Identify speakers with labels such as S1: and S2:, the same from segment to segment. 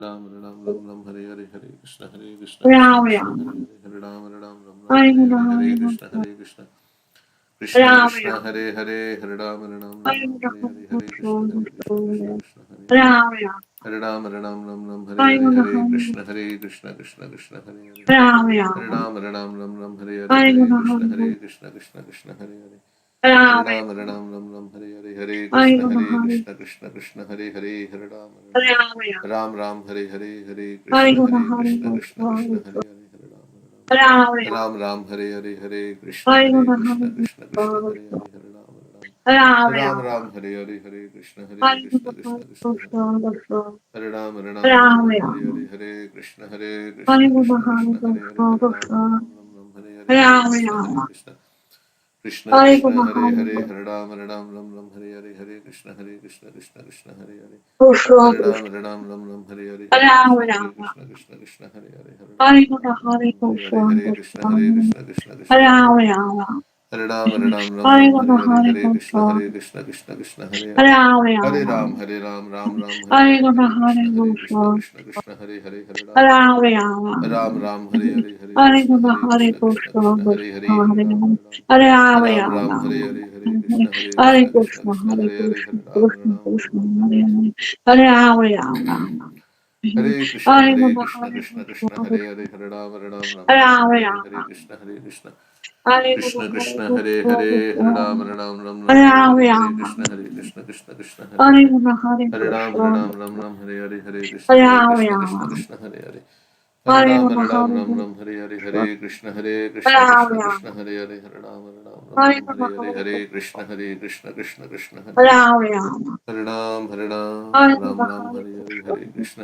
S1: Ram Ram Ram Ram Hare Hare Hare Krishna Krishna
S2: Ram
S1: Krishna
S2: Ram
S1: Hare Hare Ram Ram Ram Ram
S2: Hare
S1: Hare
S2: Krishna
S1: Hare Hare
S2: Hare
S1: Krishna
S2: Krishna
S1: Krishna Krishna
S2: Ram
S1: Krishna
S2: Ram
S1: Hare Hare Hare Ram Ram Ram
S2: Hare
S1: Ram Hare Hare Hare Krishna Krishna Krishna Krishna Hare Hare
S2: Ram Ram
S1: Hare Ram Ram Ram Ram Hare
S2: Hare
S1: Hare
S2: Krishna
S1: Hare Krishna Krishna Krishna Hare Hare
S2: Ram
S1: Hare
S2: Ram
S1: Ram Ram Ram Ram Hare Hare
S2: Hare
S1: Hare
S2: Krishna
S1: Krishna
S2: Hare
S1: Krishna Krishna Hare Hare Hare
S2: Ram
S1: Ram Ram Ram Ram Hare Hare Hare
S2: Hare
S1: Krishna
S2: Krishna
S1: Krishna Krishna Hare Hare Hare Ram
S2: Ram
S1: Ram Ram Hare Hare Hare
S2: Hare
S1: Krishna Krishna Krishna Hare Hare Hare
S2: Ram
S1: Ram Ram Hare Hare Hare Krishna
S2: Hare
S1: Krishna Krishna Hare Hare Hare
S2: Ram
S1: Ram
S2: Ram
S1: Ram Hare Hare Hare Krishna
S2: Hare
S1: Krishna Krishna Hare Hare Hare Ram Ram Ram
S2: Ram
S1: Ram Hare
S2: Ram
S1: Hare Hare Krishna
S2: Hare
S1: Krishna Hare Hare Hare Ram Ram Ram Ram Hare Hare Hare
S2: Ram
S1: Krishna
S2: Ram
S1: Krishna
S2: Hare
S1: Krishna Hare Hare Hare Ram Ram Ram Ram Hare Hare Hare Krishna Krishna Hare Hare Hare Ram Ram Ram Ram Hare Hare Hare Krishna Hare Hare Hare Ram Ram Ram Ram Hare Hare Hare Krishna Krishna Hare Hare Hare Ram Ram Ram Hare Hare Hare Krishna Hare Hare Hare Ram Ram Hare Hare Hare Krishna Hare Hare Hare Ram Ram Hare Hare Hare Krishna Hare Hare Hare Ram Hare Hare Hare Krishna Hare Hare Hare Ram Ram Hare Krishna Hare Hare Hare Ram Ram Hare Hare Hare Krishna Krishna Hare Hare Hare Ram Hare Hare Hare Krishna Krishna Hare Hare Hare Ram Hare Hare Hare Krishna Hare Hare Hare Ram Hare Hare Hare Krishna Krishna Hare Hare Hare Ram Hare Hare Hare Krishna Krishna Hare Hare Hare Ram Hare Hare Hare Krishna Krishna Hare Hare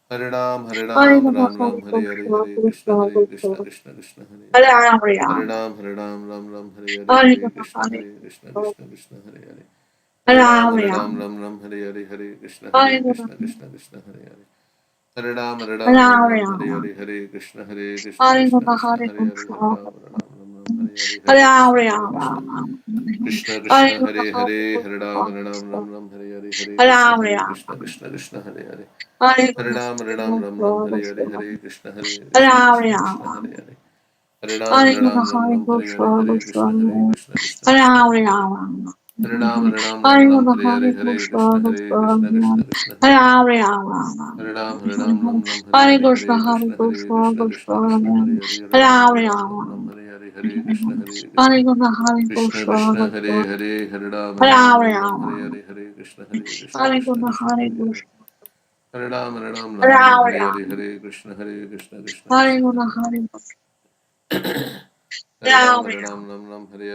S1: Hare Ram Hare Hare Hare Krishna Krishna Hare Hare Hare Ram Hare Hare Hare Krishna Hare Hare Hare Ram Hare Hare Hare Krishna Krishna Hare Hare Hare Ram Hare Hare Hare Krishna Krishna Hare Hare Hare Ram Hare Hare Hare Krishna Hare Hare Hare Ram Hare Hare Hare Krishna Hare Hare Hare Ram Hare Hare Hare Krishna Hare Hare Hare Ram Hare Hare Hare Krishna Hare Ram Hare Hare Hare Krishna Hare Hare Hare Ram Hare Hare Hare Krishna Hare Hare Hare Ram Hare Hare Hare Krishna Hare Hare Hare Ram Hare Hare Hare Krishna Hare Hare Hare Ram Hare Hare Hare Krishna Hare Ram Hare Hare Hare Krishna Hare Hare Hare Ram Hare Hare Hare Krishna Krishna
S2: Hare
S1: Hare
S2: Hare
S1: Ram Hare Hare Hare
S2: Hare Krishna,
S1: Krishna Hare Hare Hare
S2: Hare
S1: Ram
S2: Krishna,
S1: Hare Hare Hare Krishna
S2: Hare Krishna,
S1: Krishna
S2: Hare
S1: Hare Hare Hare
S2: Krishna,
S1: Hare Hare
S2: Hare
S1: Hare
S2: Krishna, Hare
S1: Krishna
S2: Krishna,
S1: Hare
S2: Hare
S1: Hare Hare
S2: Krishna,
S1: Ram Hare Hare Hare
S2: Krishna Krishna,
S1: Krishna Hare
S2: Hare
S1: Hare
S2: Krishna,
S1: Hare Ram Hare
S2: Hare
S1: Hare
S2: Krishna,
S1: Hare
S2: Hare
S1: Krishna
S2: Krishna,
S1: Krishna Hare Hare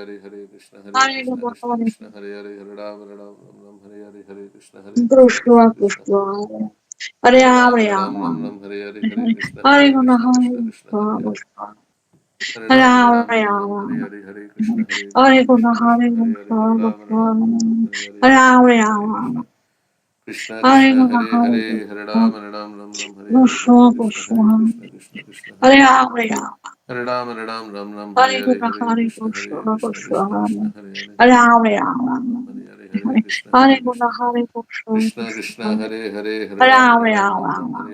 S2: Hare
S1: Hare
S2: Krishna,
S1: Hare Hare Krishna
S2: Hare
S1: Hare
S2: Krishna,
S1: Krishna
S2: Hare
S1: Krishna
S2: Krishna,
S1: Hare Hare Hare
S2: Hare
S1: Ram Hare Hare Hare
S2: Hare
S1: Krishna
S2: Krishna, Hare
S1: Hare Hare
S2: Krishna, Krishna
S1: Hare
S2: Krishna,
S1: Ram Hare
S2: Hare
S1: Hare Hare
S2: Krishna,
S1: Krishna
S2: Hare
S1: Hare Hare
S2: Krishna, Hare
S1: Hare
S2: Krishna,
S1: Ram
S2: Krishna,
S1: Hare Hare Hare
S2: Hare
S1: Krishna Hare Hare
S2: Hare Krishna, Hare
S1: Hare
S2: Krishna,
S1: Ram Hare Hare Hare Krishna
S2: Krishna
S1: Hare
S2: Krishna, Hare Hare,
S1: Hare
S2: Hare
S1: Ram
S2: Rama,
S1: Hare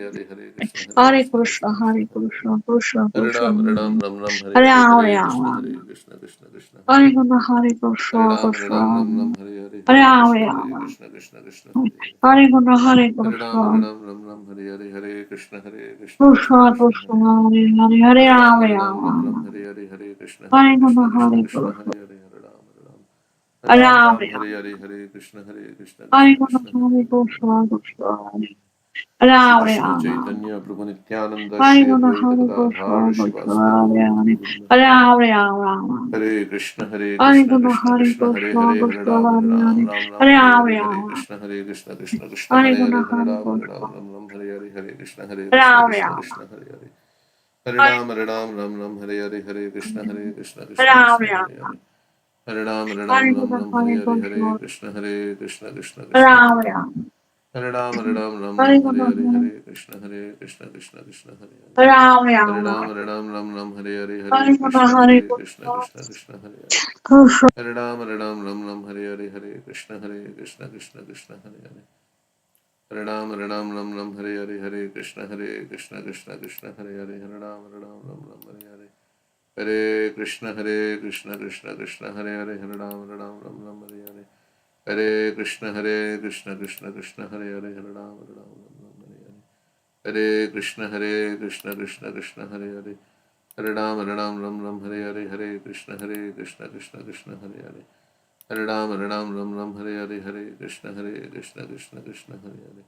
S1: Hare Hare Krishna
S2: Hare Krishna, Hare
S1: Krishna
S2: Krishna,
S1: Hare Hare Hare
S2: Hare
S1: Ram
S2: Hare,
S1: Hare Hare Hare Krishna
S2: Hare Krishna,
S1: Krishna Hare
S2: Hare
S1: Hare
S2: Krishna, Krishna, Hare
S1: Shri
S2: Hare
S1: Krishna
S2: Rama,
S1: Chaitanya Prabhu Nityananda
S2: Hare
S1: Shri
S2: Krishna,
S1: Advaita
S2: Hare
S1: Gadadhar
S2: Krishna,
S1: Shivasati
S2: Krishna,
S1: Gaura Bhakta
S2: Hare
S1: Vrinda
S2: Hare Rama,
S1: Hare Krishna
S2: Hare Krishna,
S1: Krishna
S2: Hare
S1: Krishna Hare
S2: Krishna,
S1: Hare Hare
S2: Krishna,
S1: Ram Hare Ram
S2: Hare
S1: Ram Ram
S2: Hare,
S1: Hare
S2: Hare
S1: Hare Hare
S2: Rama,
S1: Krishna Krishna
S2: Hare
S1: Hare
S2: Krishna,
S1: Hare Hare
S2: Hare
S1: Ram Hare
S2: Krishna,
S1: Ram Ram Ram Hare Hare Hare Krishna
S2: Hare Hare
S1: Krishna
S2: Rama,
S1: Hare Hare Hare Ram Ram Hare Hare Hare Krishna
S2: Hare
S1: Krishna
S2: Hare
S1: Hare
S2: Rama,
S1: Hare Hare Ram
S2: Hare
S1: Ram
S2: Krishna,
S1: Ram
S2: Hare
S1: Hare Hare Hare
S2: Krishna,
S1: Krishna
S2: Hare
S1: Krishna Hare
S2: Hare
S1: Hare
S2: Rama,
S1: Hare Ram
S2: Hare
S1: Ram Hare
S2: Krishna,
S1: Hare Hare Krishna Krishna Hare Hare
S2: Hare Hare
S1: Hare
S2: Rama,
S1: Ram Hare Hare Hare
S2: Hare
S1: Krishna
S2: Krishna, Hare Krishna,
S1: Krishna Hare Hare
S2: Krishna,
S1: Hare Ram Ram Hare Hare Hare Krishna Krishna Krishna Hare Hare Hare Ram Ram Ram Hare Hare Hare Krishna Krishna Krishna Hare Hare Hare Ram Ram Hare Hare Hare Krishna Krishna Krishna Hare Hare Hare Ram Ram Hare Hare Hare Krishna Krishna Krishna Hare Hare Hare Ram Ram Hare Hare Hare Krishna Krishna Krishna Hare Hare Hare Ram Ram Hare Hare Hare Krishna Krishna Krishna Hare Hare Hare Ram Ram Hare Hare Hare Krishna Krishna Hare Hare Hare Ram Ram Hare Hare Hare Krishna Krishna Hare Hare Hare Ram Ram Hare Hare Hare Krishna Krishna Hare
S2: Hare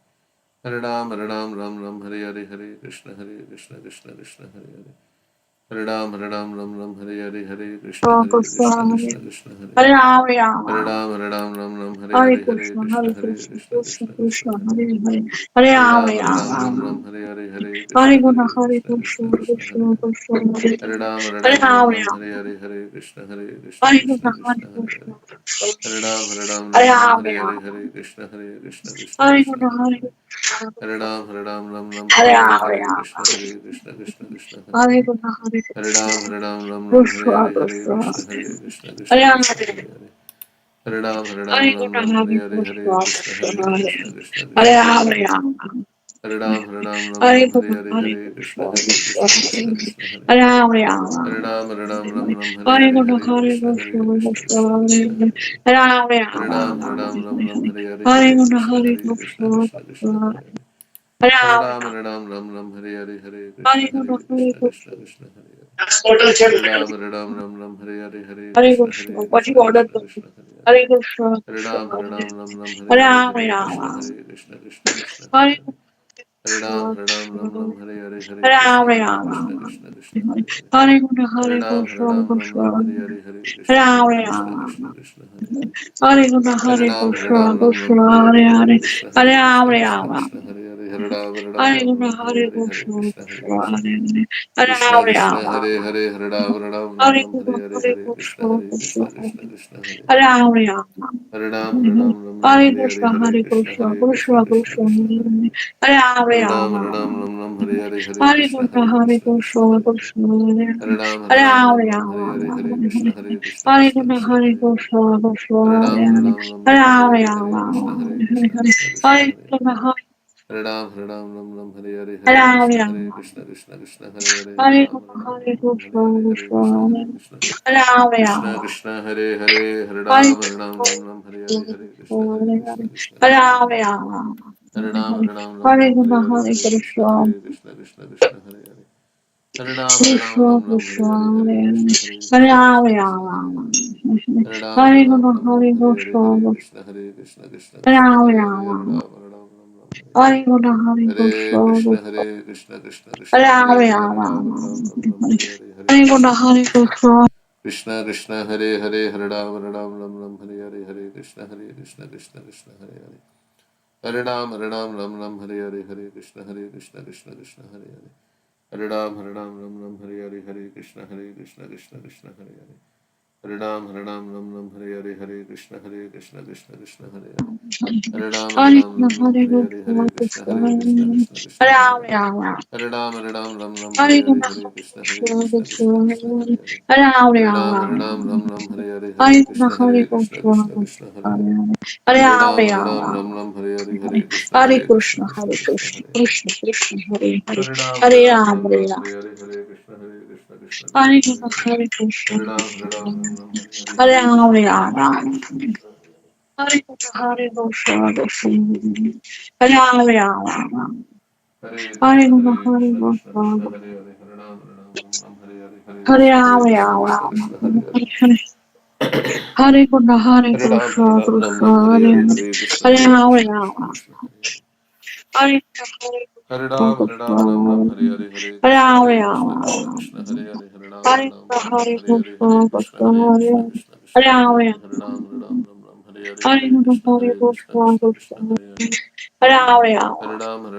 S1: Hare
S2: Rama,
S1: Hare
S2: Rama.
S1: Ram Ram Hare
S2: Hare
S1: Hare Hare
S2: Krishna,
S1: Krishna
S2: Hare Krishna, Krishna
S1: Krishna
S2: Krishna,
S1: Hare
S2: Hare
S1: Hare
S2: Hare. Hare
S1: Hare
S2: Rama,
S1: Ram
S2: Rama.
S1: Ram Hare Hare Hare
S2: Hare
S1: Krishna
S2: Guna, Hare
S1: Krishna
S2: Krishna,
S1: Krishna Hare
S2: Krishna
S1: Hare
S2: Krishna, Hare
S1: Hare
S2: Hare.
S1: Ram
S2: Hare Rama,
S1: Ram Hare
S2: Rama.
S1: Hare Hare Krishna
S2: Hare
S1: Krishna
S2: Guna, Hare
S1: Krishna Hare
S2: Krishna,
S1: Hare Hare Ram
S2: Hare
S1: Hare
S2: Rama,
S1: Hare
S2: Rama.
S1: Hare Krishna
S2: Hare
S1: Krishna
S2: Guna,
S1: Hare
S2: Hare
S1: Hare
S2: Krishna,
S1: Hare Ram
S2: Hare
S1: Hare Hare
S2: Rama,
S1: Hare
S2: Rama.
S1: Krishna Krishna Hare
S2: Hare
S1: Hare
S2: Guna, Hare
S1: Hare
S2: Krishna,
S1: Ram Hare
S2: Krishna
S1: Hare Hare
S2: Krishna.
S1: Krishna
S2: Hare Rama,
S1: Krishna Hare
S2: Rama.
S1: Hare Hare
S2: Hare
S1: Ram
S2: Guna, Hare
S1: Hare Hare
S2: Krishna,
S1: Krishna
S2: Hare
S1: Krishna Hare
S2: Rama,
S1: Hare
S2: Rama.
S1: Hare
S2: Hare
S1: Hare
S2: Guna,
S1: Hare
S2: Hare
S1: Hare
S2: Krishna,
S1: Krishna Hare
S2: Hare
S1: Hare
S2: Rama,
S1: Hare
S2: Rama.
S1: Hare
S2: Hare
S1: Hare
S2: Guna,
S1: Hare
S2: Hare
S1: Krishna
S2: Krishna,
S1: Krishna Hare Hare
S2: Hare Rama,
S1: Hare
S2: Rama.
S1: Ram Hare Hare
S2: Hare
S1: Hare
S2: Guna, Hare Krishna,
S1: Krishna Hare Hare
S2: Hare
S1: Hare
S2: Rama,
S1: Ram
S2: Rama.
S1: Hare Hare Hare
S2: Hare Guna, Hare Krishna.
S1: Krishna Hare Hare
S2: Hotel check.
S1: Hare Ram Hare Hare Hare
S2: Hare Krishna. What you ordered?
S1: Krishna Hare Hare
S2: Hare Krishna.
S1: Hare Ram Hare
S2: Hare
S1: Hare
S2: Rama,
S1: Hare
S2: Rama.
S1: Krishna Hare
S2: Hare
S1: Hare Hare
S2: Krishna.
S1: Ram Hare Hare Hare
S2: Hare
S1: Krishna
S2: Rama, Rama.
S1: Krishna Hare Hare
S2: Hare Guna,
S1: Hare
S2: Hare Krishna,
S1: Ram
S2: Krishna.
S1: Hare Hare Hare
S2: Hare Rama, Rama.
S1: Krishna Hare Hare
S2: Hare Guna,
S1: Hare
S2: Hare Krishna,
S1: Ram
S2: Krishna.
S1: Hare Hare
S2: Hare
S1: Hare
S2: Hare. Hare Rama, Rama.
S1: Krishna Hare Hare Hare
S2: Hare Guna,
S1: Ram Hare
S2: Hare
S1: Hare Hare
S2: Krishna,
S1: Krishna Hare
S2: Krishna.
S1: Krishna
S2: Hare Hare. Hare Rama,
S1: Hare
S2: Rama.
S1: Hare Hare
S2: Hare
S1: Ram
S2: Guna,
S1: Hare Hare
S2: Hare
S1: Hare
S2: Krishna, Krishna.
S1: Krishna Hare
S2: Hare
S1: Hare
S2: Rama, Rama.
S1: Hare Ram
S2: Hare
S1: Hare Hare
S2: Krishna,
S1: Hare
S2: Hare
S1: Krishna
S2: Krishna, Krishna Krishna,
S1: Hare Hare
S2: Hare Hare
S1: Hare
S2: Rama.
S1: Ram Hare Hare Hare
S2: Hare Krishna, Hare Krishna,
S1: Hare Hare
S2: Krishna Hare
S1: Hare
S2: Hare
S1: Ram Hare Hare Hare
S2: Rama. Hare
S1: Krishna
S2: Krishna, Hare
S1: Hare Hare
S2: Krishna, Krishna
S1: Hare
S2: Hare
S1: Ram
S2: Hare
S1: Hare
S2: Hare
S1: Hare
S2: Rama.
S1: Krishna
S2: Hare
S1: Hare
S2: Krishna,
S1: Hare Ram Hare Hare
S2: Hare
S1: Hare
S2: Hare
S1: Krishna Hare Hare Hare
S2: Hare
S1: Ram
S2: Krishna, Hare
S1: Hare Hare
S2: Krishna,
S1: Hare
S2: Krishna Hare
S1: Krishna
S2: Hare
S1: Krishna Hare Hare Hare
S2: Hare
S1: Ram Hare Hare Hare
S2: Hare
S1: Krishna
S2: Hare
S1: Hare
S2: Hare Krishna,
S1: Hare
S2: Hare
S1: Hare
S2: Krishna,
S1: Krishna Hare Hare Hare
S2: Krishna
S1: Hare
S2: Krishna,
S1: Hare Hare
S2: Hare Hare
S1: Krishna
S2: Hare
S1: Hare Hare Hare
S2: Hare Krishna, Hare Krishna, Hare Hare Hare Krishna, Hare Krishna, Hare Hare Krishna, Hare Krishna.
S1: Krishna Krishna Hare Hare Hare Ram Hare Hare Hare Krishna Hare Hare Hare Ram Hare Hare Hare Krishna Hare Hare Hare Ram Hare Hare Hare Krishna Hare Hare Hare Ram Hare Hare Hare Krishna Hare Hare Hare
S2: Hare
S1: Ram Hare Hare Hare Krishna Krishna Hare Hare Hare Ram Hare Hare Hare Krishna Hare Hare Hare Ram Hare Hare Hare Krishna Hare Hare Hare Ram Hare Hare Hare
S2: Krishna, Hare
S1: Krishna
S2: Krishna,
S1: Hare Hare
S2: Krishna Krishna, Hare Hare,
S1: Hare Ram
S2: Hare Ram, Hare Ram.
S1: Hare Hare Krishna Krishna
S2: Hare
S1: Hare
S2: Krishna,
S1: Hare
S2: Hare Krishna,
S1: Hare
S2: Krishna Krishna,
S1: Hare Hare
S2: Hare
S1: Hare
S2: Ram, Hare
S1: Krishna
S2: Ram. Hare Krishna, Hare Krishna, Krishna Hare Ram, Hare Ram.
S1: Hare
S2: Hare
S1: Krishna
S2: Krishna, Hare
S1: Krishna
S2: Krishna,
S1: Hare Hare Ram Hare Hare Hare
S2: Hare
S1: Krishna
S2: Ram,
S1: Krishna Hare Hare
S2: Hare Ram. Hare Krishna, Hare
S1: Hare Ram
S2: Krishna, Krishna
S1: Hare
S2: Hare
S1: Hare
S2: Hare,
S1: Hare Krishna
S2: Hare Ram, Hare Ram.
S1: Krishna Hare Hare
S2: Hare Krishna, Hare
S1: Hare
S2: Krishna,
S1: Ram
S2: Krishna
S1: Hare Hare Hare
S2: Hare
S1: Krishna
S2: Ram, Hare
S1: Krishna
S2: Ram.
S1: Hare Hare Hare
S2: Hare Hare Krishna, Krishna Hare Hare Ram, Hare
S1: Ram Hare Hare
S2: Hare
S1: Hare Krishna
S2: Hare Krishna,
S1: Krishna
S2: Krishna
S1: Hare Hare
S2: Hare Hare
S1: Hare
S2: Ram.
S1: Ram Hare Hare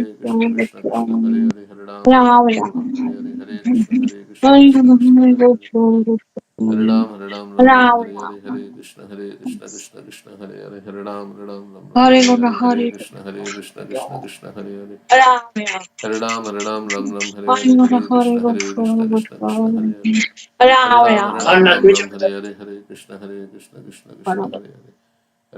S2: Hare
S1: Hare
S2: Hare
S1: Krishna
S2: Krishna,
S1: Krishna Hare
S2: Krishna
S1: Hare Hare
S2: Hare
S1: Ram Hare Hare
S2: Ram.
S1: Hare Krishna
S2: Hare
S1: Krishna
S2: Hare
S1: Hare Hare
S2: Krishna,
S1: Hare
S2: Krishna
S1: Hare
S2: Hare
S1: Hare
S2: Ram.
S1: Krishna Krishna Hare Hare Hare
S2: Hare
S1: Hare
S2: Krishna,
S1: Hare Hare
S2: Hare
S1: Krishna
S2: Krishna,
S1: Krishna Hare Hare
S2: Hare
S1: Hare Ram Hare
S2: Hare
S1: Hare Hare
S2: Hare
S1: Krishna Krishna
S2: Krishna,
S1: Hare Hare
S2: Hare
S1: Hare
S2: Ram.
S1: Ram Hare Hare Hare Krishna Krishna Hare Hare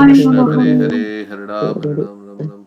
S1: Krishna Hare Hare Hare Ram Ram Ram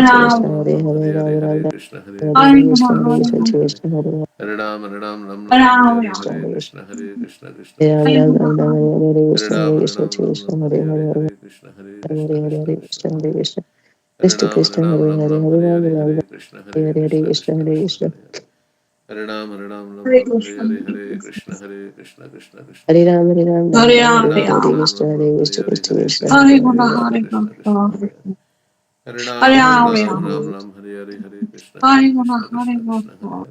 S3: Krishna Krishna Hare Hare
S1: Hare
S3: Rama
S1: Hare
S3: Rama
S1: Krishna Hare
S3: Hare
S1: Krishna
S3: Krishna
S1: Krishna
S3: Hare
S1: Krishna
S3: Krishna
S1: Hare
S3: Krishna Hare
S1: Hare Ram Ram Ram Ram
S2: Hare
S1: Hare Hare
S3: Krishna
S1: Hare
S3: Hare
S1: Krishna Hare Krishna Krishna
S3: Hare
S1: Krishna
S3: Ram Ram
S1: Hare
S3: Ram Ram Hare
S1: Hare
S3: Krishna
S1: Ram
S3: Hare
S1: Hare
S3: Krishna
S1: Ram Ram
S3: Krishna
S1: Ram
S3: Hare
S1: Hare Hare
S3: Hare
S1: Hare Krishna Hare Krishna
S3: Hare
S1: Krishna
S3: Hare
S1: Krishna
S3: Krishna Hare Krishna
S1: Hare
S3: Krishna
S1: Ram Hare
S3: Krishna
S1: Ram
S3: Hare
S1: Ram
S3: Hare
S1: Ram
S3: Hare
S1: Hare
S3: Ram
S1: Hare
S3: Ram
S1: Hare
S3: Ram
S1: Krishna Hare
S3: Hare Hare
S1: Krishna
S3: Krishna
S1: Krishna
S3: Hare
S1: Krishna
S3: Krishna
S1: Hare Hare Ram Ram
S2: Hare
S1: Ram Hare
S2: Krishna,
S1: Hare
S2: Hare
S1: Hare
S2: Krishna,
S1: Krishna Hare Krishna Krishna Krishna
S3: Hare Ram Hare Ram Ram
S2: Hare
S3: Ram
S1: Hare
S2: Ram,
S3: Hare
S2: Hare
S1: Ram
S3: Hare
S2: Ram,
S1: Ram
S3: Krishna
S1: Ram
S3: Hare
S1: Ram
S3: Krishna
S1: Hare
S3: Krishna
S1: Hare
S3: Krishna
S1: Krishna
S2: Hare
S3: Hare
S1: Hare
S2: Krishna,
S3: Hare
S1: Krishna
S2: Hare
S1: Krishna
S2: Krishna,
S1: Krishna
S2: Hare
S1: Hare Hare
S2: Hare
S1: Ram
S2: Ram,
S1: Ram
S2: Hare
S1: Ram
S2: Ram,
S1: Ram Hare Hare Krishna
S2: Hare
S1: Hare
S2: Krishna,
S1: Krishna
S2: Hare
S1: Krishna Krishna
S2: Krishna,
S1: Krishna Hare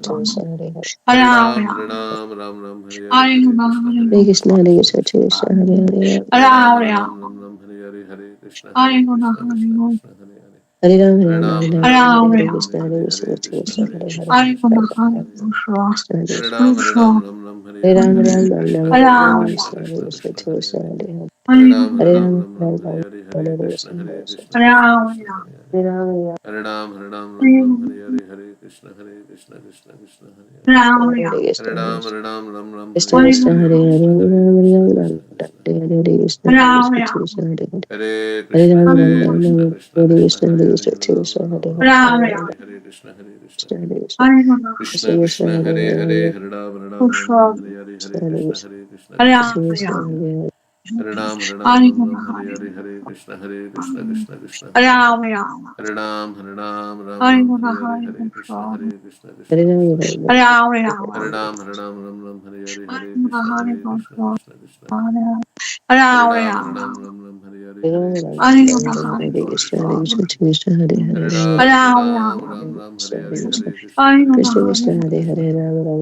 S3: Krishna Hare Hare
S1: Hare Ram, Hare Ram, Ram Ram, Hare Hare,
S2: Hare
S1: Hare Krishna, Hare
S3: Hare
S1: Krishna,
S3: Krishna Hare
S1: Krishna
S3: Krishna
S1: Krishna,
S3: Krishna
S1: Hare
S3: Hare
S1: Hare,
S3: Hare
S1: Hare Ram, Hare Ram, Ram Ram, Hare Hare, Hare Krishna, Hare Krishna, Krishna Krishna, Hare Hare,
S3: Hare Ram
S1: Hare
S3: Hare
S1: Ram,
S3: Ram
S1: Hare
S3: Hare
S1: Ram,
S3: Ram
S1: Ram
S3: Hare
S1: Ram,
S3: Krishna
S1: Hare
S3: Hare
S1: Hare,
S3: Krishna
S1: Hare Krishna,
S3: Krishna
S1: Hare
S3: Hare
S1: Krishna,
S3: Hare
S1: Hare Krishna, Hare Hare,
S3: Krishna Hare
S1: Hare
S3: Krishna
S1: Ram, Hare Ram, Ram Ram, Hare Hare,
S3: Hare
S1: Hare
S3: Ram Ram
S1: Krishna,
S3: Ram
S1: Hare
S3: Hare
S1: Hare,
S3: Krishna
S1: Krishna
S3: Hare
S1: Krishna,
S3: Krishna
S1: Hare
S3: Krishna
S1: Hare,
S3: Hare Hare
S1: Hare Ram, Hare
S3: Hare
S1: Ram,
S3: Ram
S1: Ram Ram,
S3: Ram
S1: Hare
S3: Ram
S1: Hare, Hare
S3: Hare
S1: Krishna,
S3: Krishna
S1: Hare
S3: Hare
S1: Krishna,
S3: Krishna
S1: Krishna Krishna, Hare Hare,
S3: Hare Ram
S1: Hare Ram, Hare Ram, Ram Ram, Hare Hare, Hare Krishna, Hare Krishna, Krishna Krishna, Hare Hare,
S3: Hare
S1: Hare
S3: Krishna
S1: Ram, Hare Ram, Ram Ram, Hare
S3: Krishna
S1: Hare,
S3: Krishna
S1: Hare
S3: Hare
S1: Krishna,
S3: Hare
S1: Hare
S3: Ram
S1: Krishna,
S3: Ram
S1: Krishna
S3: Ram
S1: Krishna,
S3: Hare Hare Krishna Krishna Krishna Hare Hare
S1: Hare
S3: Hare
S1: Krishna,
S3: Ram
S1: Hare
S3: Ram Ram
S1: Krishna,
S3: Ram
S1: Krishna
S3: Hare
S1: Krishna,
S3: Krishna
S1: Hare
S3: Hare
S1: Hare,
S3: Krishna
S1: Hare Ram,
S3: Krishna
S1: Ram
S3: Hare
S1: Ram,
S3: Hare
S1: Hare
S3: Hare
S1: Hare, Hare Krishna, Hare Krishna,
S3: Krishna Hare Krishna
S1: Krishna
S3: Krishna Krishna
S1: Krishna,
S3: Hare
S1: Hare
S3: Hare
S1: Hare, Hare Ram, Ram Ram, Hare Hare,
S3: Krishna
S1: Hare
S3: Hare
S1: Krishna,
S3: Krishna
S1: Hare Krishna, Krishna
S3: Krishna
S1: Krishna,
S3: Krishna
S1: Hare Hare,
S3: Hare
S1: Hare Ram, Hare Ram, Ram Ram, Hare Hare, Hare Krishna, Hare Krishna, Krishna Krishna, Hare Hare, Hare Ram, Hare Ram, Ram Ram, Hare Hare, Hare Krishna, Hare Krishna, Krishna
S3: Hare
S1: Krishna,
S3: Ram
S1: Hare Hare, Hare Ram, Hare Ram, Ram Ram, Hare Hare, Hare Krishna, Hare Krishna, Krishna Krishna, Hare Ram, Hare Ram, Ram Ram, Hare Hare,
S3: Hare
S1: Hare
S3: Ram
S1: Krishna, Hare Krishna,
S3: Hare
S1: Krishna
S3: Krishna
S1: Krishna,
S3: Hare
S1: Hare
S3: Krishna
S1: Hare,
S3: Krishna Hare Hare
S1: Hare
S3: Hare
S1: Ram, Hare Ram, Ram
S3: Ram
S1: Ram, Hare
S3: Krishna
S1: Hare,
S3: Hare Krishna
S1: Hare Krishna, Hare
S3: Krishna
S1: Krishna,
S3: Krishna
S1: Krishna
S3: Hare
S1: Krishna,
S3: Hare
S1: Hare Hare,
S3: Ram Ram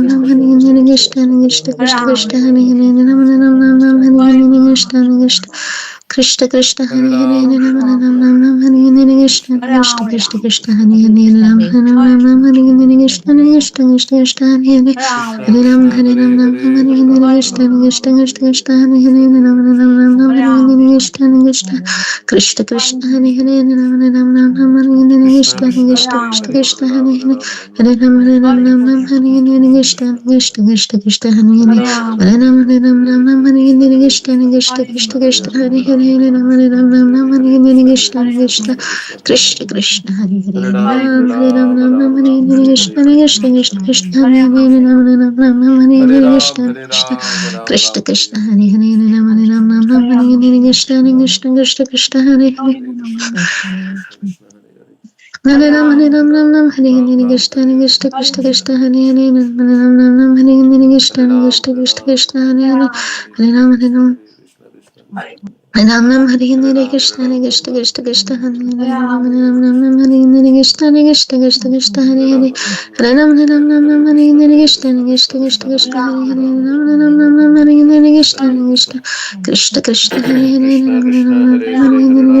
S3: Nam Hare Hare Krishna Krishna Krishna Krishna Hare Hare Nam Nam Nam Nam Hare Hare Krishna Krishna Krishna Krishna Hare Hare Nam Nam Nam Nam Hare Hare Krishna Krishna Krishna Krishna Hare Hare Nam Nam Nam Nam Hare Hare Krishna Krishna Krishna Krishna Hare Hare Hare Ram Hare Ram Ram Ram Hare Hare Krishna Krishna Krishna Krishna Hare Hare Nam Nam Nam Nam Nam Hare Hare Krishna Krishna Krishna Krishna Hare Hare Nam Nam Nam Nam Hare Hare Krishna Krishna Krishna Krishna Hare Hare Hare Ram Ram Ram Hare Hare Krishna Krishna Krishna Krishna Hare Hare Hare Ram Ram Ram Hare Hare Krishna Krishna Krishna Krishna Hare Hare Hare Ram Ram Hare Hare Krishna Krishna Krishna Krishna Hare Hare Hare Ram Ram Hare Hare Krishna Krishna Krishna Krishna Hare Hare Ram Ram Hare Hare Krishna Krishna Krishna Krishna Hare Hare Ram Ram Hare Hare Krishna Krishna Krishna Krishna Hare Hare Hare Ram Hare Ram Ram Ram Hare Hare Krishna Krishna Krishna Krishna Hare Hare Ram Ram Hare Hare Krishna Krishna Krishna Krishna Hare Hare Hare Ram Hare Ram Ram Ram Hare Hare Krishna Krishna Krishna Krishna Hare Hare Ram Ram Hare Hare Krishna Krishna Krishna Krishna Hare Hare Hare Ram Hare Ram Hare Hare Krishna Krishna Krishna Krishna Hare Hare Ram Ram Hare Hare Krishna Krishna Krishna Krishna Hare Hare Ram Ram Hare Hare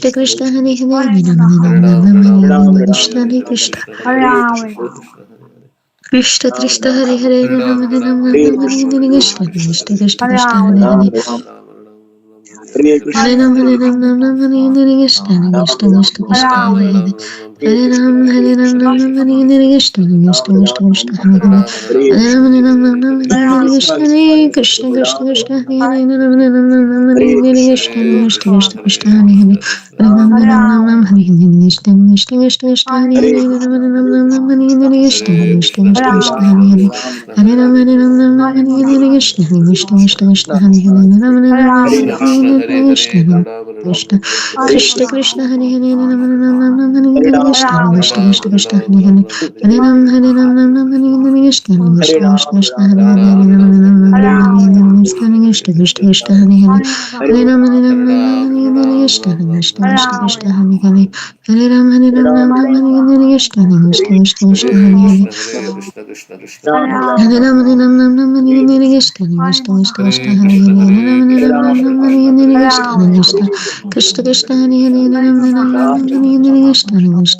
S3: Krishna Krishna Hare Hare Hare Ram
S1: Hare
S3: Ram
S1: Ram,
S3: Ram
S1: Hare
S3: Hare
S1: Ram, Ram
S3: Hare
S1: Ram,
S3: Krishna
S1: Hare
S3: Hare
S1: Hare
S3: Krishna
S1: Krishna, Hare Krishna, Krishna Krishna, Hare Hare.
S3: Krishna Krishna Hare Hare
S1: Hare
S3: Ram
S1: Ram,
S3: Ram
S1: Hare Ram,
S3: Ram
S1: Hare
S3: Ram
S1: Hare
S3: Hare
S1: Krishna,
S3: Hare
S1: Hare
S3: Krishna
S1: Hare Krishna,
S3: Krishna
S1: Hare
S3: Krishna
S1: Hare.
S3: Krishna Hare Hare
S1: Hare Ram, Hare Ram, Hare Hare
S3: Hare
S1: Krishna,
S3: Ram
S1: Hare
S3: Hare
S1: Hare.
S3: Ram Ram Ram Hare Hare Krishna Krishna Krishna
S1: Hare
S3: Krishna
S1: Ram,
S3: Hare
S1: Hare
S3: Hare
S1: Ram, Ram Ram, Hare
S3: Hare
S1: Hare
S3: Ram
S1: Krishna,
S3: Hare
S1: Hare
S3: Ram
S1: Krishna,
S3: Ram Ram
S1: Krishna
S3: Hare
S1: Krishna,
S3: Hare
S1: Hare
S3: Krishna
S1: Hare.
S3: Krishna Krishna Krishna Hare
S1: Hare
S3: Hare
S1: Ram, Hare Ram,
S3: Hare
S1: Ram
S3: Ram
S1: Ram,
S3: Hare
S1: Hare
S3: Ram
S1: Hare,
S3: Ram
S1: Hare
S3: Ram
S1: Krishna,
S3: Hare
S1: Hare
S3: Hare
S1: Krishna,
S3: Krishna
S1: Krishna
S3: Hare
S1: Krishna,
S3: Krishna
S1: Hare Hare.
S3: Krishna Krishna Hare Hare Ram Ram Ram Ram Hare Hare Krishna
S1: Hare
S3: Krishna
S1: Krishna,
S3: Krishna Krishna
S1: Hare
S3: Krishna Hare
S1: Krishna,
S3: Hare
S1: Krishna
S3: Ram
S1: Krishna,
S3: Ram
S1: Hare
S3: Ram Ram
S1: Hare.
S3: Hare Krishna Krishna Krishna Krishna Hare Hare Ram Ram Ram Ram Hare Krishna
S1: Hare
S3: Krishna
S1: Krishna,
S3: Krishna
S1: Hare
S3: Krishna
S1: Krishna,
S3: Hare Hare
S1: Krishna Krishna,
S3: Hare
S1: Hare
S3: Ram
S1: Hare,
S3: Hare Ram
S1: Hare
S3: Ram
S1: Ram,
S3: Ram
S1: Hare
S3: Hare
S1: Krishna,
S3: Hare
S1: Hare
S3: Krishna
S1: Krishna, Hare
S3: Krishna
S1: Krishna,
S3: Krishna
S1: Hare
S3: Krishna
S1: Hare.
S3: Hare Hare Ram Ram Ram Ram
S1: Krishna
S3: Hare
S1: Krishna, Hare
S3: Hare
S1: Hare,
S3: Krishna
S1: Hare Ram, Hare Ram,
S3: Krishna
S1: Ram Ram, Hare
S3: Krishna
S1: Krishna,
S3: Krishna
S1: Krishna
S3: Hare
S1: Krishna,
S3: Hare
S1: Hare
S3: Ram
S1: Hare.
S3: Ram Ram Ram Hare Krishna
S1: Hare
S3: Krishna
S1: Ram,
S3: Krishna
S1: Hare
S3: Krishna
S1: Ram,
S3: Hare
S1: Ram
S3: Hare
S1: Ram, Hare
S3: Hare
S1: Hare.
S3: Ram Hare Ram Ram Ram Hare Krishna Krishna Krishna Hare
S1: Hare
S3: Hare
S1: Ram,
S3: Ram
S1: Hare Ram,
S3: Ram
S1: Ram
S3: Ram
S1: Ram, Hare
S3: Hare
S1: Hare, Krishna
S3: Krishna
S1: Krishna, Hare
S3: Krishna
S1: Krishna,
S3: Krishna
S1: Krishna
S3: Hare
S1: Krishna.
S3: Hare Hare Ram Hare Ram
S1: Hare
S3: Ram
S1: Ram, Hare
S3: Hare
S1: Ram,
S3: Krishna
S1: Ram Ram,
S3: Krishna
S1: Ram
S3: Krishna
S1: Ram,
S3: Krishna
S1: Hare
S3: Hare
S1: Hare.
S3: Hare Hare Ram Hare Ram Ram Hare Krishna Krishna Krishna
S1: Hare
S3: Hare Hare
S1: Krishna, Hare Krishna, Krishna Krishna, Hare Hare.
S3: Hare Ram Hare Ram Ram Ram Hare Krishna Krishna Krishna Krishna
S1: Hare
S3: Hare
S1: Krishna,
S3: Hare Hare Ram
S1: Hare
S3: Hare
S1: Krishna,
S3: Ram Ram
S1: Krishna
S3: Ram
S1: Krishna,
S3: Hare
S1: Hare
S3: Krishna
S1: Krishna, Hare
S3: Krishna
S1: Krishna,
S3: Krishna
S1: Krishna
S3: Krishna
S1: Hare
S3: Hare
S1: Krishna,
S3: Hare
S1: Hare
S3: Ram Ram
S1: Krishna.
S3: Ram Ram Hare Krishna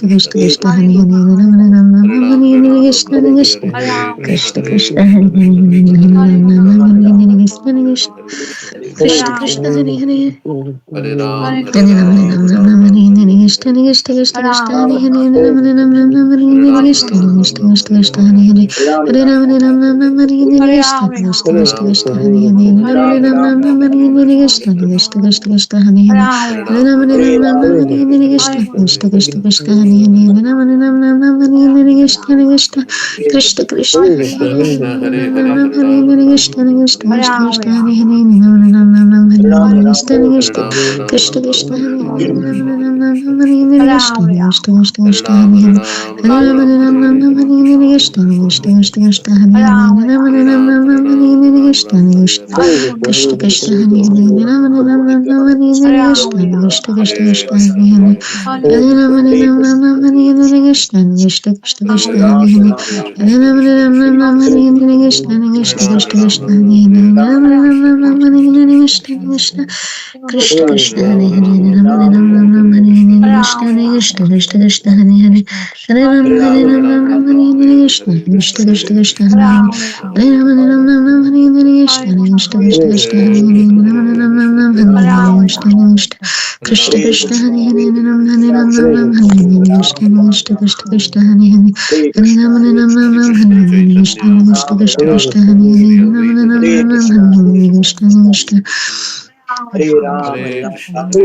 S3: Krishna Krishna Krishna Hari Hari Ram Ram Ram Ram Hari Hari Krishna Krishna Krishna Krishna Hari Hari Ram Ram Ram Ram Hari Hari Krishna Krishna Krishna Krishna Hari Hari
S1: Hare Ram, Hare
S3: Hare Ram Ram
S1: Ram,
S3: Ram
S1: Ram
S3: Ram
S1: Ram,
S3: Hari Hari
S1: Hare
S3: Krishna Krishna Krishna Krishna Hari Hari Ram Ram Ram Ram Ram Hari
S1: Hare
S3: Hari
S1: Ram,
S3: Krishna
S1: Hare Ram,
S3: Krishna
S1: Ram
S3: Krishna
S1: Ram, Ram
S3: Krishna
S1: Ram,
S3: Krishna
S1: Hare
S3: Hari Hare Ram Ram Ram Ram Hari Hari Krishna Krishna
S1: Hare
S3: Krishna
S1: Ram,
S3: Krishna
S1: Ram
S3: Hari
S1: Ram,
S3: Hari
S1: Ram
S3: Ram
S1: Ram,
S3: Ram Ram Ram Hari Hari Krishna Krishna Krishna Krishna Hari Hari
S1: Hare
S3: Hare
S1: Ram,
S3: Ram
S1: Hare
S3: Ram
S1: Ram,
S3: Ram
S1: Ram
S3: Hari
S1: Ram,
S3: Hari Krishna Krishna Krishna Krishna Hari Hari Ram Ram Ram Ram Ram Hari Hari Krishna Krishna Krishna Krishna Hari
S1: Krishna
S3: Hari
S1: Krishna,
S3: Ram
S1: Hare
S3: Ram
S1: Hare,
S3: Ram
S1: Hare
S3: Hari
S1: Ram,
S3: Hari
S1: Ram
S3: Krishna
S1: Ram,
S3: Krishna
S1: Hare
S3: Krishna
S1: Krishna,
S3: Krishna Hari Hari Ram Ram Ram Ram Hari Hari Krishna
S1: Hare
S3: Krishna
S1: Ram, Hare Ram,
S3: Krishna
S1: Ram Ram,
S3: Krishna Hari
S1: Hare
S3: Hari Ram
S1: Krishna,
S3: Ram
S1: Hare
S3: Ram
S1: Krishna,
S3: Ram Hari Hari Krishna Krishna Krishna
S1: Hare
S3: Krishna
S1: Ram,
S3: Hari
S1: Hare
S3: Hari
S1: Ram,
S3: Hare
S1: Ram
S3: Ram
S1: Ram,
S3: Ram
S1: Hare
S3: Ram Ram
S1: Hare
S3: Hari
S1: Krishna,
S3: Hari
S1: Hare
S3: Krishna
S1: Krishna,
S3: Krishna Krishna Krishna Hari Hari Ram
S1: Hare
S3: Ram
S1: Ram,
S3: Ram
S1: Hare
S3: Ram
S1: Ram,
S3: Hari Hari
S1: Ram
S3: Krishna
S1: Ram, Hare
S3: Krishna
S1: Hare Krishna,
S3: Krishna
S1: Hare
S3: Krishna
S1: Krishna,
S3: Hari Hari Ram Ram Ram Ram Hari Hari Krishna Krishna Krishna
S1: Hare
S3: Krishna
S1: Krishna,
S3: Hari Hari
S1: Hare Krishna,
S3: Hare
S1: Hare
S3: Ram
S1: Krishna,
S3: Ram Ram Ram Hari Hari Krishna Krishna Krishna
S1: Hare
S3: Krishna Hari
S1: Krishna,
S3: Hari
S1: Hare
S3: Hare
S1: Krishna,
S3: Ram
S1: Krishna
S3: Ram
S1: Krishna,
S3: Ram Ram Hari Hari Krishna
S1: Hare
S3: Krishna
S1: Ram,
S3: Krishna
S1: Hare Ram,
S3: Krishna
S1: Ram Ram,
S3: Hari
S1: Hare
S3: Hari
S1: Krishna,
S3: Ram
S1: Hare
S3: Ram
S1: Krishna,
S3: Ram Ram Hari Hari Krishna Krishna Krishna Krishna Hare Hare Ram Ram Ram Ram Hare Hare Krishna Krishna Krishna Krishna Hare Hare Hare Ram Ram Ram Hare Hare Krishna Krishna Krishna Krishna Hare Hare Hare Ram Ram Ram Hare Hare Krishna Krishna Krishna Krishna Hare Hare Ram Ram Ram Hare Hare Krishna Krishna Krishna Hare Hare Ram Ram Ram Hare Hare Krishna Krishna Krishna Krishna Hare Hare Hare Ram Ram Hare Hare Krishna Krishna Krishna Krishna Hare Hare Ram Ram Hare Hare Krishna Krishna
S4: Hare Ram, Hare Ram,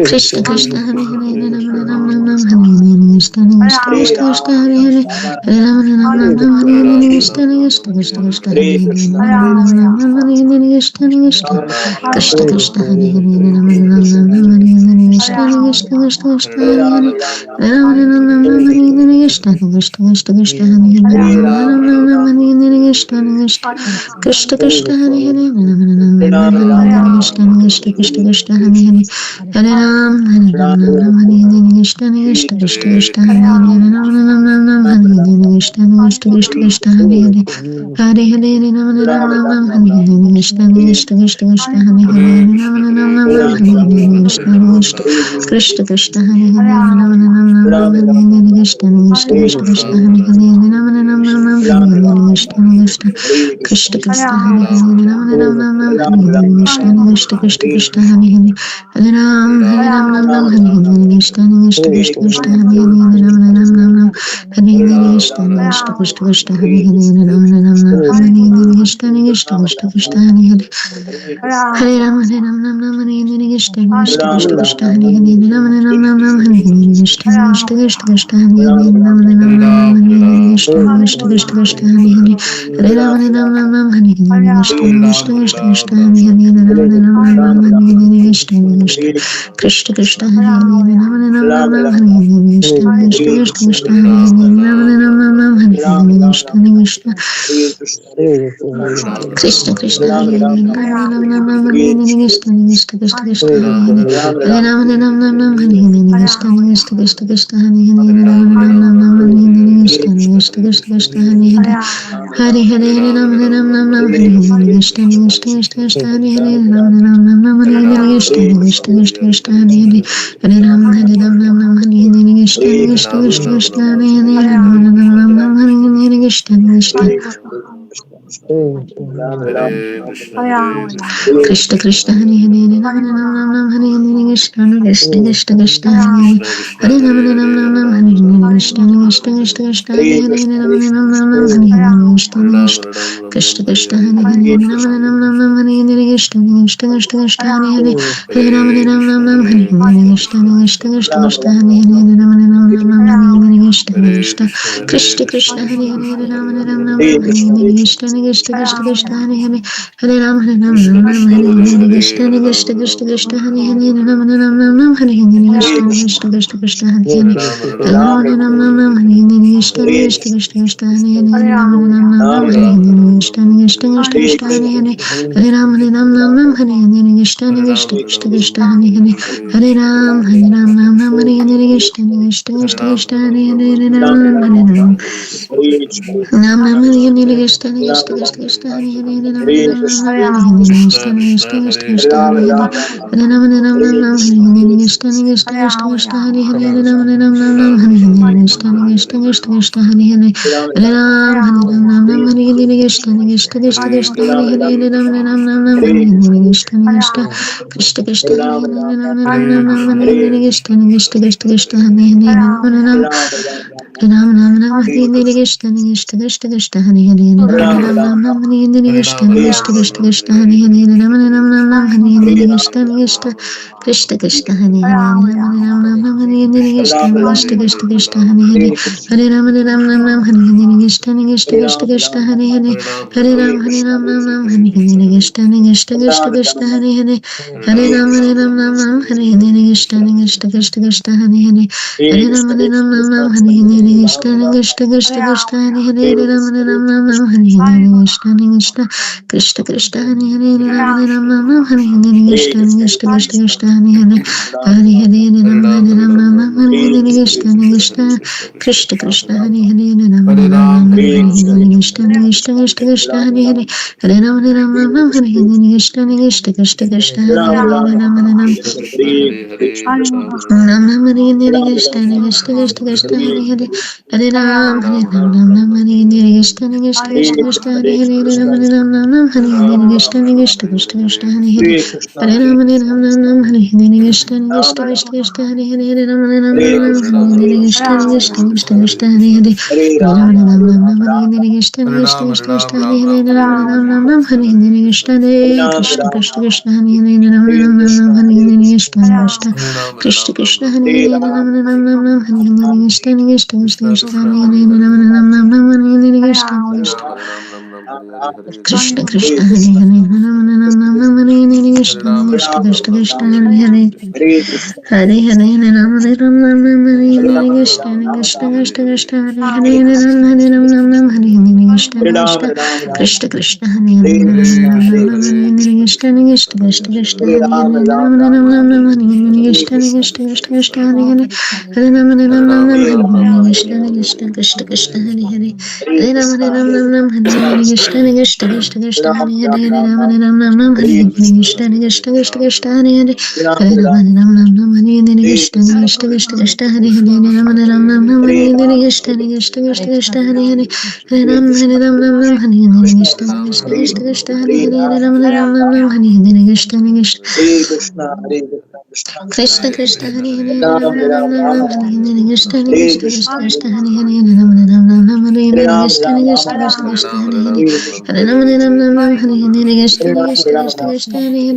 S3: Krishna Krishna Hare Hare Ram Ram Ram Hare Hare Krishna Krishna
S4: Hare
S3: Krishna
S4: Ram,
S3: Krishna Hare Hare Hare Ram Ram Hare Hare Krishna Krishna Krishna Krishna Hare
S4: Hare
S3: Hare
S4: Krishna,
S3: Ram Ram Hare Hare Krishna Krishna
S4: Ram Ram,
S3: Krishna Krishna Hare Hare Ram Ram Hare Hare Krishna Krishna Krishna Krishna
S4: Hare
S3: Hare
S4: Ram,
S3: Hare
S4: Hare Ram,
S3: Ram Ram Hare Hare Krishna Krishna Krishna Krishna Hare Hare
S4: Hare
S3: Ram
S4: Ram, Hare
S3: Ram
S4: Ram,
S3: Hare Hare Krishna Krishna Krishna Krishna Hare Hare Ram
S4: Hare
S3: Ram
S4: Ram, Hare
S3: Hare
S4: Ram,
S3: Hare Krishna Krishna Krishna Krishna Hare Hare Hare Ram Hare Ram Ram Hare Hare Krishna Krishna Krishna Krishna Hare Hare Hare Ram Ram Hare Hare Krishna Krishna Krishna Krishna Hare Hare Hare Hare Ram Ram Hare Hare Krishna Krishna Krishna Krishna Hare Hare Hare Ram Hare Hare Krishna Krishna Krishna Krishna Hare Hare Ram Ram Hare Hare Krishna Krishna Krishna Krishna Hare Hare Ram Ram Hare Hare Krishna Krishna Krishna Krishna Hare Hare Ram Ram Hare Hare Krishna Krishna Krishna Krishna Hare Hare Hare Ram Hare Hare Krishna Krishna Krishna Krishna Hare Hare Ram Hare Hare Krishna Krishna Krishna Krishna Hare Hare Ram Hare Hare Krishna Krishna Krishna Krishna Hare Hare Hare Ram Hare Hare Krishna Krishna Krishna Krishna Hare Hare Ram Hare Hare Krishna Krishna Krishna Krishna Hare Hare Ram Hare Hare Krishna Krishna Krishna Krishna Hare Hare Hare Ram Hare Hare Krishna Krishna Krishna Krishna Hare Hare Ram Hare Hare Krishna Krishna Krishna Hare Hare Ram Hare Hare Krishna Krishna Krishna Krishna Hare Hare Ram Hare Hare Krishna Krishna Krishna Krishna Hare Hare Ram Ram Hare Hare Krishna Krishna Krishna Krishna Hare Hare Hare Ram Hare Hare Krishna Krishna Krishna Krishna Hare Hare Ram Hare Hare Krishna Krishna Krishna Krishna Hare Hare Hare Hare Ram Hare Hare Krishna Krishna Krishna Krishna Hare Hare Ram Hare Hare Krishna Krishna Krishna Krishna Hare Hare Hare Ram Hare Hare Krishna Krishna Krishna Krishna Hare Hare Ram Hare Hare Krishna Krishna Krishna Krishna Hare Hare Ram Hare Hare Krishna Krishna Krishna Krishna Hare Hare Hare Ram Hare Hare Krishna Krishna Krishna Krishna Hare Hare Ram Hare Hare Krishna Krishna Krishna Hare Hare Ram Hare Hare Krishna Krishna Krishna Krishna Hare Hare Hare Ram Hare Hare Krishna Krishna Krishna Krishna Hare Hare Ram Hare Hare Krishna Krishna Krishna Hare Hare Ram Hare Hare Krishna Krishna Krishna Krishna Krishna Hare Hare Hare Ram Hare Hare Krishna Krishna Krishna Krishna Hare Hare Ram Hare Hare Krishna Krishna Krishna Krishna Hare Hare Hare Ram Hare Hare Krishna Krishna Krishna Krishna Hare Hare Ram Hare Hare Krishna Krishna Krishna Krishna Hare Hare Hare Ram Hare Hare Krishna Krishna Krishna Krishna Hare Hare Hare Ram Hare Hare Krishna Krishna Krishna Krishna Hare Hare Ram Hare Hare Nam Nam Hare Hare Krishna Krishna Krishna Krishna Hare Hare Ram Hare Hare Krishna Krishna Krishna Krishna Hare Hare Hare Ram Hare Hare Krishna Krishna Krishna Krishna Hare Hare Ram Hare Hare Krishna Krishna Krishna Krishna Hare Hare Hare Ram Hare Hare Krishna Krishna Krishna Krishna Hare Hare Ram Hare Hare Krishna Krishna Krishna Hare Hare Ram Hare Hare Krishna Krishna Krishna Krishna Hare Hare Ram Ram Ram Hare Hare Krishna Krishna Krishna Krishna Hare Hare Ram Ram Ram Hare Hare Krishna Krishna Krishna Krishna Hare Hare Ram Ram Hare Hare Krishna Krishna Krishna Krishna Hare Hare Ram Ram Hare Hare Krishna Krishna Krishna Krishna Hare Hare Hare Ram Hare Ram Hare Hare Krishna Krishna Krishna Krishna Hare Hare Hare Ram Hare Ram Hare Hare Krishna Krishna Krishna Krishna Hare Hare Hare Ram Hare Ram Hare Hare Krishna Krishna Krishna Krishna Hare Hare Hare Ram Hare Ram Hare Hare Krishna Krishna Krishna Krishna Hare Hare Ram Hare Ram Hare Hare Krishna Krishna Krishna Krishna Hare Hare Ram Hare Ram Hare Hare Krishna Krishna Krishna Krishna Hare Hare Hare Hare Ram Hare Ram Ram Ram Hare Hare Krishna Krishna Krishna Krishna Hare Hare Ram Hare Ram Ram Ram Hare Hare Krishna Krishna Krishna Krishna Hare Hare Hare Ram Hare Ram Ram Ram Hare Hare Krishna Krishna Krishna Krishna Hare Hare Ram Hare Ram Ram Ram Hare Hare Krishna Krishna Krishna Krishna Hare Hare Hare Ram Ram Ram Hare Hare Krishna Krishna Krishna Krishna Hare Hare Ram Hare Ram Ram Ram Hare Hare Krishna Krishna Krishna Krishna Hare Hare Hare Ram Hare Ram Ram Ram Hare Hare Krishna Krishna Krishna Krishna Hare Hare Ram Hare Ram Ram Ram Hare Hare Krishna Krishna Krishna Krishna Hare Hare Ram Hare Ram Ram Ram Hare Hare Krishna Krishna Krishna Krishna Hare Hare Ram Hare Ram Ram Ram Hare Hare Krishna Krishna Krishna Krishna Hare Hare Ram Hare Ram Ram Ram Hare Hare Krishna Krishna Krishna Krishna Hare Hare Ram Hare Ram Ram Ram Hare Hare Krishna Krishna Krishna Krishna Hare Hare Ram Hare Ram Ram Ram Hare Hare Krishna Krishna Krishna Hare Hare Ram Hare Ram Ram Ram Hare Hare Krishna Krishna Krishna Krishna Hare Hare Hare Hare Ram Hare Ram Ram Ram Hare Hare Krishna Krishna Krishna Krishna Hare Hare Ram Hare Ram Ram Hare Hare Krishna Krishna Krishna Hare Hare Ram Hare Ram Ram Hare Hare Krishna Krishna Krishna Krishna Hare Hare Ram Hare Ram Ram Hare Hare Krishna Krishna Krishna Krishna Hare Hare Hare Ram Hare Ram Ram Hare Hare Krishna Krishna Krishna Krishna Hare Hare Hare Ram Hare Ram Ram Hare Hare Krishna Krishna Krishna Krishna Hare Hare Hare Ram Hare Ram Ram Hare Hare Krishna Krishna Krishna Krishna Hare Hare Hare Ram Hare Ram Ram Hare Hare Krishna Krishna Krishna Krishna Hare Hare Ram Hare Ram Ram Hare Hare Krishna Krishna Krishna Krishna Hare Hare Hare Ram Hare Ram Ram Hare Hare Krishna Krishna Krishna Krishna Hare Hare Hare Ram Hare Ram Ram Hare Hare Krishna Krishna Krishna Krishna Hare Hare Ram Hare Ram Ram Hare Hare Krishna Krishna Krishna Krishna Hare Hare Ram Hare Ram Ram Hare Hare Krishna Krishna Krishna Krishna Hare Hare Hare Ram Hare Ram Ram Hare Hare Krishna Krishna Krishna Krishna Hare Hare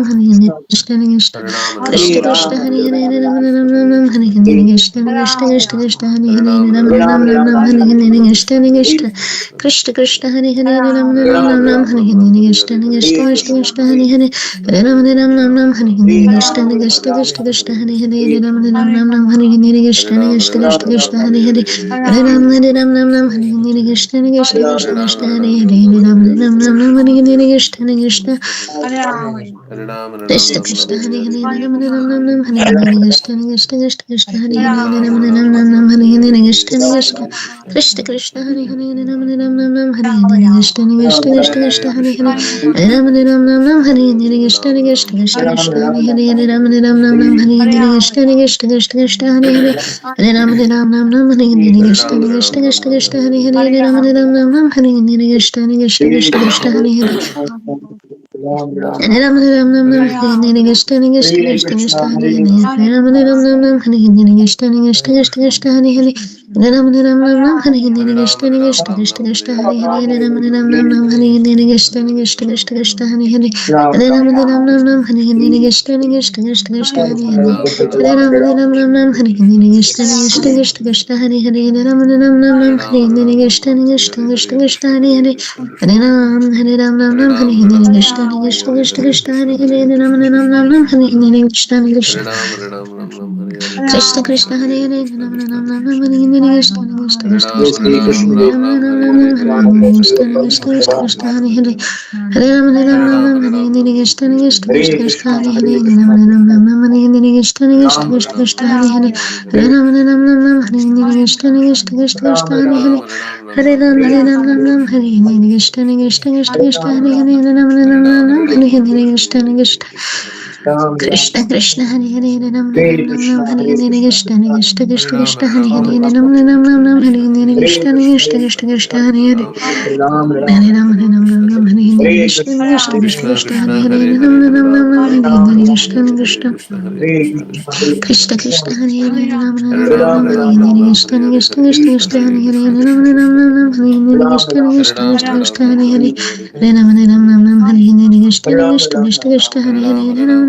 S3: Ram Hare Ram Ram Hare Hare Krishna Krishna Krishna Krishna Hare Hare Ram Hare Ram Ram Hare Hare Krishna Krishna Krishna Krishna Hare Hare Ram Hare Ram Ram Hare Hare Krishna Krishna Krishna Krishna Hare Hare Ram Hare Ram Ram Hare Hare Krishna Krishna Krishna Krishna Hare Hare Hare Ram Hare Ram Ram Hare Hare Krishna Krishna Krishna Krishna Hare Hare Ram Hare Ram Ram Hare Hare Krishna Krishna Krishna Krishna Hare Hare Hare Ram Hare Ram Ram Hare Hare Krishna Krishna Krishna Krishna Hare Hare Ram Hare Ram Ram Hare Hare Krishna Krishna Krishna Krishna Hare Hare Ram Hare Ram Ram Hare Hare Krishna Krishna Krishna Krishna Hare Hare Ram Hare Ram Ram Hare Hare Krishna Krishna Krishna Krishna Hare Hare Ram Hare Ram Ram Hare Hare Krishna Krishna Krishna Krishna Hare Hare Ram Hare Ram Ram Hare Hare Krishna Krishna Krishna Krishna Hare Hare Ram Hare Ram Ram Hare Hare Krishna Krishna Krishna Krishna Hare Hare Hare Ram Hare Ram Ram Hare Hare Krishna Krishna Krishna Krishna Hare Hare Ram Hare Ram Ram Hare Hare Krishna Krishna Krishna Krishna Hare Hare Hare Ram Ram Ram Hare Hare Krishna Krishna Krishna Krishna Hare Hare Hare Ram Ram Ram Hare Hare Krishna Krishna Krishna Krishna Hare Hare Hare Ram Ram Ram Hare Hare Krishna Krishna Krishna Krishna Hare Hare Hare Ram Ram Ram Hare Hare Krishna Krishna Krishna Krishna Hare Hare Hare Ram Ram Ram Hare Hare Krishna Krishna Krishna Krishna Hare Hare Hare Ram Ram Hare Hare Krishna Krishna Krishna Krishna Hare Hare Hare Ram Ram Hare Hare Krishna Krishna Krishna Krishna Hare Hare Hare Ram Hare Ram Hare Hare Krishna Krishna Krishna Krishna Hare Hare Hare Ram Ram Hare Hare Krishna Krishna Krishna Krishna Hare Hare Ram Ram Hare Hare Krishna Krishna Krishna Krishna Hare Hare Ram Ram Hare Hare Krishna Krishna Krishna Krishna Hare Hare Hare Ram Hare Ram Hare Hare Krishna Krishna Krishna Krishna Hare Hare Ram Hare Ram Hare Hare Krishna Krishna Krishna Krishna Hare Hare Hare Ram Hare Ram Hare Hare Krishna Krishna Krishna Krishna Hare Hare Hare Ram Hare Ram Hare Hare Krishna Krishna Krishna Krishna Hare Hare Ram Ram Hare Ram Hare Hare Krishna Krishna Krishna Krishna Hare Hare Ram Ram Hare Hare Krishna Krishna Krishna Krishna Hare Hare Ram Ram Hare Hare Krishna Krishna Krishna Krishna Hare Hare Hare Ram Hare Ram Hare Hare Krishna Krishna Krishna Krishna Hare Hare Ram Ram Hare Hare Krishna Krishna Krishna Krishna Hare Hare Ram Ram Hare Hare Krishna Krishna Krishna Krishna Hare Hare Ram Ram Hare Hare Krishna Krishna Krishna Krishna Hare Hare Hare Ram Hare Ram Hare Hare Krishna Krishna Krishna Krishna Hare Hare Ram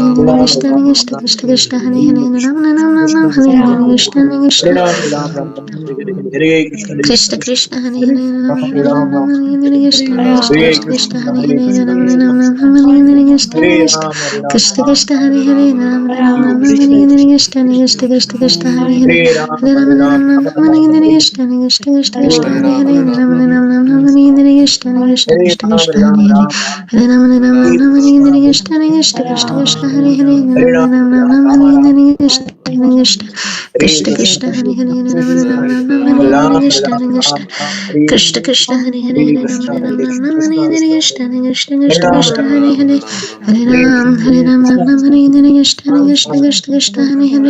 S3: Krishna Krishna Hare Hare Ram Ram Ram Hare Krishna Krishna
S4: Hare
S3: Krishna Krishna
S4: Krishna,
S3: Hare
S4: Hare
S3: Hare
S4: Krishna,
S3: Ram
S4: Hare
S3: Ram Ram
S4: Krishna,
S3: Hare Krishna
S4: Hare
S3: Krishna
S4: Ram, Hare Ram,
S3: Krishna Krishna Hare Hare Ram Ram
S4: Hare
S3: Ram
S4: Krishna,
S3: Hare Krishna Krishna Krishna Krishna Hare Hare
S4: Hare Ram,
S3: Hare Ram
S4: Hare Ram,
S3: Ram Ram
S4: Rama
S3: Hare
S4: Rama, Hare
S3: Krishna Krishna Krishna Krishna
S1: Hare
S3: Hare
S1: Ram,
S3: Hare
S1: Hare
S3: Ram
S1: Ram,
S3: Ram Ram Hare Krishna Krishna
S4: Hare
S3: Krishna
S4: Ram,
S3: Krishna
S4: Hare
S3: Hare
S4: Ram,
S3: Hare
S4: Ram Ram,
S3: Hare Ram Ram
S4: Hare
S3: Ram
S4: Krishna,
S3: Hare
S4: Hare
S3: Krishna Krishna Krishna Krishna Hare
S1: Hare
S3: Hare
S1: Ram,
S4: Hare
S3: Ram
S4: Ram,
S3: Ram
S4: Hare
S3: Ram
S4: Ram, Rama
S3: Hare
S4: Rama,
S3: Krishna Krishna
S4: Hare
S3: Krishna
S4: Krishna,
S3: Krishna Hare Hare Ram
S1: Krishna
S3: Ram
S1: Krishna,
S3: Ram
S1: Hare
S3: Hare
S4: Ram, Hare
S3: Krishna
S4: Ram,
S3: Krishna
S4: Ram Ram, Hare
S3: Krishna Krishna Hare Hare
S4: Hare
S3: Ram
S4: Krishna,
S3: Ram
S4: Hare
S3: Ram
S4: Krishna,
S3: Ram Hare Krishna Krishna Krishna
S4: Hare Ram,
S3: Krishna
S1: Hare
S3: Hare
S1: Ram,
S3: Hare
S1: Hare Ram,
S3: Hare Ram Hare Ram Ram Ram Hare Krishna Krishna Krishna Krishna Hare Hare
S1: Hare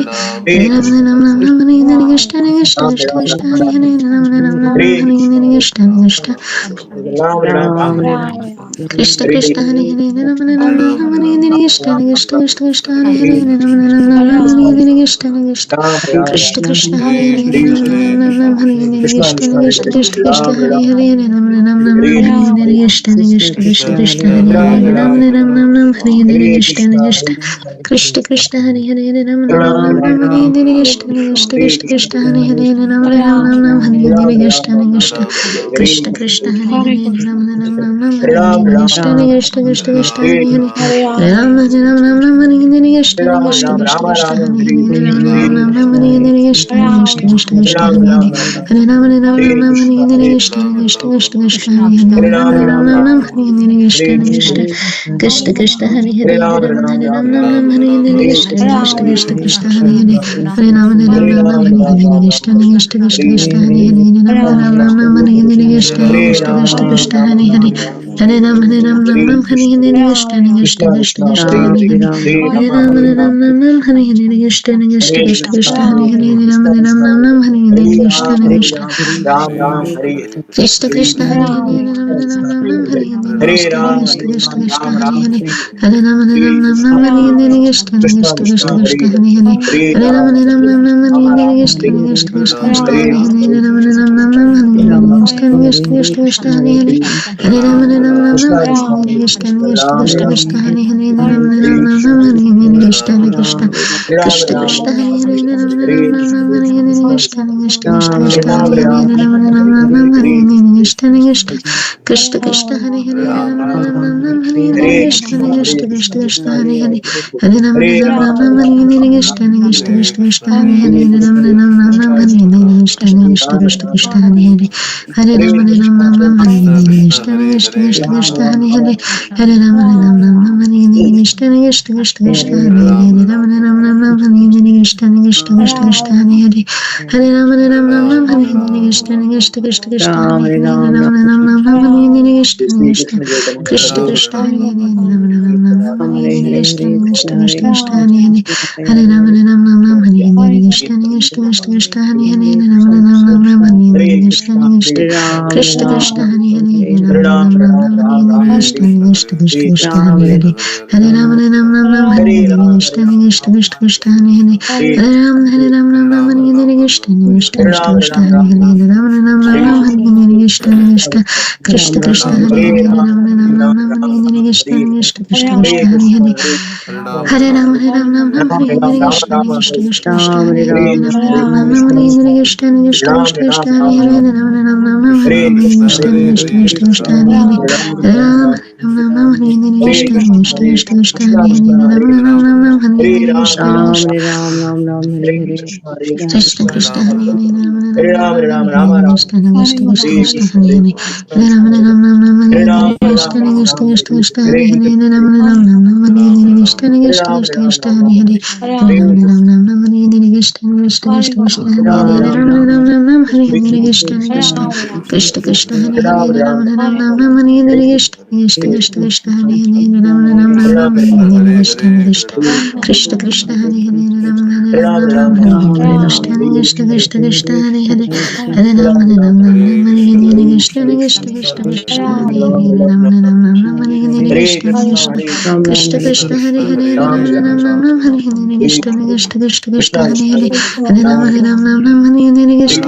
S3: Hare Ram
S1: Ram,
S3: Ram Ram Ram Hare Krishna Krishna
S4: Ram,
S3: Krishna
S4: Ram,
S3: Krishna
S4: Rama
S3: Hare
S4: Rama,
S3: Hare Ram Ram Ram
S4: Hare
S3: Hare
S4: Krishna,
S3: Krishna Krishna
S4: Ram, Ram, Ram
S3: Krishna
S4: Hare
S3: Krishna Hare Hare Ram
S1: Hare
S3: Ram
S1: Ram,
S3: Ram
S1: Hare
S3: Hare
S1: Ram,
S3: Krishna Krishna Krishna Krishna Hare
S4: Hare
S3: Hare Ram
S4: Krishna,
S3: Ram Ram Hare Krishna Krishna
S4: Ram, Ram,
S3: Krishna Krishna Hare
S1: Hare
S3: Hare
S1: Krishna,
S3: Ram
S1: Hare
S3: Ram
S1: Krishna,
S3: Ram Hare
S4: Krishna,
S3: Krishna
S4: Krishna, Hare
S3: Krishna
S4: Krishna,
S3: Krishna Krishna
S4: Ram,
S3: Hare
S4: Ram,
S3: Hare Ram Ram Ram
S4: Hare
S3: Hare
S4: Krishna,
S3: Krishna Krishna Krishna
S1: Krishna
S3: Krishna
S1: Krishna,
S3: Hare
S1: Hare
S4: Ram,
S3: Hare
S1: Hare,
S3: Ram
S4: Ram,
S3: Ram Ram Hare
S4: Hare
S3: Krishna
S4: Krishna,
S3: Krishna
S4: Hare Krishna,
S3: Krishna Krishna Hare Hare Ram Ram
S4: Ram,
S3: Ram
S4: Ram,
S3: Hare Krishna Krishna
S4: Hare
S3: Krishna
S4: Krishna,
S3: Krishna Hare Hare Ram Ram Ram
S4: Ram,
S3: Hare
S4: Ram,
S3: Krishna Krishna
S1: Hare
S4: Hare
S3: Krishna
S4: Krishna,
S3: Krishna Hare Hare Ram Ram
S4: Ram,
S3: Hare
S4: Ram,
S3: Krishna Krishna Krishna Krishna
S4: Hare
S3: Hare Hare
S4: Krishna,
S3: Ram Ram Hare Krishna
S4: Ram,
S3: Krishna
S4: Ram,
S3: Krishna
S4: Rama
S3: Krishna
S4: Rama,
S3: Hare
S4: Hare
S3: Hare Ram
S4: Hare
S3: Ram Hare Krishna Krishna Krishna Krishna
S4: Ram,
S3: Hare Hare
S4: Ram,
S3: Hare Ram
S4: Hare Krishna,
S3: Hare
S4: Hare
S3: Krishna Krishna Krishna Krishna Hare
S4: Hare
S3: Hare
S4: Ram, Ram,
S3: Hare Krishna
S4: Hare
S3: Krishna Krishna Krishna Hare
S4: Hare
S3: Hare
S4: Ram,
S3: Hare
S4: Ram,
S3: Ram Hare Krishna Krishna Krishna Krishna Hare Hare Hare Ram
S4: Hare Ram,
S3: Hare Krishna Krishna Krishna Krishna Hare Hare Ram Hare Krishna Krishna Krishna Krishna Hare Hare Hare Ram Hare Krishna Krishna Krishna Krishna Hare Hare Hare Ram Hare Krishna Krishna Krishna Krishna Hare Hare Ram Hare Krishna Krishna
S4: Ram, Ram, Hare
S3: Krishna Krishna Hare Hare Ram
S4: Krishna,
S3: Ram Hare
S4: Hare
S3: Krishna
S4: Ram,
S3: Krishna
S4: Hare
S3: Krishna
S4: Ram,
S3: Krishna
S4: Ram,
S3: Hare
S4: Ram,
S3: Hare Hare Ram
S4: Hare Krishna,
S3: Hare Krishna
S4: Krishna,
S3: Krishna
S4: Krishna,
S3: Krishna
S4: Hare
S3: Krishna Hare Hare
S4: Hare
S3: Hare Ram
S4: Ram, Rama
S3: Hare
S4: Ram,
S3: Krishna
S4: Hare
S3: Krishna Krishna Krishna
S4: Hare
S3: Hare
S4: Krishna,
S3: Hare Ram Hare Krishna Krishna Krishna Hare Hare Hare Ram
S4: Krishna, Krishna,
S3: Hare
S4: Hare
S3: Krishna Krishna
S4: Ram,
S3: Krishna
S4: Ram,
S3: Krishna Hare Hare
S4: Hare Krishna,
S3: Ram Hare Krishna
S4: Ram,
S3: Krishna
S4: Ram,
S3: Krishna Hare Hare
S4: Hare Krishna,
S3: Hare Krishna Krishna Krishna
S4: Hare
S3: Krishna
S4: Ram,
S3: Hare
S4: Ram,
S3: Hare
S4: Hare
S3: Krishna Krishna Krishna Hare Hare
S4: Hare
S3: Krishna
S4: Krishna, Hare
S3: Krishna Krishna
S4: Krishna,
S3: Krishna Hare Hare Hare Ram
S4: Hare
S3: Ram
S4: Ram,
S3: Ram Hare Krishna Krishna Krishna Krishna Hare Hare Ram Ram Hare Krishna Krishna Krishna Hare Hare Hare Ram Ram Hare Krishna Krishna Krishna Krishna Hare Hare Hare Ram Hare Krishna Krishna Krishna Krishna Hare Hare Ram Hare Krishna Krishna Krishna Krishna Hare Hare Hare Ram Hare Krishna Krishna Krishna Krishna Hare Hare Ram Hare Krishna Krishna Krishna Hare Hare Ram Hare Krishna Krishna Krishna Krishna Hare Hare Hare Ram Hare Krishna Krishna Krishna Krishna Hare Hare Ram Hare Krishna Krishna Krishna Krishna Hare Hare
S4: Hare Ram, Ram, Ram, Ram,
S3: Krishna
S4: Hare
S3: Krishna Krishna
S4: Hare
S3: Krishna Hare Hare Hare Ram Hare
S4: Hare Ram,
S3: Krishna Krishna Krishna Krishna Hare Hare
S4: Hare
S3: Hare Ram Hare Krishna Krishna
S4: Hare
S3: Krishna
S4: Ram,
S3: Krishna
S4: Ram,
S3: Hare
S4: Ram,
S3: Hare Ram
S4: Hare
S3: Hare Krishna Krishna Krishna Krishna Hare
S4: Hare
S3: Hare
S4: Ram,
S3: Ram
S4: Ram, Ram,
S3: Hare Krishna
S4: Hare
S3: Krishna Krishna
S4: Hare
S3: Krishna Hare
S4: Krishna,
S3: Hare
S4: Hare
S3: Hare Ram Hare
S4: Ram,
S3: Krishna
S4: Ram,
S3: Krishna
S4: Hare
S3: Krishna Krishna Hare
S4: Hare
S3: Hare
S4: Krishna, Hare
S3: Ram
S4: Krishna,
S3: Hare Krishna Krishna
S4: Ram,
S3: Krishna
S4: Ram,
S3: Krishna
S4: Ram,
S3: Hare
S4: Ram,
S3: Hare Ram
S4: Hare
S3: Hare
S4: Krishna,
S3: Krishna
S4: Hare
S3: Krishna
S4: Krishna,
S3: Krishna Krishna Hare Hare
S4: Ram,
S3: Ram
S4: Ram, Hare Krishna, Hare Krishna, Krishna, Hare Hare Ram, Ram, Hare Krishna, Hare
S3: Krishna
S4: Krishna,
S3: Krishna Hare Hare
S4: Hare Ram, Hare Ram, Rama Ram,
S3: Krishna Krishna
S4: Hare
S3: Krishna
S4: Krishna,
S3: Hare
S4: Hare
S3: Hare
S4: Krishna,
S3: Hare Ram
S4: Hare Ram,
S3: Hare
S4: Hare
S3: Krishna
S4: Ram, Rama
S3: Krishna
S4: Ram,
S3: Krishna Krishna Hare
S4: Hare
S3: Hare
S4: Krishna,
S3: Hare
S4: Hare Ram, Hare Ram,
S3: Krishna
S4: Rama,
S3: Hare
S4: Hare Krishna,
S3: Krishna Hare
S4: Hare Ram, Hare Ram, Hare
S3: Krishna
S4: Krishna,
S3: Krishna Krishna Hare
S4: Hare Ram,
S3: Hare
S4: Hare Ram, Hare
S3: Krishna
S4: Krishna,
S3: Krishna Hare Hare
S4: Hare Ram, Hare Ram, Hare
S3: Krishna Krishna Hare Hare
S4: Hare Ram, Hare Ram, Rama Ram, Hare
S3: Krishna Hare Hare Hare
S4: Hare
S3: Ram
S4: Ram,
S3: Hare
S4: Ram,
S3: Ram
S4: Hare
S3: Krishna Krishna Krishna Krishna Hare
S4: Ram,
S3: Hare Ram Hare
S4: Hare
S3: Krishna
S4: Krishna,
S3: Krishna
S4: Hare
S3: Krishna Krishna Hare Hare
S4: Ram,
S3: Ram Hare Krishna Krishna Krishna
S4: Krishna,
S3: Hare
S4: Krishna,
S3: Hare
S4: Hare
S3: Hare Ram Hare Ram Krishna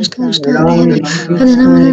S4: Krishna Hare Hare Ram Ram Ram Hare Hare Krishna Krishna Krishna Krishna Hare Hare Ram Ram Ram Hare Hare Krishna Krishna Krishna Krishna Hare Hare Ram Ram Ram Hare Hare Krishna Krishna Krishna Krishna Hare Hare Hare Ram Ram Ram Hare Hare Krishna Krishna Krishna Krishna Hare Hare Ram Ram Ram Hare Hare Krishna Krishna Krishna Krishna Hare Hare Ram Ram Ram Hare Hare Krishna Krishna Krishna Krishna Hare Hare Hare Ram Ram Hare Hare Krishna Krishna Krishna Krishna Hare Hare Ram Ram Hare Hare Krishna Krishna Krishna Krishna Hare Hare Ram Ram Hare Hare Krishna Krishna Krishna Krishna Hare Hare Ram Ram Hare Hare Krishna Krishna Krishna Krishna Hare Hare Ram Ram Hare Hare Krishna Krishna Krishna Krishna Hare Hare Ram Ram Hare Hare Krishna Krishna Krishna Krishna Hare Hare Hare Ram Hare Hare Krishna Krishna Krishna Krishna Hare Hare Ram Hare Hare Krishna Krishna Krishna Hare Hare Ram Hare Krishna Krishna Krishna Krishna Hare Hare Hare Ram Hare Hare Krishna Krishna Krishna Krishna Hare Hare Ram Hare Krishna Krishna Krishna Krishna Hare Hare Ram Ram Hare Hare Krishna Krishna Krishna Krishna Hare Hare Hare Ram Hare Hare Krishna Krishna Krishna Krishna Hare Hare Ram Hare Hare Krishna Krishna Krishna Hare Hare Ram Hare Hare Krishna Krishna Krishna Krishna Hare Hare Hare Ram Hare Hare Krishna Krishna Krishna Krishna Hare Hare Ram Hare Hare Krishna Krishna Krishna Hare Hare Hare Ram Hare Hare Krishna Krishna Krishna Krishna Hare Hare Hare Ram Hare Hare Krishna Krishna Krishna Krishna Hare Hare Hare Ram Hare Hare Krishna Krishna Krishna Krishna Hare Hare Hare Ram Hare Hare Krishna Krishna Krishna Krishna Hare Hare Hare Ram Hare Hare Krishna Krishna Krishna Krishna Hare Hare Hare Ram Hare Hare Krishna Krishna Krishna Krishna Hare Hare Hare Ram Hare Hare Krishna Krishna Krishna Krishna Hare Hare Hare Ram Hare Hare Krishna Krishna Krishna Krishna Hare Hare Ram Hare Hare Krishna Krishna Krishna Krishna Hare Hare Ram Hare Hare Krishna Krishna Krishna Krishna Hare Hare Hare Ram Hare Hare Krishna Krishna Krishna Krishna Hare Hare Ram Hare Hare Krishna Krishna Krishna Krishna Hare Hare Hare Ram Hare Hare Krishna Krishna Krishna Krishna Hare Hare Ram Hare Hare Krishna Krishna Krishna Krishna Hare Hare Hare Ram Hare Hare Krishna Krishna Krishna Krishna Hare Hare Hare Ram Hare Hare Krishna Krishna Krishna Krishna Hare Hare Hare Ram Hare Hare Krishna Krishna Krishna Krishna Hare Hare Hare Ram Hare Hare Krishna Krishna Krishna Krishna Hare Hare Ram Hare Hare Krishna Krishna Krishna Krishna Hare Hare Hare Ram Hare Hare Krishna Krishna Krishna Krishna Hare Hare Ram Hare Hare Krishna Krishna Krishna Krishna Hare Hare Hare Ram Hare Krishna Krishna Krishna Krishna Hare Hare Ram Hare Hare Krishna Krishna Krishna Krishna Hare Hare Ram Hare Hare Krishna Krishna Krishna Krishna Hare Hare Hare Ram Hare Hare Krishna Krishna Krishna Krishna Hare Hare Ram Hare Hare Krishna Krishna Krishna Krishna Hare Hare Ram Hare Hare Krishna Krishna Krishna Krishna Hare Hare Ram Hare Hare Krishna Krishna Krishna Hare Hare Ram Hare Hare Krishna Krishna Krishna Krishna Hare Hare Ram Hare Hare Krishna Krishna Krishna Hare Hare Ram Hare Hare Krishna Krishna Krishna Krishna Hare Hare Hare Ram Hare Hare Krishna Krishna Krishna Krishna Hare Hare Ram Hare Hare Krishna Krishna Hare Hare Ram Hare Hare Krishna Krishna Krishna Krishna Hare Hare Ram Hare Hare Krishna Krishna Krishna Krishna Hare Hare Ram Hare Krishna Krishna Krishna Krishna Hare Hare Ram Hare Hare Krishna Krishna Krishna Krishna Hare Hare Hare Ram Hare Hare Krishna Krishna Krishna Krishna Hare Hare Ram Hare Hare Krishna Krishna Krishna Krishna Hare Hare Hare Ram Hare Hare Krishna Krishna Krishna Krishna Hare Hare Ram Hare Hare Krishna Krishna Krishna Krishna Hare Hare Hare Ram Hare Hare Krishna Krishna Krishna Krishna Hare Hare Ram Hare Krishna Krishna Krishna Krishna Hare Hare Hare Ram Hare Krishna Krishna Krishna Krishna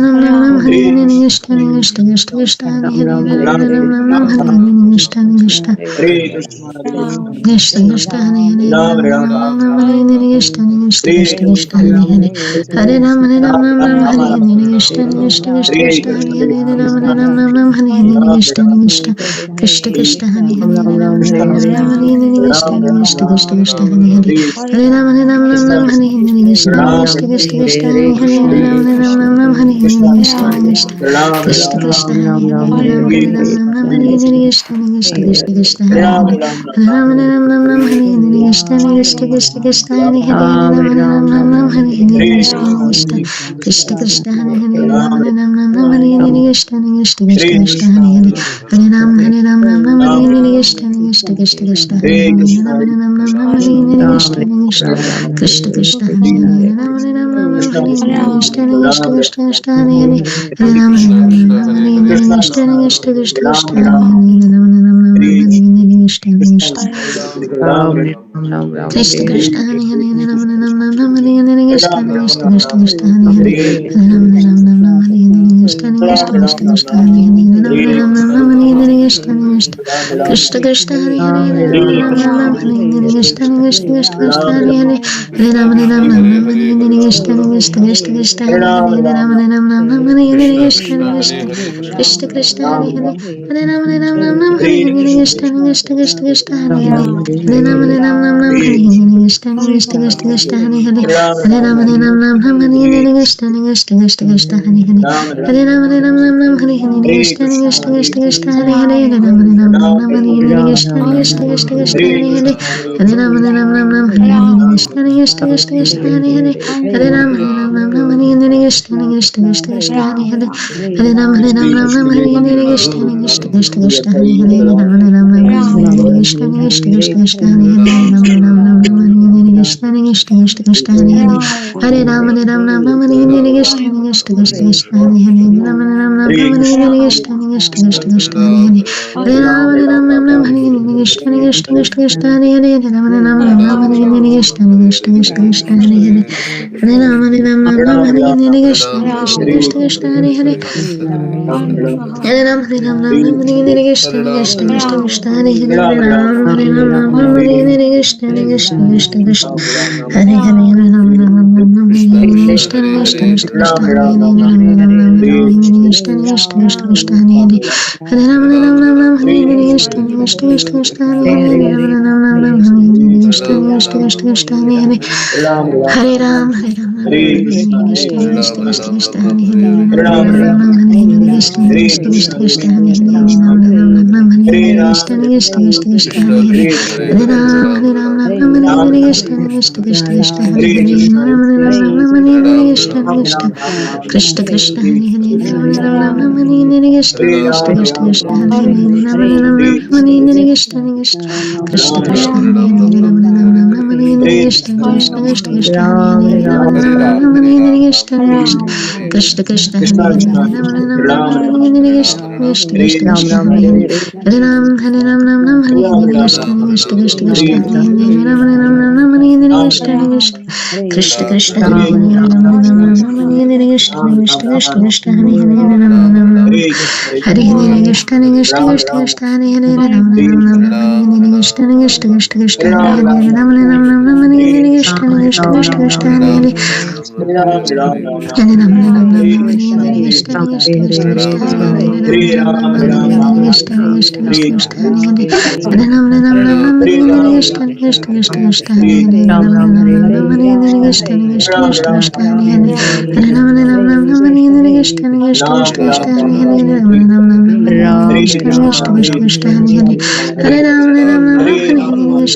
S4: Hare Hare Ram Hare Krishna Krishna Krishna Krishna Hare Hare Hare Ram Hare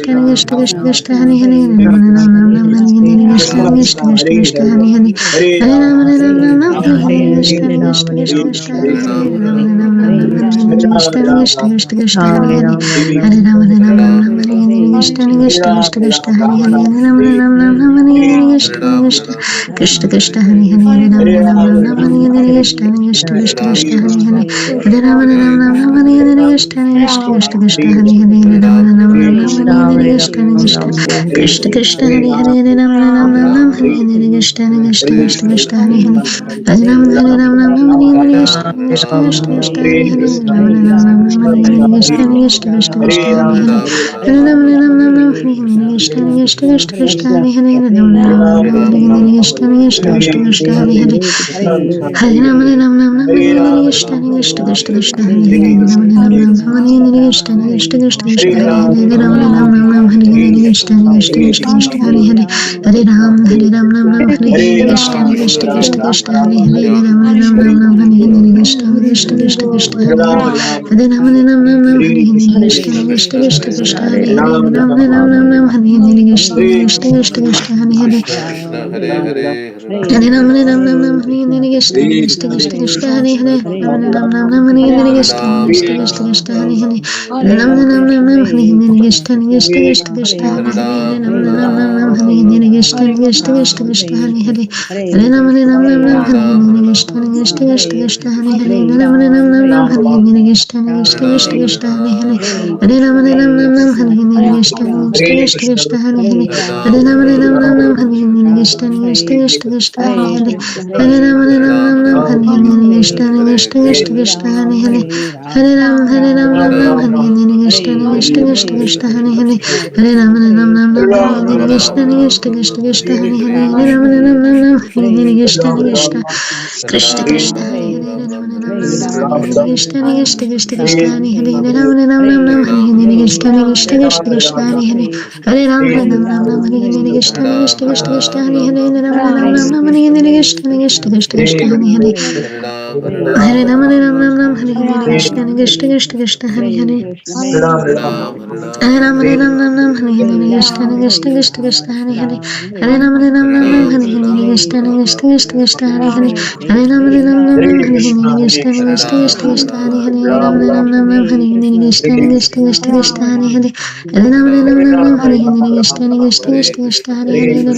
S4: Krishna Krishna Krishna Krishna Hare Hare Ram Hare Krishna Krishna Krishna Krishna Hare Hare Hare Ram Hare Krishna Krishna Krishna Krishna Hare Hare Hare Ram Hare Krishna Gishta Gishta Gishta Gishta Hari Hari Hari Ram Ram Ram Ram Hari Hari Gishta Gishta Krishna Krishna Hari Hari Hari Ram Ram Ram Ram Hari Hari Gishta Gishta Gishta Gishta Hari Hari Hari Ram Ram Ram Ram Hari Hari Gishta Gishta Gishta Gishta Hari Hari Hari Ram Ram Ram Ram Hari Hari Gishta Gishta Krishna Krishna Hari Hari Hari Ram Ram Ram Ram Hari Hari Gishta Gishta Gishta Gishta Hari Hari Hari Ram Ram Ram Hari Hari Gishta Gishta Gishta Gishta Hari Hari Ram Ram Ram Hari Hari Gishta Gishta Gishta Gishta Hari Hari Hari Ram Ram Ram Hari Hari Gishta Gishta Gishta Gishta Hari Hari Ram Ram Ram Hari Hari Gishta Gishta Gishta Gishta Hari Hari Hari Ram Ram Hari Hari Gishta Gishta Gishta Gishta Hari Hari Ram Ram Hari Hari Gishta Gishta Gishta Gishta Hari Hari Ram Ram Hari Hari Gishta Gishta Gishta Gishta Hari Hari Hari Ram Hari Ram Hari Hari Gishta Gishta Gishta Gishta Hari Hari Ram Ram Hari Hari Gishta Gishta Gishta Gishta Hari Hari Hari Ram Hari Hari Gishta Gishta Gishta Gishta Hari Hari Ram Hari Hari Gishta Gishta Gishta Gishta Hari Hari Hari Ram Hari Hari Gishta Gishta Gishta Gishta Hari Hari Ram Hari Hari Gishta Gishta Gishta Gishta Hari Hari Hari Ram Hari Hari Gishta Gishta Gishta Gishta Hari Hari Ram Hari Hari Gishta Gishta Gishta Gishta Hari Hari Hari Ram Hari Hari Gishta Gishta Gishta Gishta Hari Hari Ram Hari Hari Gishta Gishta Gishta Gishta Hari Hari Hari Ram Hari Hari Gishta Gishta Gishta Gishta Hari Hari Hari Ram Hari Hari Gishta Gishta Gishta Gishta Hari Hari Hari Ram Hari Hari Gishta Gishta Gishta Gishta Hari Hari Hari Ram Hari Hari Gishta Gishta Gishta Gishta Hari Hari Hari Ram Hari Gishta Gishta Gishta Gishta Hari Hari Hari Ram Hari Hari Gishta Gishta Krishna Krishna Hari Hari Ram Hari Gishta Gishta Gishta Gishta Hari Hari Hari Ram Hari Hari Gishta Gishta Gishta Gishta Hari Hari Hari Ram Hari Hari Gishta Gishta Gishta Gishta Hari Hari Ram Hari Hari Gishta Gishta Gishta Gishta Hari Hari Hari Ram Hari Hari Gishta Gishta Gishta Gishta Hari Hari Hari Ram Hari Hari Gishta Gishta Gishta Gishta Hari Hari Hari Ram Hari Hari Gishta Gishta Gishta Gishta Hari Hari Hari Ram Hari Hari Gishta Gishta Gishta Gishta Hari Hari Ram Hari Hari Gishta Gishta Gishta Gishta Hari Hari Hari Ram Hari Hari Gishta Gishta Gishta Gishta Hari Hari Ram Hari Hari Gishta Gishta Gishta Gishta Hari Hari Hari Ram Hari Hari Gishta Gishta Gishta Gishta Hari Hari Ram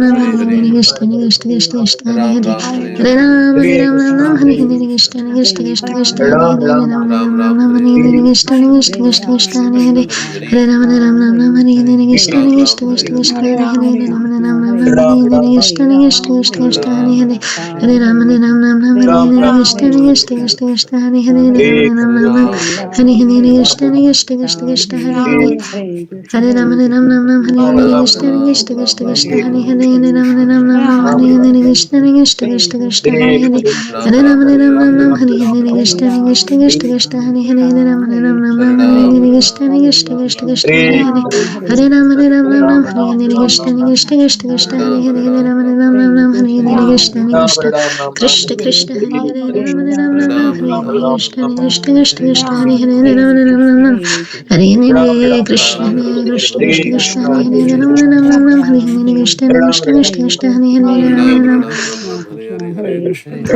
S4: Hari Hari Gishta Gishta Gishta Gishta Hari Hari Hari Ram Hari Hari Gishta Gishta Gishta Gishta Hari Hari Ram Hari Hari Gishta Gishta Gishta Gishta Hari Hari Hari Ram Hari Hari Gishta Gishta Gishta Gishta Hari Hari Ram Hari Hari Gishta Gishta Gishta Gishta Hari Hari Hari Ram Hari Hari Gishta Gishta Gishta Gishta Hari Hari Ram Hari Hari Gishta Gishta Gishta Gishta Hari Hari Hari Ram Hari Hari Gishta Gishta Gishta Gishta Hari Hari Ram Hari Gishta Gishta Gishta Gishta Hari Hari Hari Ram Hari Hari Gishta Gishta Gishta Gishta Hari Hari Ram Hari Hari Gishta Gishta Krishna Krishna Hari Hari Ram Hari Gishta Gishta Gishta Gishta Hari Hari Ram Hari Hari Krishna Krishna Krishna Krishna Hari Hari Ram Hari Hari Gishta Gishta Gishta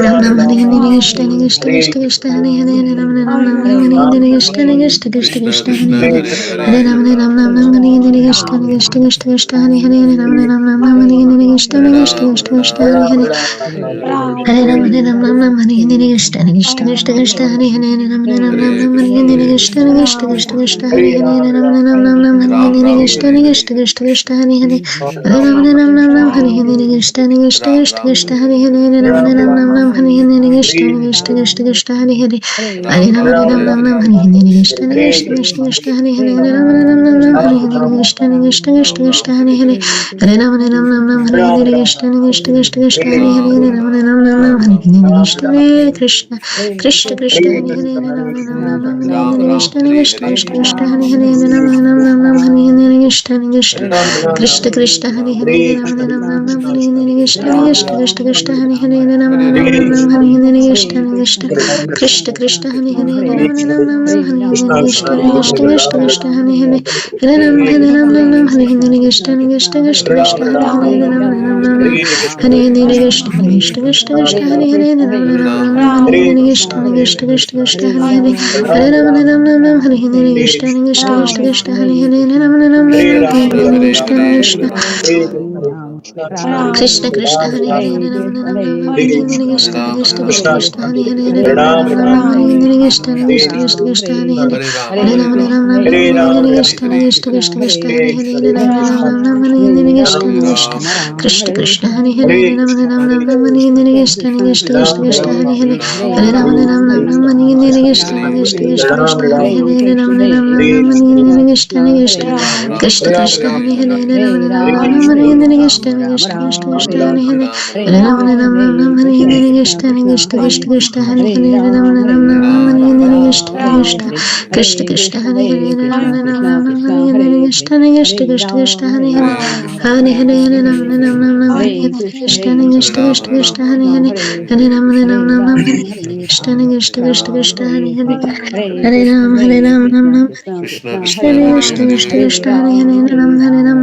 S4: Gishta Hari Hari Ram Ram Hari Hari Gishta Gishta Gishta Gishta Hari Hari Ram Hari Hari Gishta Gishta Gishta Gishta Hari Hari Hari Ram Hari Hari Gishta Gishta Gishta Gishta Hari Hari Ram Hari Hari Gishta Gishta Gishta Gishta Hari Hari Hari Ram Hari Hari Gishta Gishta Gishta Gishta Hari Hari Ram Hari Hari Gishta Gishta Gishta Gishta Hari Hari Ram Hari Hari Gishta Gishta Gishta Gishta Hari Hari Hari Ram Hari Hari Gishta Gishta Gishta Gishta Hari Hari Ram Hari Hari Gishta Gishta Gishta Gishta Hari Hari Hari Ram Hari Hari Gishta Gishta Gishta Gishta Hari Hari Ram Hari Hari Gishta Gishta Gishta Gishta Hari Hari Hari Ram Hari Hari Gishta Gishta Gishta Gishta Hari Hari Ram Hari Hari Gishta Krishna Krishna Krishna Hari Hari Ram Hari Gishta Gishta Gishta Gishta Hari Hari Ram Hari Hari Krishna Krishna Krishna Hare Hare Ram Ram Ram Ram Hare Hare Krishna Krishna Krishna Krishna Hare Hare Ram Ram Ram Ram Hare Hare Krishna Krishna Krishna Krishna Hare Hare Ram Ram Ram Ram Hare Hare Krishna Krishna Krishna Krishna Hare Hare Ram Ram Ram Ram Hare Hare Krishna Krishna Krishna Krishna Hare Hare Ram Ram Ram Ram Hare Hare Krishna Krishna Krishna Krishna Hare Hare Ram Ram Ram Ram Hare Hare Krishna Krishna Krishna Krishna Hare Hare Hare Ram Ram Ram Hare Hare Krishna Krishna Krishna Krishna Hare Hare Ram Ram Ram Hare Hare Krishna Krishna Krishna Krishna Hare Hare Ram Ram Ram Hare Hare Krishna Krishna Krishna Krishna Hare Hare Ram Ram Ram Hare Hare Krishna Krishna Krishna Krishna Hare Hare Hare Ram Ram Ram Hare Hare Krishna Krishna Krishna Krishna Hare Hare Ram Ram Ram Hare Hare Krishna Krishna Krishna Krishna Hare Hare Ram Ram Ram Hare Hare Krishna Krishna Krishna Krishna Hare Hare Hare Ram Ram Ram Hare Hare Krishna Krishna Krishna Krishna Hare Hare Ram Ram Ram Hare Hare Krishna Krishna Krishna Krishna Hare Hare Ram Ram Ram Hare Hare Krishna Krishna Krishna Krishna Hare Hare Hare Ram Ram Ram Hare Hare Krishna Krishna Krishna Krishna Hare Hare Ram Ram Ram Hare Hare Krishna Krishna Krishna Krishna Hare Hare Ram Ram Ram Hare Hare Krishna Krishna Krishna Krishna Hare Hare Hare Hare Ram Ram Hare Hare Krishna Krishna Krishna Krishna Hare Hare Hare Ram Hare Hare Krishna Krishna Krishna Krishna Hare Hare Hare Ram
S1: Krishna
S4: Krishna
S1: Krishna Hare
S4: Krishna
S1: Hare
S4: Krishna Krishna Hare Hare Ram Hare Ram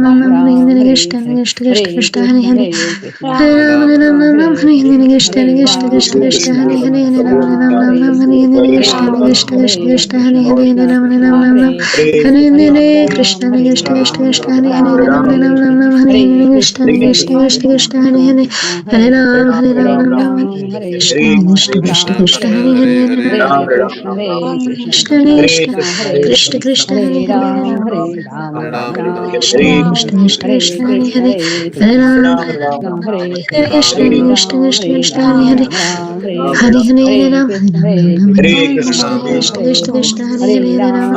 S4: Hare Hare Krishna Krishna Krishna Krishna Hare Hare Hare Ram Hare Ram Hare Hare Krishna Krishna Krishna Krishna Hare Hare Hare Ram Hare Ram Hare Hare Krishna Krishna Krishna Krishna Hare Hare Hare Ram Hare Ram Hare Hare Krishna Krishna Krishna Krishna Hare Hare Ram Hare Ram Hare Hare Krishna Krishna Krishna Krishna Hare Hare Hare Ram Hare Ram Hare Krishna Krishna Krishna Krishna Hare Hare Hare Krishna Krishna Krishna Krishna Hare Hare Krishna Krishna Krishna Krishna Hare Hare Hare Ram Hare Krishna Krishna Krishna Krishna Hare Hare Hare Hare Ram Hare Ram Hare Krishna Krishna Krishna Krishna Hare Hare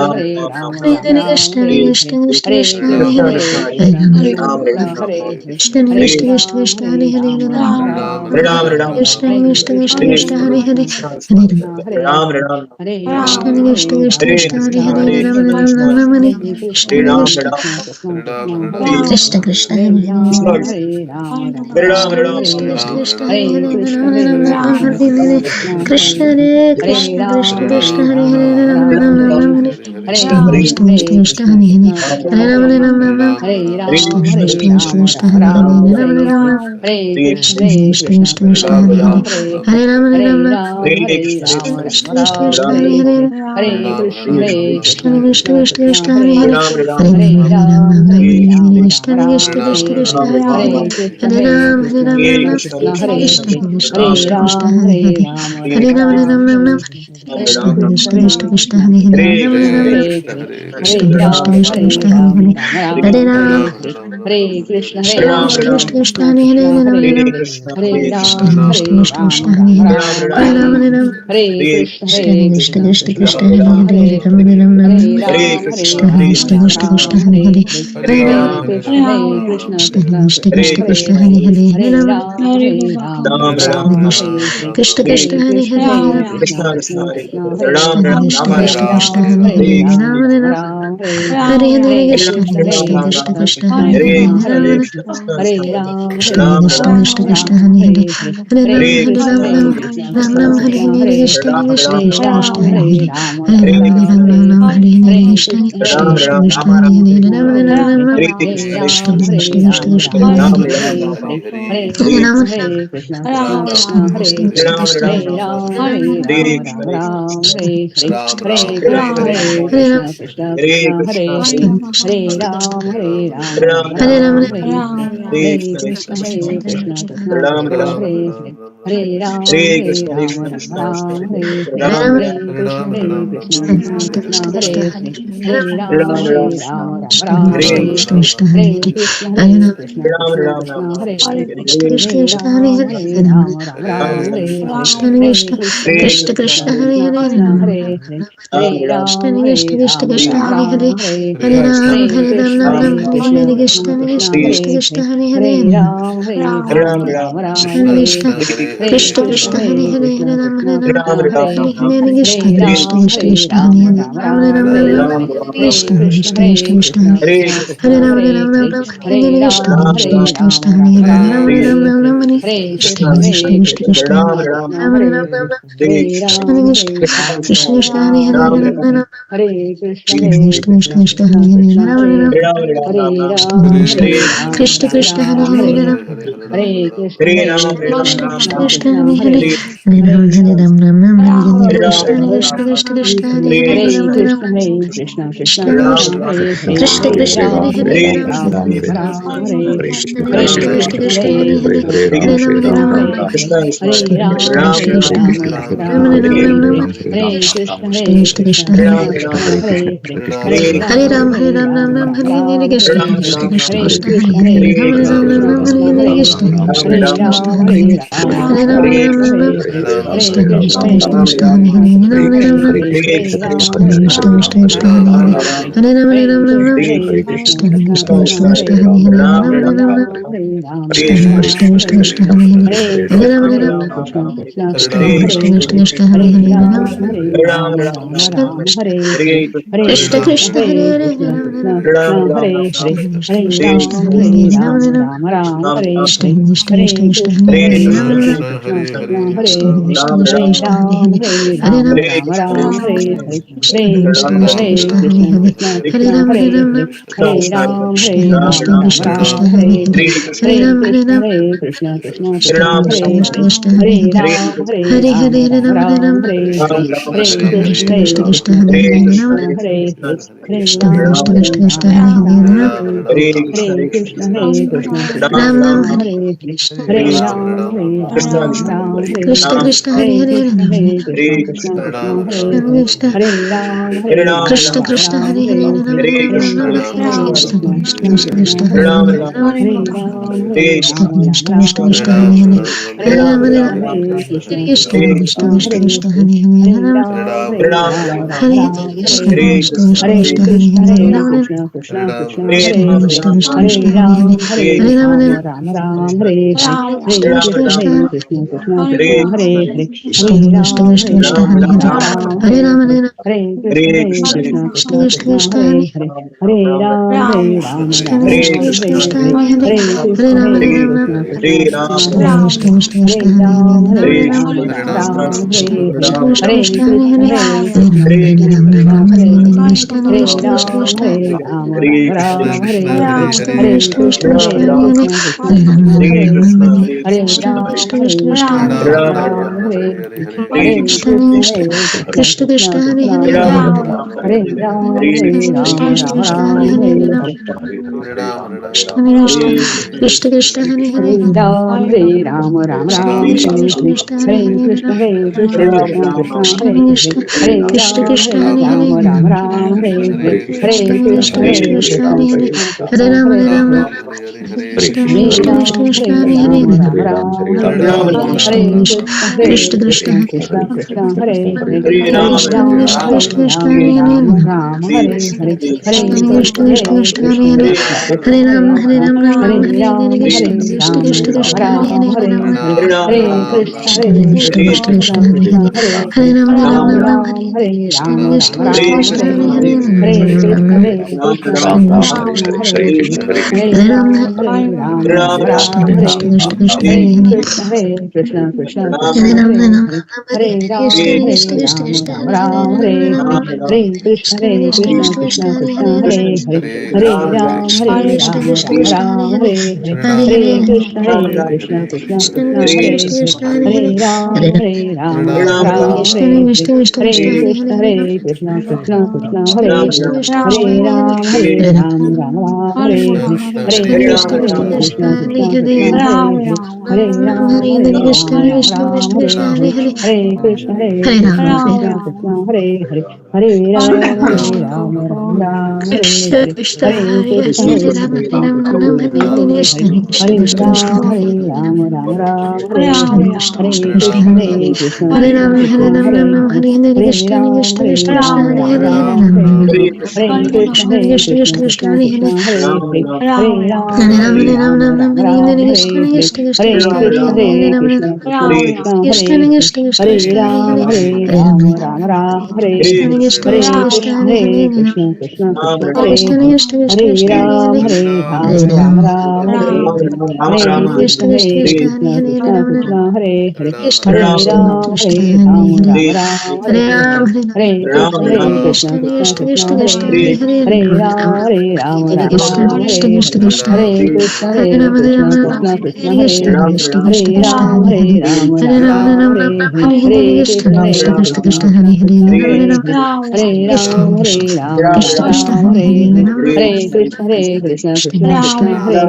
S4: Hare Ram Hare Krishna Krishna Krishna Krishna Hare Hare Hare Ram Krishna Krishna Krishna Krishna Hare Hare Hare Ram Krishna Krishna Krishna Krishna Hare Hare Hare Ram Krishna Krishna Krishna Krishna Hare Hare Ram Ram Ram Hare Krishna Krishna Krishna Krishna Hare Hare Krishna Krishna Krishna Krishna Hare Hare Ram Ram Hare Hare Krishna Hare Krishna Krishna Krishna Hare Hare Ram Ram Hare Krishna Krishna Krishna Krishna Hare Hare Hare Ram Krishna Krishna Krishna Krishna Hare Hare Ram Ram Krishna Krishna Krishna Krishna Hare Hare Hare Ram Krishna Krishna Krishna Krishna Hare Hare Krishna Krishna Krishna Krishna Hare Hare Hare Ram Krishna Krishna Krishna Krishna Hare Hare Hare Ram Krishna Krishna Krishna Krishna Hare Hare Hare Ram Krishna Krishna Krishna Krishna Hare Hare Ram Krishna Krishna Krishna Krishna Hare Hare Hare Ram Krishna Krishna Krishna Krishna Hare Hare Ram Krishna Krishna Krishna Krishna Hare Hare Hare Ram Krishna Krishna Krishna Krishna Hare Hare Ram Krishna Krishna Krishna Krishna Hare Hare Hare Ram Krishna Krishna Krishna Krishna Hare Hare Hare Ram Krishna Krishna Hare Hare Krishna Krishna Krishna Krishna Hare Hare Ram Hare Hare Krishna Krishna Krishna Krishna Hare Hare Ram Krishna Krishna Krishna Krishna Hare Hare Hare Ram Hare Hare Krishna Krishna Krishna Krishna Hare Hare Hare Ram Hare Hare Krishna Krishna Krishna Krishna Hare Hare Ram Krishna Krishna Krishna Krishna Hare Hare Hare Ram Krishna Krishna Krishna Krishna Hare Hare Krishna Krishna Krishna Krishna Hare Ram Krishna Krishna Krishna Krishna Hare Ram Krishna Krishna Krishna Krishna Hare Krishna Hare Ram Krishna Krishna Krishna Krishna Hare Ram Krishna Krishna Krishna Krishna Hare Hare Ram Krishna Krishna Krishna Krishna Hare Hare Ram Krishna Krishna Krishna Krishna Hare Hare Ram Krishna Krishna Krishna Krishna Hare Hare Hare Ram Hare Hare Krishna Krishna Krishna Krishna Hare Hare Ram Krishna Krishna Krishna Krishna Hare Hare Hare Ram Hare Hare Krishna Krishna Krishna Krishna Hare Hare Hare Ram, Hare Ram, Ram Ram, Hare Hare, Krishna, Krishna, Krishna, Krishna, Hare Hare, Ram, Hare Ram, Ram Ram, Hare Krishna, Krishna, Krishna, Krishna, Hare Hare, Ram, Hare Ram, Ram Ram, Krishna, Krishna, Krishna, Krishna, Hare Hare, Ram, Ram Ram, Krishna, Krishna, Krishna, Krishna, Hare Hare, Ram, Hare Ram, Krishna, Krishna, Krishna, Krishna, Hare Hare, Ram, Krishna, Krishna, Krishna, Hare Hare, Hare Ram, Hare Ram, Ram Ram, Hare Hare, Krishna, Krishna, Krishna, Krishna, Hare Hare, Ram, Hare Ram, Krishna, Krishna, Krishna Krishna Hare Hare Ram Hare Ram Krishna Krishna Krishna Krishna Hare Hare Hare Ram Hare Ram Ram Ram Krishna Krishna Krishna Krishna Hare Ram Hare Ram Ram Ram Krishna Krishna Krishna Krishna Hare Hare Ram Hare Ram Ram Ram Hare Hare Krishna Krishna Krishna Krishna Hare Hare Ram Hare Ram Ram Ram Hare Hare Krishna Krishna Krishna Krishna Hare Hare Ram Hare Ram Ram Ram Krishna Krishna Krishna Krishna Hare Hare Ram Hare Ram Ram Krishna Krishna Krishna Krishna Hare Hare Hare Ram Hare Ram Ram Ram Krishna Krishna Krishna Krishna Hare Hare Ram Hare Ram Ram Krishna Krishna Krishna Krishna Hare Hare Hare Ram Hare Ram Krishna Krishna Krishna Krishna Hare Hare Ram Krishna Krishna Krishna Hare Hare Ram Hare Ram Krishna Krishna Krishna Krishna Hare Hare Ram Hare Ram Krishna Krishna Krishna Krishna Hare Hare Ram Hare Ram Krishna Krishna Krishna Krishna Hare Hare Hare Ram Krishna Krishna Krishna Krishna Hare Hare Hare Ram Hare Ram Ram Krishna Krishna Krishna Krishna Hare Hare Hare Ram Hare Ram Krishna Krishna Krishna Krishna Hare Hare Hare Hare Hare Ram Hare Ram Krishna Krishna Krishna Krishna Hare Hare Ram Hare Krishna Krishna Krishna Krishna Hare Hare Ram Ram Ram Hare Krishna Krishna Krishna Krishna Hare Hare Ram Hare Krishna Krishna Krishna Krishna Hare Hare Ram Hare Ram Krishna Krishna Krishna Krishna Hare Hare Ram Hare Krishna Krishna Krishna Krishna Hare Hare Hare Ram Hare Ram Krishna Krishna Krishna Krishna Hare Hare Ram Hare Krishna Krishna Krishna Krishna Hare Hare Ram Hare Krishna Krishna Krishna Krishna Hare Hare Hare Ram Hare Krishna Krishna Krishna Krishna Krishna Krishna Krishna Krishna Hare Hare Hare Ram Hare Ram Krishna Krishna Krishna Krishna Hare Krishna Krishna Krishna Krishna Hare Hare Hare Ram Hare Ram Krishna Krishna Krishna Krishna Hare Hare Ram Hare Krishna Krishna Krishna Krishna Hare Hare Hare Ram Hare Ram Hare Hare Krishna Krishna Krishna Krishna
S1: Krishna Hare
S4: Krishna
S1: Hare
S4: Krishna Krishna Krishna Hare Hare Hare Ram Hare Ram Hare Krishna Krishna Krishna Krishna Hare Hare Krishna Krishna Krishna Krishna Hare Hare Hare Ram Krishna Krishna Krishna Krishna Hare Hare Ram Krishna Krishna Krishna Krishna Hare Hare Ram Krishna Krishna Krishna Krishna Hare Hare Ram Krishna Krishna Krishna Krishna Hare Hare Ram Krishna Krishna Krishna Krishna Hare Hare Hare Ram Hare Ram Krishna Krishna Krishna Krishna Hare Hare Ram Krishna Krishna Krishna Krishna Hare Krishna Krishna Krishna Krishna Hare Hare Ram Krishna Krishna Krishna Krishna Hare Hare Hare Ram Hare Ram Ram Ram Hare Hare Krishna Krishna Krishna Krishna Hare Hare Ram Krishna Krishna Krishna Krishna Hare Hare Hare Ram Hare Ram Ram Ram Hare Hare Krishna Krishna Krishna Krishna Hare Hare Ram Krishna Krishna Krishna Krishna Hare Ram Krishna Krishna Krishna Krishna Hare Hare Hare Ram Hare Ram Hare Hare Krishna Krishna Krishna Krishna Hare Hare Ram Ram Krishna Krishna Krishna Krishna Hare Hare Ram Krishna Krishna Krishna Krishna Hare Hare Hare Hare Krishna Krishna Krishna Krishna Hare Hare Hare Ram Krishna Krishna Krishna Krishna Hare Hare Krishna Krishna Krishna Krishna Hare Hare Hare Ram Krishna Krishna Krishna Krishna Hare Hare Ram Hare Hare Krishna Krishna Krishna Krishna Hare Hare Hare Ram Krishna Krishna Hare Hare Ram Hare Ram Ram Hare Hare Krishna Krishna Krishna Krishna Hare Krishna Krishna Krishna Krishna Hare Hare Ram Hare Ram Ram Ram Hare Hare Krishna Krishna Krishna Krishna Hare Hare Ram Krishna Krishna Krishna Krishna Hare Hare Hare Ram Hare Ram Ram Ram Hare Hare Krishna Krishna Krishna Krishna Hare Hare Ram Krishna Krishna Krishna Krishna Hare Hare Hare Ram Hare Ram Krishna
S3: Hare Krishna, Hare Krishna, Krishna Krishna, Hare Hare, Hare Ram, Ram Ram, Hare Hare, Hare Krishna, Hare Krishna, Krishna Krishna, Hare Hare, Hare Ram, Ram, Hare Hare, Hare Krishna, Hare Krishna, Krishna Krishna, Hare Hare, Hare Ram, Ram Ram, Hare Hare, Hare Krishna, Hare Krishna, Krishna Krishna, Hare Hare, Hare Ram, Ram Ram, Hare Hare, Hare Krishna, Hare Krishna, Krishna Krishna, Hare Hare, Hare Ram, Ram Hare Hare, Hare Krishna, Hare Krishna, Krishna Krishna, Hare Hare,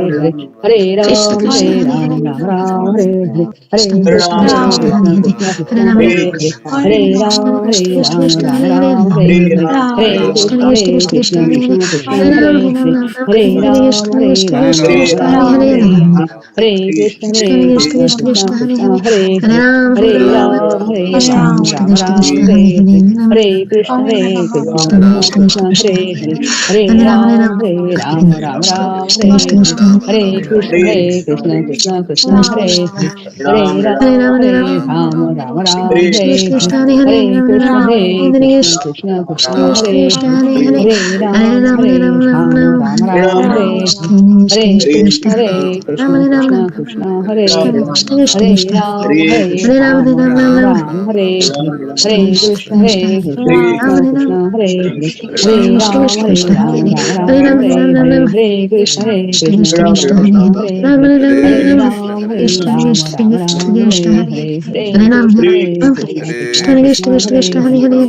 S3: Hare Ram, Ram Hare Hare, Hare Krishna, Hare Krishna, Krishna Krishna, Hare Hare, Hare Ram, Ram Hare Hare, Hare Krishna, Hare Krishna, Krishna Krishna, Hare Hare, Hare Ram, Hare Hare, Hare Krishna, Hare Krishna, Krishna Krishna, Hare Hare, Hare Ram, Hare Hare, Hare Krishna, Hare Krishna, Krishna Krishna, Hare Hare, Hare Ram, Hare Hare, Hare Krishna, Hare Krishna, Krishna Krishna, Hare Hare, Hare Ram, Hare Hare, Hare Krishna, Hare Krishna, Krishna Krishna, Hare Hare, Hare Ram, Hare Hare, Hare Krishna, Hare Krishna, Krishna Krishna, Hare Hare, Hare Ram, Hare Hare, Hare Krishna, Hare Krishna, Krishna Krishna, Hare Hare, Hare Ram, Hare Hare, Hare Krishna, Hare Krishna, Krishna Krishna, Hare Hare, Hare Ram, Hare Hare, Hare Krishna, Hare Krishna, Krishna Krishna, Hare Hare, Hare Ram, Hare Hare, Hare Krishna, Hare Krishna, Krishna Krishna, Hare Hare, Hare Ram, Hare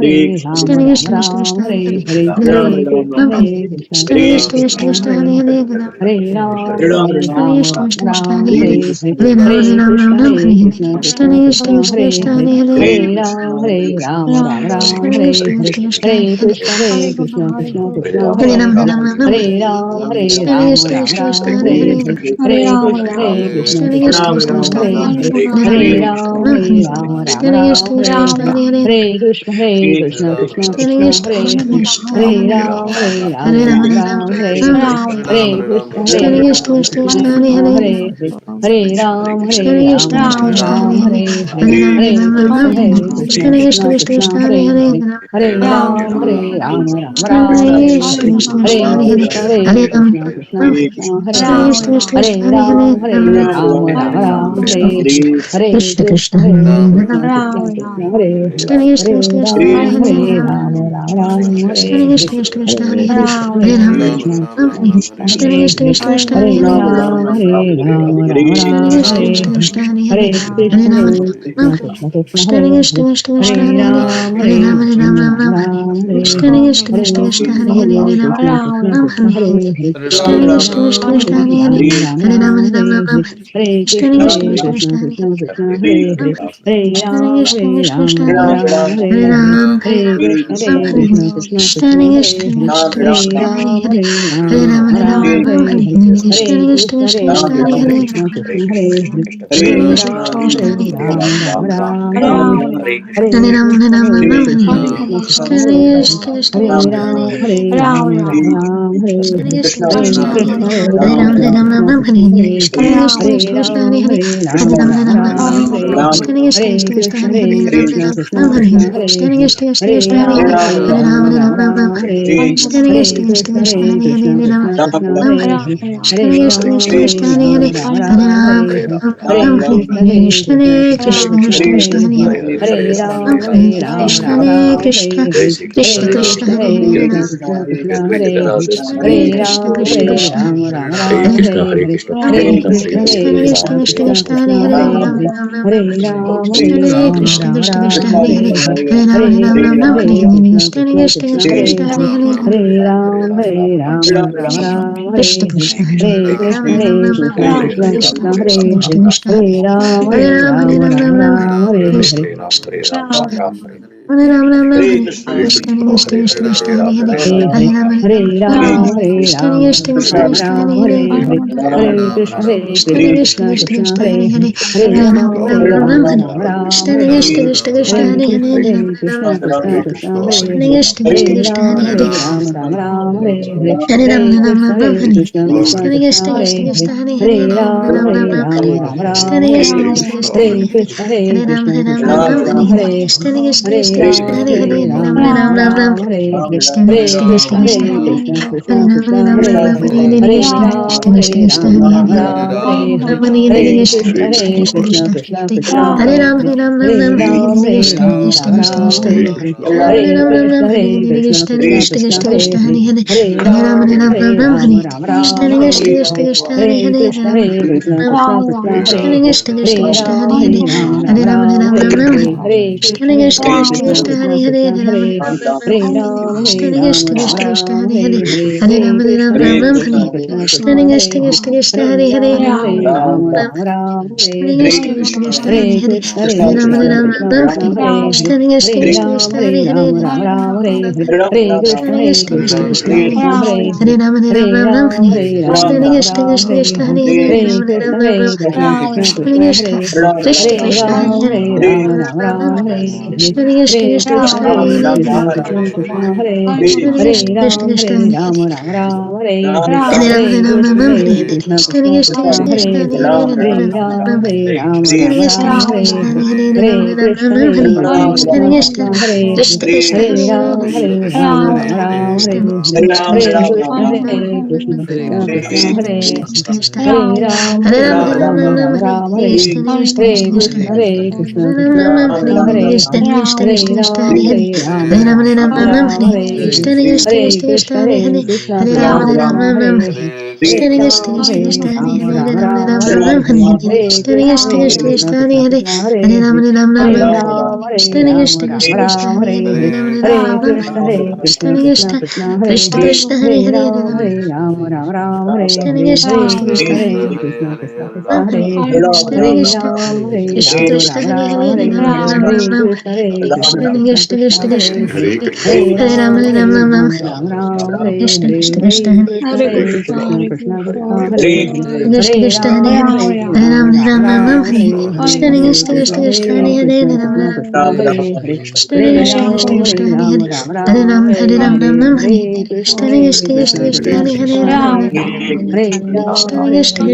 S3: Hare, Hare Krishna, Hare Krishna, Krishna Krishna, Hare Hare, Hare Ram, Hare Hare, Hare Krishna, Hare Krishna, Krishna Krishna, Hare Hare, Hare Ram, Hare Hare, Hare Krishna, Hare Krishna, Krishna Krishna, Hare Hare, Hare Ram, Hare Hare, Hare Krishna, Hare Krishna, Krishna Krishna, Hare Hare, Hare Ram, Hare Hare, Hare Krishna, Hare Krishna, Krishna Krishna, Hare Hare, Hare Ram, Hare Hare, Hare Krishna, Hare Krishna, Krishna Krishna, Hare Hare, Hare Ram, Hare Hare, Hare Krishna, Hare Krishna, Krishna Krishna, Hare Hare, Hare Ram, Hare Hare, Hare Krishna, Hare Krishna, Krishna Krishna, Hare Hare, Hare Ram, Hare Hare, Hare Krishna, Hare Krishna, Krishna Krishna, Hare Hare, Hare Ram, Hare Hare, Hare Krishna, Hare Krishna, Krishna Krishna, Hare Hare, Hare Ram, Hare Hare, Hare Krishna, Hare Krishna, Krishna Krishna, Hare Hare, Hare Ram, Hare Hare, Hare Krishna, Hare Krishna, Krishna Krishna, Hare Hare, Hare Ram, Hare Hare, Hare Krishna, Hare Krishna, Krishna Krishna, Hare Hare, Hare Ram, Hare Hare, Hare Krishna, Hare Krishna, Krishna Krishna, Hare Hare, Hare Ram, Hare Hare, Hare Krishna, Hare Krishna, Krishna Krishna, Hare Hare, Hare Ram, Hare Hare, Hare Krishna, Hare Krishna, Krishna Krishna, Hare Hare, Hare Ram, Hare Hare, Hare Krishna, Hare Krishna, Krishna Krishna, Hare Hare, Hare Ram, Hare Hare, Hare Krishna, Hare Krishna, Krishna Krishna, Hare Hare, Hare Ram, Hare Hare, Hare Krishna, Hare Krishna, Krishna Krishna, Hare Hare, Hare Ram, Hare Hare, Hare Krishna, Hare Krishna, Krishna Krishna, Hare Hare, Hare Ram, Hare Hare, Hare Krishna, Hare Krishna, Krishna Krishna, Hare Hare, Hare Ram, Hare Hare, Hare Krishna, Hare Krishna, Krishna Krishna, Hare Hare, Hare Ram, Hare Hare, Hare Krishna, Hare Krishna, Krishna Krishna, Hare Hare, Hare Ram, Hare Hare, Hare Hare, Hare Krishna, Hare Krishna, Krishna Krishna, Hare Hare, Hare Ram, Hare Hare, Hare Krishna, Hare Krishna, Krishna Krishna, Hare Hare, Hare Ram, Hare Hare, Hare Krishna, Hare Krishna, Krishna Krishna, Hare Hare, Hare Ram, Hare Hare, Hare Krishna, Hare Krishna, Krishna Krishna, Hare Hare,
S4: Krishna Hare Hare Ram Ram Ram Ram Krishna Krishna Krishna Krishna Hare Hare Ram Hare Ram Ram Ram Hare Hare Krishna Krishna Krishna Krishna Hare Hare Ram Hare Hare Krishna Krishna Krishna Krishna Hare Hare Ram Ram Ram Hare Hare Krishna Krishna Krishna Krishna Hare Ram Hare Ram Ram Ram Hare Hare Krishna Krishna Krishna Krishna Hare Hare Hare Ram Ram Hare Krishna Krishna Krishna Krishna Hare Hare Ram Krishna Krishna Krishna Krishna Hare Hare Hare Ram Ram Hare Krishna Krishna Krishna Krishna Hare Hare Hare Ram Krishna Krishna Krishna Krishna Hare Hare Hare Ram Ram Hare Krishna Krishna Krishna Krishna Hare Hare Krishna Krishna Krishna Krishna Hare Hare Hare Ram Hare Krishna Krishna Krishna Krishna Hare Hare Krishna Krishna Krishna Krishna Hare Hare Hare Ram Hare Krishna Krishna Krishna Krishna Hare Hare Ram Krishna Krishna Krishna Krishna Hare Hare Krishna Krishna Krishna Krishna Hare Hare Krishna Krishna Krishna Krishna Hare Hare Hare Ram Hare Krishna Krishna Krishna Krishna Hare Hare Krishna Krishna Krishna Krishna Hare Hare Ram Hare Krishna Krishna Krishna Krishna Hare Hare Krishna Krishna Krishna Krishna Hare Krishna Krishna Krishna Krishna Hare Hare Ram Hare Krishna Krishna Krishna Krishna Hare Ram Hare Krishna Krishna Krishna Krishna Hare Hare Hare Ram Hare Krishna Krishna Krishna Krishna Hare Hare Hare Ram Hare Krishna Krishna Krishna Krishna Hare Hare Hare Ram Hare Krishna Krishna Krishna Krishna Hare Hare Hare Ram Krishna Krishna Krishna Krishna Hare Hare Hare Ram Krishna Krishna Krishna Krishna Hare Hare Hare Ram Krishna Krishna Krishna Krishna Hare Hare Krishna Krishna Krishna Krishna Hare Hare Hare Ram Krishna Krishna Krishna Krishna
S1: Hare Krishna,
S4: Hare Ram Krishna Krishna Krishna Hare
S2: Hare Krishna, Hare Krishna, Hare Krishna,
S4: Krishna Krishna Hare Hare Hare Ram Hare Krishna Krishna Krishna Krishna Hare Hare Hare Ram Krishna Krishna Krishna Krishna Hare Hare Hare Ram Hare Krishna Krishna Krishna Krishna Hare Hare Ram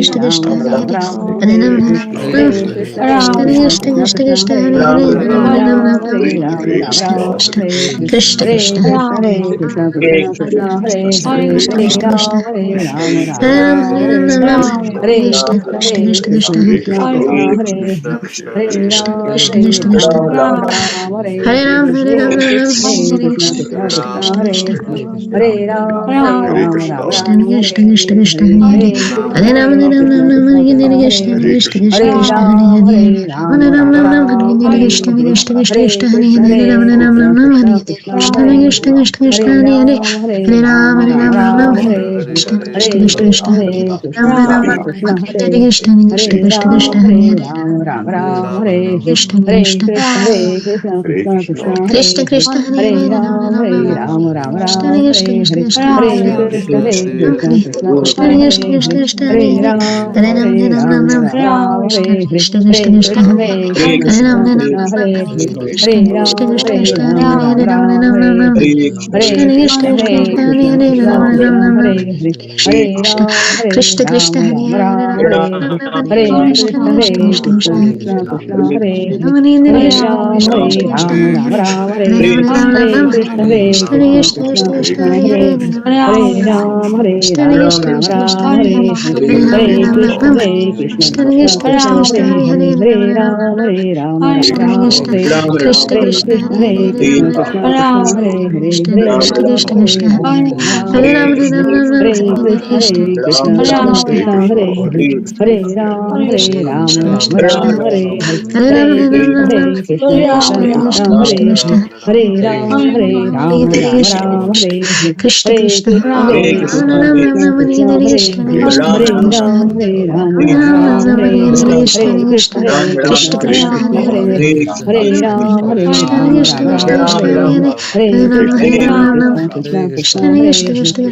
S4: Krishna Krishna Krishna Krishna Hare Hare Hare Ram Krishna Krishna Krishna Krishna Hare Hare Hare Ram Krishna Krishna Krishna Krishna Hare Krishna Krishna Krishna Krishna Hare Ram Krishna Krishna Krishna Krishna Hare Krishna Krishna Krishna Krishna Hare Ram Hare Krishna Krishna Krishna Krishna Krishna Krishna Krishna Krishna Hare Hare Hare Ram Hare Krishna Krishna Krishna Krishna Hare Hare Hare Ram Hare Krishna Krishna Krishna Krishna Hare Hare Hare Ram Hare Krishna Krishna Krishna Krishna Hare Hare Hare Ram Hare Krishna Krishna Krishna Krishna Hare Ram Hare Krishna Krishna Krishna Krishna Hare Hare Krishna Krishna Krishna Krishna Hare Hare Ram Krishna Krishna Krishna Krishna Hare Hare Krishna Krishna Krishna Krishna Hare Hare Hare Ram Krishna Krishna Krishna Krishna Hare Ram Krishna Krishna Krishna Krishna Hare Hare Ram Krishna Krishna Krishna Krishna Hare Hare Ram Krishna Krishna Krishna Hare Hare Krishna Krishna Krishna Krishna Hare Ram Krishna Krishna Krishna Krishna Hare Hare Krishna Krishna Krishna Krishna Hare Hare Krishna Krishna Krishna Krishna Hare Hare Krishna Krishna Krishna Krishna Hare Hare Krishna Krishna Krishna Krishna Hare Hare Krishna Krishna Krishna Krishna Hare Ram Krishna Krishna Krishna Krishna Krishna Krishna Krishna Krishna Hare Ram Krishna Krishna Krishna Krishna Krishna Krishna Hare Ram Krishna Krishna Krishna Krishna Krishna Krishna Hare Krishna Krishna Krishna Krishna Hare Krishna Krishna Krishna Krishna Hare Ram Krishna Krishna Krishna Krishna Krishna Krishna Krishna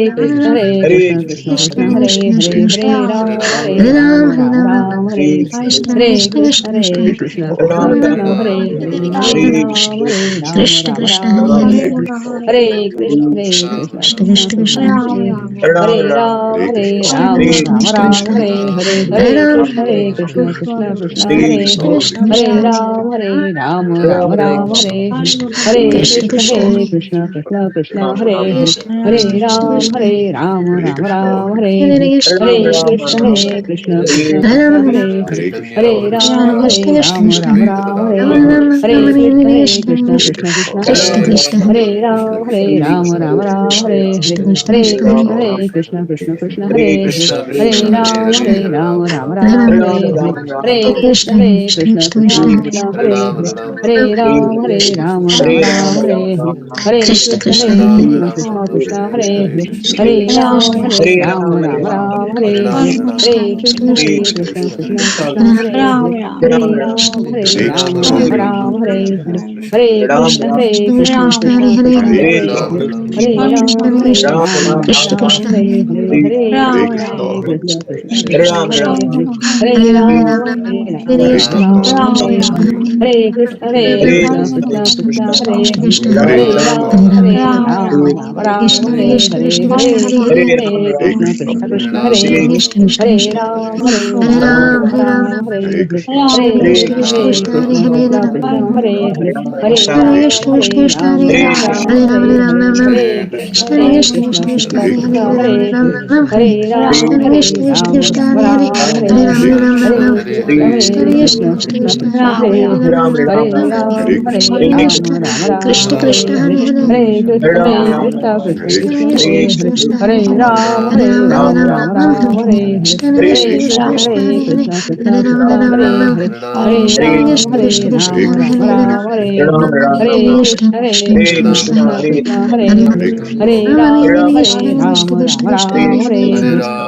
S3: Krishna Krishna
S4: Krishna
S3: Krishna Hare
S4: Krishna
S3: Hare
S4: Krishna
S3: Hare
S4: Krishna
S3: Ram Hare
S4: Hare
S3: Ram
S4: Ram Hare
S3: Ram
S4: Ram
S3: Ram Hare
S4: Hare
S3: Hare
S4: Krishna
S3: Hare
S4: Krishna
S3: Krishna
S4: Krishna
S3: Hare
S4: Krishna
S3: Krishna
S4: Hare
S3: Krishna
S4: Ram
S3: Krishna
S4: Hare
S3: Hare
S4: Ram
S3: Hare
S4: Hare
S3: Hare
S4: Krishna
S3: Ram Hare Ram
S4: Krishna
S3: Ram
S4: Krishna
S3: Ram
S4: Hare
S3: Hare
S4: Hare
S3: Hare Hare Krishna
S4: Krishna
S3: Krishna
S4: Krishna
S3: Krishna Hare Hare Ram Hare
S4: Krishna
S3: Ram
S4: Krishna
S3: Ram
S4: Krishna
S3: Ram
S4: Krishna
S3: Hare Hare
S4: Hare
S3: Hare
S4: Ram
S3: Krishna
S4: Hare
S3: Hare Krishna Krishna Krishna Hare
S4: Krishna
S3: Hare
S4: Krishna
S3: Hare
S4: Krishna
S3: Ram Hare Ram Ram
S4: Hare
S3: Ram Hare Hare
S4: Krishna
S3: Hare
S4: Krishna
S3: Krishna
S4: Krishna
S3: Hare Krishna Krishna Krishna Hare Hare
S4: Krishna
S3: Hare
S4: Krishna Krishna
S3: Ram
S4: Krishna
S3: Hare Ram Ram Ram Hare
S4: Hare
S3: Hare
S4: Krishna
S3: Hare
S4: Krishna
S3: Krishna
S4: Krishna Krishna
S3: Hare Krishna Krishna
S4: Hare
S3: Krishna
S4: Ram
S3: Hare Hare Hare
S4: Krishna
S3: Ram Hare
S4: Krishna Krishna
S3: Ram
S4: Krishna
S3: Ram Ram Hare
S4: Ram
S3: Hare
S4: Ram Ram
S3: Hare
S4: Hare
S3: Krishna Hare
S4: Krishna
S3: Krishna Krishna Krishna Hare
S4: Krishna
S3: Hare
S4: Krishna
S3: Hare Ram Hare Ram Ram Ram Hare Hare
S4: Krishna Krishna
S3: Hare
S4: Krishna
S3: Krishna Hare Krishna Krishna Krishna Hare Hare Hare
S4: Krishna
S3: Ram
S4: Krishna
S3: Hare Ram Ram
S4: Hare
S3: Ram
S4: Ram
S3: Hare Hare Hare Krishna
S4: Krishna
S3: Hare Krishna
S4: Krishna
S3: Krishna
S4: Krishna
S3: Krishna Hare Hare Hare Ram Hare Ram Ram Ram Hare Hare Hare
S4: Krishna
S3: Krishna
S4: Krishna
S3: Hare Krishna Krishna Krishna Hare Hare Hare Ram Hare Ram Ram Ram Hare Hare Hare Krishna Hare Krishna Krishna Krishna Hare Hare Hare Ram Hare Ram Ram
S4: Krishna Krishna Krishna Hare Hare Hare Krishna Krishna Krishna Krishna Hare Hare Krishna Krishna Krishna Hare Ram Hare Ram Ram Ram Hare Krishna Krishna Krishna Krishna Hare Hare Ram Ram Ram Krishna Krishna Krishna Krishna Hare Hare Ram Hare Ram Ram Ram Krishna Krishna Krishna Krishna Hare Hare Krishna Krishna Krishna Krishna Hare Ram Ram Krishna Krishna Krishna Krishna Hare Hare Ram Ram Krishna Krishna Krishna Krishna Hare Hare Ram Ram Ram Krishna Krishna Krishna Krishna Hare Hare Ram Ram Ram Hare Krishna Krishna Krishna Krishna Hare Hare Hare Ram Ram Ram Krishna Krishna Krishna Krishna Hare Hare Ram Ram Hare Krishna Krishna Krishna Krishna Hare Hare Krishna Krishna Krishna Krishna Hare Hare Hare Ram Ram Hare Krishna Krishna Krishna Krishna Hare Hare Hare Ram Ram Krishna Krishna Krishna Krishna Hare Hare Ram Krishna Krishna Krishna Krishna Hare Hare Hare Ram Krishna Krishna Krishna Krishna Hare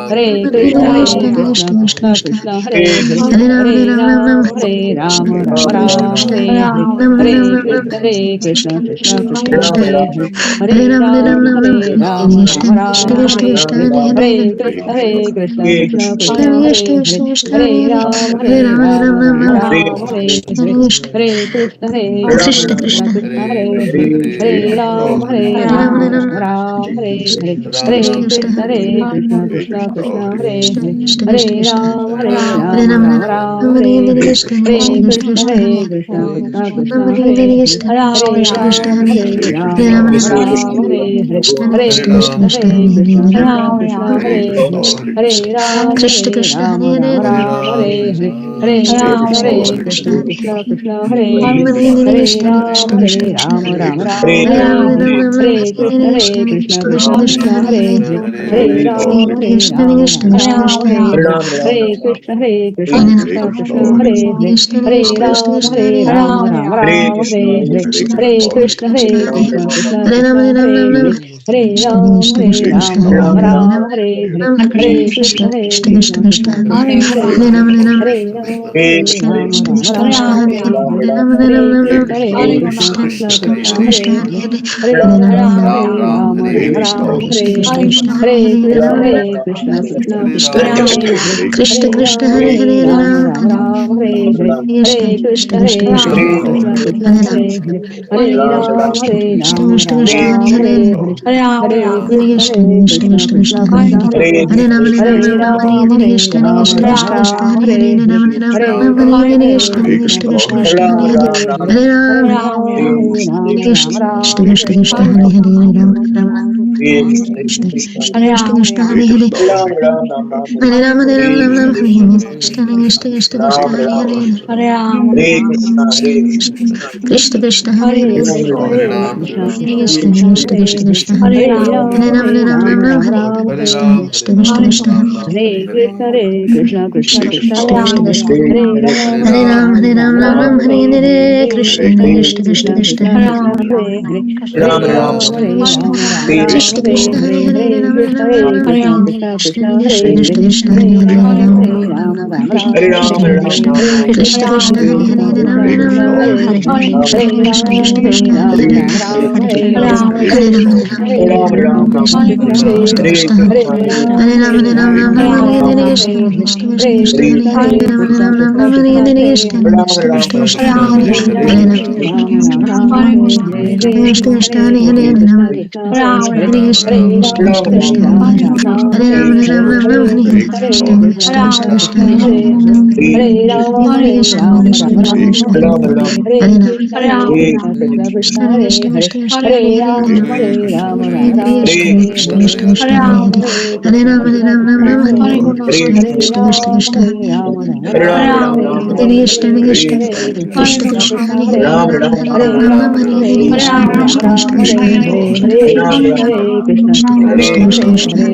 S4: Hare Krishna Krishna Krishna Krishna Hare Ram Krishna Krishna Krishna Krishna Hare Ram Krishna Krishna Krishna Krishna Hare Ram Krishna Krishna Krishna Krishna Hare Hare Krishna Krishna Krishna Krishna Hare Hare Hare Ram Krishna Krishna Krishna Krishna Hare Ram Krishna Krishna Krishna Krishna Krishna Krishna Krishna Krishna Hare Ram Hare Krishna Krishna Krishna Krishna Hare Hare Krishna Krishna Krishna Krishna Hare Hare Ram Krishna Krishna Krishna Krishna Hare Hare Krishna Krishna Hare Hare Krishna Krishna Krishna Krishna Hare Ram Krishna Krishna Krishna Krishna Hare Ram Krishna Krishna Krishna Krishna Hare Krishna Krishna Krishna Krishna Hare Krishna Krishna Krishna Hare Ram Krishna Krishna Krishna Krishna Hare Hare Ram Krishna Krishna Krishna Krishna Hare Ram Krishna Krishna Krishna Krishna Hare Ram Krishna Krishna Krishna Krishna Hare Ram Krishna Krishna Krishna Krishna Hare Krishna Krishna Krishna Krishna Hare Ram Krishna Krishna Krishna Krishna Hare Hare Ram Krishna Krishna Krishna Krishna Hare Ram Krishna Krishna Krishna Krishna Hare Hare Krishna Krishna Krishna Krishna Hare Hare Hare Ram Krishna Krishna Krishna Krishna Krishna Hare Hare Ram Krishna Krishna Krishna Krishna Hare Hare Hare Ram Krishna Krishna Krishna Krishna Hare Hare Ram Krishna Krishna Krishna Krishna Hare Hare Hare Ram Hare Krishna Krishna Krishna Krishna Hare Hare Krishna Krishna Hare Hare Krishna Krishna Krishna Krishna Hare Hare Ram Hare Krishna Krishna Krishna Krishna Hare Krishna Krishna Krishna Krishna Hare Ram Hare Krishna Krishna Krishna Krishna Hare Krishna Krishna Krishna Krishna Hare Hare Ram Krishna Krishna Krishna Krishna Hare Hare Ram Krishna Krishna Krishna Krishna Krishna Hare Hare Ram Krishna Krishna Krishna Krishna Hare Hare Hare Ram Krishna Krishna Krishna Krishna Hare Ram Hare Krishna Krishna Krishna Krishna Hare Hare Ram Hare Krishna Krishna Krishna Krishna Hare Hare Hare Ram Krishna Krishna Hare Hare Ram Hare Krishna Krishna Krishna Krishna Hare Hare Hare Ram Hare Krishna Krishna Krishna Krishna Hare Hare Hare Krishna Krishna Krishna Krishna Hare Hare Krishna Krishna Krishna Krishna Hare Hare Hare Krishna Krishna Krishna Krishna Hare Hare Hare Ram Hare Krishna Krishna Krishna Krishna Hare Krishna Krishna Krishna Krishna Hare Hare Hare Ram Hare Krishna Krishna Krishna Krishna Hare Hare Hare Ram, Hare Ram, Ram Ram, Hare Hare,
S1: Hare
S4: Krishna
S1: Ram,
S4: Krishna,
S1: Hare
S4: Krishna
S1: Ram,
S4: Krishna,
S1: Ram
S4: Hare
S1: Ram,
S4: Hare,
S1: Hare Ram,
S4: Hare
S1: Hare
S4: Ram,
S1: Hare
S4: Hare Ram,
S1: Krishna,
S4: Krishna Krishna, Krishna Krishna, Hare Hare, Hare Ram, Hare Ram, Ram Ram, Hare Hare, Krishna Krishna, Krishna Krishna, Hare Hare, Hare Ram, Hare Ram, Ram Ram, Hare Hare, Krishna Krishna, Krishna Krishna, Hare Hare, Hare Ram, Hare Ram, Ram Ram, Hare Krishna Krishna, Krishna Krishna, Hare Hare, Hare Ram, Hare Ram, Ram Ram, Hare Hare, Krishna Krishna,
S1: Hare
S4: Krishna
S1: Ram,
S4: Krishna,
S1: Hare
S4: Hare
S1: Ram,
S4: Hare,
S1: Ram
S4: Hare Ram,
S1: Ram,
S4: Hare
S1: Hare
S4: Ram,
S1: Hare
S4: Krishna
S1: Hare
S4: Krishna, Krishna
S1: Krishna,
S4: Krishna, Hare
S1: Hare
S4: Hare,
S1: Ram,
S4: Hare
S1: Hare
S4: Ram,
S1: Ram,
S4: Hare
S1: Ram
S4: Hare,
S1: Ram,
S4: Krishna
S1: Hare Hare
S4: Krishna,
S1: Krishna,
S4: Krishna Krishna, Hare
S1: Hare
S4: Hare,
S1: Krishna,
S4: Hare Ram, Hare Ram, Ram Ram,
S1: Hare
S4: Hare Hare,
S1: Ram, Hare
S4: Krishna
S1: Ram,
S4: Krishna,
S1: Ram
S4: Krishna
S1: Ram,
S4: Krishna,
S1: Hare
S4: Hare
S1: Hare
S4: Hare, Hare Ram, Hare Ram,
S1: Hare
S4: Ram Ram,
S1: Krishna,
S4: Hare
S1: Hare
S4: Krishna
S1: Krishna,
S4: Krishna Krishna Krishna, Hare Hare,
S1: Hare
S4: Hare Ram,
S1: Ram,
S4: Hare
S1: Hare
S4: Ram,
S1: Ram,
S4: Ram Ram,
S1: Ram
S4: Hare
S1: Ram,
S4: Hare,
S1: Hare
S4: Krishna
S1: Krishna,
S4: Krishna Krishna Krishna, Hare
S1: Hare
S4: Hare
S1: Ram,
S4: Ram,
S1: Hare
S4: Hare
S1: Ram,
S4: Ram,
S1: Ram
S4: Hare
S1: Ram,
S4: Hare,
S1: Hare
S4: Krishna
S1: Hare
S4: Krishna Krishna Krishna, Hare Hare, Hare Ram, Hare Ram, Ram Ram, Hare
S1: Hare
S4: Hare,
S1: Ram, Hare
S4: Krishna
S1: Ram,
S4: Krishna
S1: Ram
S4: Krishna
S1: Ram,
S4: Krishna,
S1: Hare
S4: Hare Hare,
S1: Krishna,
S4: Hare Ram,
S1: Hare
S4: Krishna
S1: Krishna,
S4: Krishna Krishna
S1: Hare
S4: Krishna, Hare
S1: Ram,
S4: Hare,
S1: Hare Ram,
S4: Hare
S1: Ram
S4: Ram,
S1: Ram,
S4: Hare
S1: Hare
S4: Ram, Ram
S1: Krishna,
S4: Ram, Hare Hare, Krishna Krishna Krishna Krishna,
S1: Hare
S4: Hare
S1: Krishna,
S4: Hare,
S1: Hare
S4: Hare
S1: Ram,
S4: Hare,
S1: Hare
S4: Krishna
S1: Ram, Ram
S4: Krishna
S1: Ram, Hare
S4: Krishna
S1: Krishna,
S4: Krishna, Hare Hare, Hare Ram, Hare Ram,
S1: Hare
S4: Ram Ram, Hare
S1: Krishna,
S4: Hare,
S1: Hare
S4: Krishna
S1: Ram, Hare
S4: Krishna
S1: Ram,
S4: Krishna Krishna, Hare Hare,
S1: Hare Krishna,
S4: Hare Hare, Hare Ram, Hare Ram, Ram Ram, Hare Hare, Krishna
S1: Hare Ram,
S4: Krishna
S1: Hare
S4: Krishna
S1: Ram,
S4: Krishna,
S1: Ram
S4: Hare
S1: Ram,
S4: Hare,
S1: Hare
S4: Hare
S1: Krishna,
S4: Hare, Hare Krishna
S1: Hare
S4: Krishna
S1: Krishna,
S4: Krishna Krishna, Hare Hare, Hare Ram, Hare Krishna Krishna Krishna Krishna Krishna, Hare Hare Ram, Hare Ram, Ram Ram, Hare Hare, Krishna Krishna Krishna Krishna, Hare Hare Krishna Krishna Krishna Krishna, Hare Hare. Hare Ram, Hare Ram, Ram Ram, Hare Hare, Krishna Krishna Krishna Krishna, Krishna Krishna Krishna Krishna, Hare Hare,
S1: Hare Krishna,
S4: Hare Hare, Krishna Krishna Krishna Krishna, Hare Ram, Hare Ram, Ram Ram, Hare Hare, Krishna Krishna Krishna Krishna, Hare Hare, Hare Krishna Krishna Krishna Krishna, Hare Ram, Hare Ram, Ram Ram, Hare Hare, Krishna Krishna Krishna Krishna, Hare Hare, Hare Ram, Hare
S1: Hare
S4: Ram,
S1: Krishna,
S4: Hare Krishna Krishna Krishna Krishna,
S1: Hare Krishna,
S4: Hare Ram, Hare Ram, Ram Ram, Hare Krishna
S1: Hare Ram,
S4: Krishna
S1: Hare
S4: Krishna
S1: Ram, Ram
S4: Krishna,
S1: Ram,
S4: Hare Hare, Ram, Hare Ram, Ram
S1: Hare
S4: Ram,
S1: Krishna,
S4: Hare Krishna Krishna Krishna Krishna, Hare Hare Ram, Hare Ram, Ram Ram, Hare
S1: Hare
S4: Krishna
S1: Krishna,
S4: Krishna Krishna Krishna, Hare Hare,
S1: Hare
S4: Ram,
S1: Ram,
S4: Hare
S1: Hare
S4: Ram,
S1: Ram,
S4: Ram Ram, Hare Krishna Krishna Krishna Krishna,
S1: Hare
S4: Hare
S1: Krishna,
S4: Hare Ram, Hare
S1: Hare
S4: Ram, Ram
S1: Ram,
S4: Ram,
S1: Hare Ram,
S4: Hare Krishna Krishna Krishna Krishna, Hare Hare,
S1: Hare
S4: Hare
S1: Krishna,
S4: Ram, Hare Ram, Ram Ram, Hare Krishna Krishna Krishna Krishna, Hare Hare.
S1: Hare Krishna,
S4: Krishna
S1: Hare Ram,
S4: Krishna Krishna Krishna, Hare Hare, Hare Ram,
S1: Hare
S4: Hare Ram,
S1: Krishna,
S4: Ram Ram, Hare Hare,
S1: Hare
S4: Krishna
S1: Ram,
S4: Krishna Krishna Krishna, Hare Hare, Hare Ram, Hare Ram, Ram
S1: Hare
S4: Ram,
S1: Krishna,
S4: Hare Krishna Krishna,
S1: Hare
S4: Krishna
S1: Ram,
S4: Krishna, Hare Hare, Ram, Hare Ram, Ram Ram, Hare Hare,
S1: Hare
S4: Krishna
S1: Krishna,
S4: Krishna Krishna Krishna, Hare
S1: Hare
S4: Ram,
S1: Ram,
S4: Hare
S1: Hare
S4: Ram,
S1: Ram,
S4: Ram Ram, Krishna Krishna Krishna
S1: Hare
S4: Krishna, Hare
S1: Krishna,
S4: Hare, Hare Ram,
S1: Hare
S4: Hare
S1: Ram,
S4: Ram,
S1: Hare
S4: Ram
S1: Ram,
S4: Ram, Krishna Krishna Krishna Krishna,
S1: Hare
S4: Hare
S1: Krishna,
S4: Hare, Hare Ram, Hare
S1: Hare Ram, Hare
S4: Krishna
S1: Ram,
S4: Krishna Krishna Krishna, Hare Hare,
S1: Hare
S4: Hare
S1: Krishna,
S4: Ram, Hare Ram, Ram Ram, Hare Krishna Krishna Krishna Krishna, Hare Hare, Hare Ram,
S1: Hare
S4: Hare
S1: Krishna,
S4: Ram, Hare Krishna Krishna Krishna Krishna,
S1: Hare Ram, Hare
S4: Hare
S1: Ram,
S4: Ram, Hare Ram, Ram
S1: Hare
S4: Ram,
S1: Krishna,
S4: Hare
S1: Hare
S4: Krishna
S1: Krishna,
S4: Krishna Krishna Krishna, Hare Hare,
S1: Hare Ram, Hare
S4: Hare
S1: Ram,
S4: Ram, Hare Ram, Ram
S1: Hare
S4: Ram,
S1: Krishna,
S4: Hare
S1: Hare
S4: Krishna
S1: Krishna,
S4: Krishna Krishna Krishna,
S1: Hare Ram, Hare Ram, Ram Ram,
S4: Krishna Krishna Krishna
S1: Hare
S4: Krishna,
S1: Krishna,
S4: Hare Ram, Hare Ram, Ram Ram,
S1: Hare
S4: Hare
S1: Ram, Hare
S4: Krishna
S1: Ram,
S4: Krishna
S1: Hare
S4: Krishna
S1: Ram,
S4: Krishna, Hare Hare, Hare Ram,
S1: Hare
S4: Hare
S1: Krishna,
S4: Ram, Ram Hare Hare Krishna Krishna Krishna Krishna,
S1: Hare
S4: Hare
S1: Ram,
S4: Hare,
S1: Hare Ram,
S4: Hare Ram, Hare Ram, Ram Ram Hare
S1: Hare
S4: Hare
S1: Krishna,
S4: Krishna Krishna Krishna Krishna, Hare Hare,
S1: Hare Ram, Hare Ram,
S4: Krishna Krishna Krishna Krishna, Hare Hare, Hare Ram, Hare Ram, Ram Ram Hare Hare Krishna Krishna Krishna Krishna, Hare Hare, Hare Ram, Hare Ram, Ram Ram Hare Hare Krishna Krishna Krishna Krishna, Hare Hare, Hare Ram, Hare Ram, Ram Ram Hare
S1: Hare
S4: Hare
S1: Krishna,
S4: Krishna Krishna Krishna Krishna, Hare Hare, Hare Ram, Hare Ram, Ram Ram Hare Hare Krishna Krishna Krishna Krishna, Hare Hare, Hare Ram, Hare Ram, Ram Ram Hare Hare Krishna Krishna Krishna Krishna, Hare Hare, Hare Ram, Hare Ram, Ram Ram Krishna Krishna Krishna Krishna, Hare Hare, Hare Ram, Hare Ram, Ram Ram Krishna Krishna Krishna Krishna, Hare Hare, Hare Ram, Hare Ram, Ram Ram Hare Hare Krishna Krishna Krishna Krishna, Hare Hare, Hare Ram, Hare Ram, Ram Ram Hare Hare Krishna Krishna Krishna Krishna, Hare Hare, Hare Ram, Hare Ram, Ram Ram Hare Hare Krishna Krishna Krishna Krishna,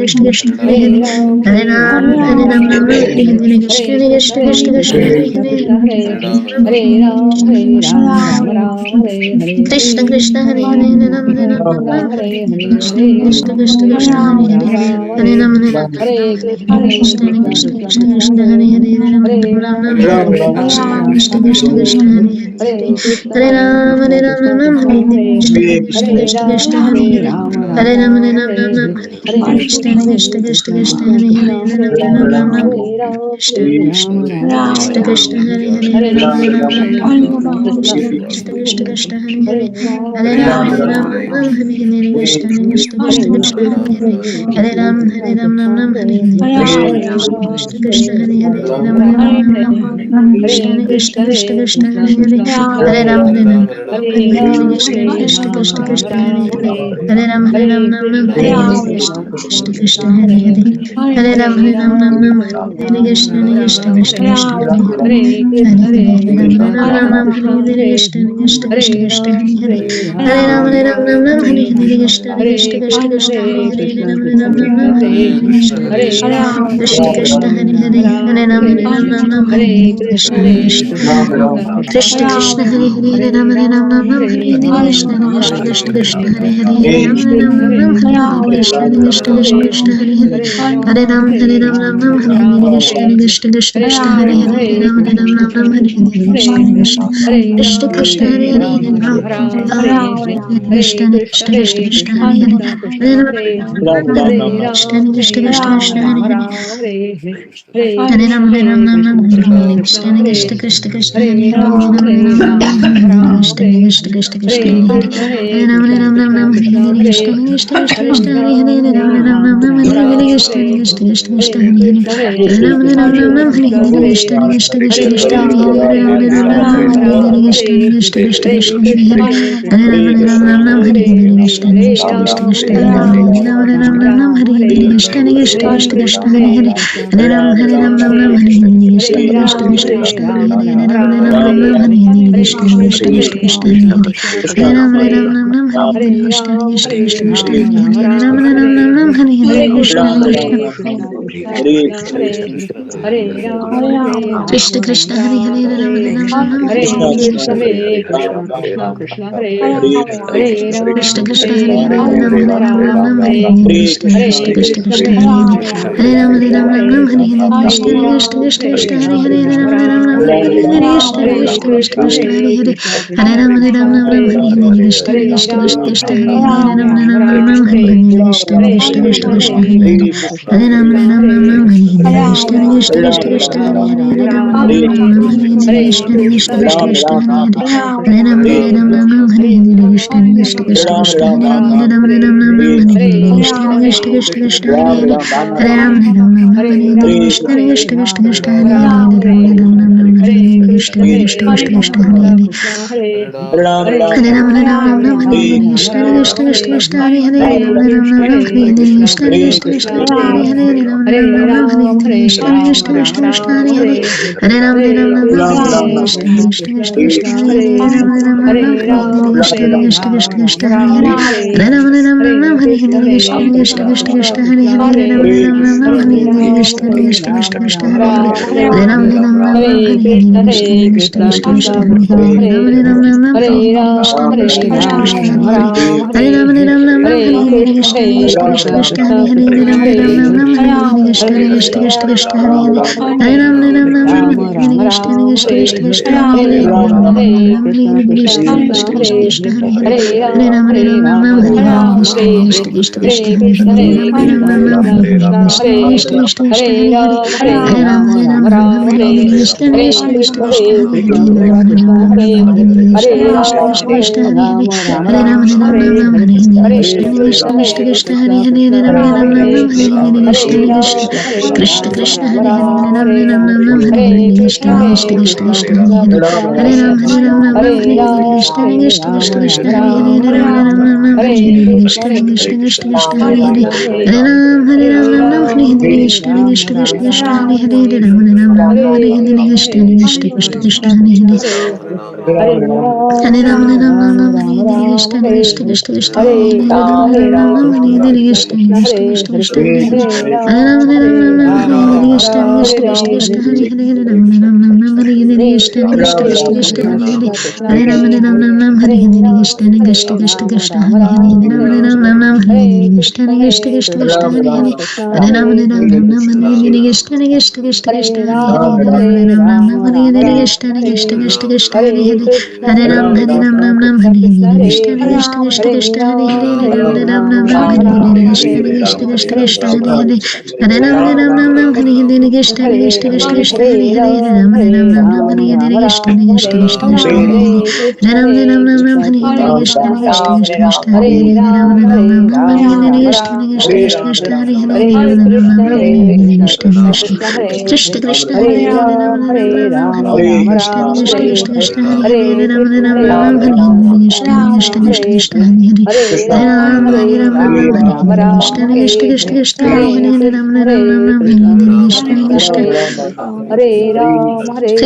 S4: Hare Hare, Hare Ram, Hare Ram, Ram Ram Hare Hare Krishna Krishna Krishna Krishna, Hare Hare, Hare Ram, Hare Ram, Ram Ram Hare Hare Krishna Krishna Krishna, Hare Hare, Hare Ram, Hare Ram, Ram Ram Hare Hare Krishna Krishna Krishna Krishna, Hare Hare, Hare Hare, Hare Ram, Hare Ram, Ram Ram Hare Hare Krishna Krishna Krishna Krishna, Hare Hare, Hare Ram, Hare Ram, Ram Ram Hare Hare Krishna Krishna Krishna Krishna, Hare Hare, Hare Ram, Hare Ram, Ram Ram Hare Hare Krishna Krishna Krishna Krishna, Hare Hare, Hare Ram, Hare Ram, Ram Ram Hare Krishna Krishna Krishna Krishna Hare Hare Ram Ram Ram Ram Hare Hare Krishna Krishna Krishna Krishna Hare Hare Ram Ram Ram Ram Hare Hare Krishna Krishna Krishna Krishna Hare Hare Hare Ram Ram Ram Hare Hare Krishna Krishna Krishna Krishna Hare Hare Ram Ram Ram Hare Hare Krishna Krishna Krishna Krishna Hare Hare Ram Krishna Krishna Krishna Krishna Hare Hare Hare Ram Krishna Krishna Krishna Krishna Hare Hare Hare Ram Hare Ram Ram Ram Hare Hare Krishna Krishna Krishna Krishna Hare Hare Ram Ram Ram Ram Hare Hare Krishna Krishna Krishna Krishna Hare Hare Hare Ram Ram Ram Hare Hare Krishna Krishna Krishna Krishna Hare Hare Ram Ram Ram Hare Hare Krishna Krishna Krishna Krishna Hare Hare Hare Ram Ram Hare Hare Krishna Krishna Krishna Krishna Hare Hare Ram Ram Hare Hare Krishna Krishna Krishna Krishna Hare Hare Hare Ram Ram Hare Hare Krishna Krishna Krishna Krishna Hare Hare Ram Ram Hare Hare Krishna Krishna Krishna Krishna Hare Hare Hare Ram Hare Ram Hare Hare Krishna Krishna Krishna Krishna Hare Hare Hare Ram Hare Ram Hare Hare Krishna Krishna Krishna Krishna Hare Hare Hare Ram Hare Ram Hare Hare Krishna Krishna Krishna Krishna Hare Hare Hare Ram Hare Ram Hare Hare Krishna Krishna Krishna Krishna Hare Hare Ram Hare Ram Hare Hare Krishna Krishna Krishna Hare Hare Ram Hare Ram Hare Hare Krishna Krishna Krishna Krishna Hare Hare Hare Ram Hare Ram Hare Hare Krishna Krishna Krishna Krishna Hare Hare Ram Hare Ram Hare Hare Krishna Krishna Krishna Krishna Hare Hare Hare Ram Hare Ram Hare Hare Krishna Krishna Krishna Krishna Hare Hare Ram Hare Ram Hare Hare Krishna Krishna Krishna Krishna Hare Hare Hare Ram Hare Ram Hare Hare Krishna Krishna Krishna Krishna Hare Hare Hare Ram Hare Ram Hare Hare Krishna Krishna Krishna Krishna Hare Hare Hare Ram Hare Ram Hare Hare Krishna Krishna Krishna Krishna Hare Hare Hare Ram Hare Ram Hare Hare Krishna Krishna Krishna Krishna Hare Hare Hare Ram Hare Ram Hare Hare Krishna Krishna Krishna Krishna Hare Hare Hare Ram Hare Ram Hare Hare Krishna Krishna Krishna Krishna Hare Hare Hare Ram Hare Ram Hare Hare Krishna Krishna Krishna Krishna Hare Hare Ram Hare Ram Hare Hare Krishna Krishna Krishna Krishna Hare Hare Ram Hare Ram Hare Hare Krishna Krishna Krishna Krishna Hare Hare Hare Ram Hare Ram Hare Hare Krishna Krishna Krishna Krishna Hare Hare Ram Hare Ram Hare Hare Krishna Krishna Krishna Krishna Hare Hare Hare Ram Hare Ram Hare Hare Krishna Krishna Krishna Krishna Hare Hare Hare Ram Hare Ram Hare Hare Krishna Krishna Krishna Krishna Hare Hare Hare Ram Hare Ram Hare Hare Krishna Krishna Krishna Krishna Hare Hare Ram Hare Ram Hare Hare Krishna Krishna Krishna Krishna Hare Hare Hare Ram Hare Ram Hare Hare Krishna Krishna Krishna Krishna Hare Hare Ram Hare Ram Hare Hare Krishna Krishna Krishna Krishna Hare Hare Hare Ram Hare Ram Hare Hare Krishna Krishna Krishna Krishna Hare Hare Ram Hare Ram Hare Hare Krishna Krishna Krishna Krishna Hare Hare Hare Ram Hare Ram Hare Hare Krishna Krishna Krishna Krishna Hare Hare Ram Hare Ram Hare Hare Krishna Krishna Krishna Krishna Hare Hare Hare Ram Hare Ram Hare Hare Krishna Krishna Krishna Krishna Hare Hare Ram Hare Ram Hare Hare Krishna Krishna Krishna Krishna Hare Hare Hare Ram Hare Ram Hare Hare Krishna Krishna Krishna Krishna Hare Hare Hare Ram Hare Ram Hare Hare Krishna Krishna Krishna Hare Hare Ram Hare Ram Hare Hare Krishna Krishna Krishna Krishna Hare Hare Hare Ram Hare Ram Hare Hare Krishna Krishna Krishna Krishna Hare Hare Hare Ram Hare Ram Hare Hare Krishna Krishna Krishna Krishna Hare Hare Hare Ram Hare Ram Hare Hare Krishna Krishna Krishna Krishna Hare Hare Hare Ram Hare Ram Hare Hare Krishna Krishna Krishna Krishna Hare Hare Hare Ram Hare Ram Ram Hare Hare Krishna Krishna Krishna Krishna Hare Hare Ram Hare Ram Ram Hare Hare Krishna Krishna Krishna Krishna Hare Hare Hare Ram Hare Ram Ram Hare Hare Krishna Krishna Krishna Krishna Hare Hare Ram Hare Ram Ram Hare Hare Krishna Krishna Krishna Krishna Hare Hare Hare Ram Hare Ram Ram Hare Hare Krishna Krishna Krishna Krishna Hare Hare Ram Hare Ram Ram Hare Hare Krishna Krishna Krishna Krishna Hare Hare Hare Ram Hare Ram Ram Hare Hare Krishna Krishna Krishna Krishna Hare Hare Ram Hare Ram Ram Hare Hare Krishna Krishna Krishna Krishna Hare Hare Hare Ram Hare Ram Ram Hare Hare Krishna Krishna Krishna Krishna Hare Hare Ram Hare Ram Ram Hare Hare Krishna Krishna Krishna Krishna Hare Hare Hare Ram Hare Ram Ram Hare Hare Krishna Krishna Krishna Krishna Hare Hare Ram Hare Ram Ram Hare Hare Krishna Krishna Krishna Krishna Hare Hare Hare Ram Hare Ram Ram Hare Hare Krishna Krishna Krishna Krishna Hare Hare Ram Hare Ram Ram Hare Hare Krishna Krishna Krishna Krishna Hare Hare Ram Hare Ram Ram Hare Hare Krishna Krishna Krishna Hare Hare Ram Hare Ram Ram Hare Hare Krishna Krishna Krishna Krishna Hare Hare Ram Hare Ram Ram Hare Hare Krishna Krishna Krishna Krishna Hare Hare Hare Ram Hare Ram Ram Hare Hare Krishna Krishna Krishna Krishna Hare Hare Ram Hare Ram Ram Hare Hare Krishna Krishna Krishna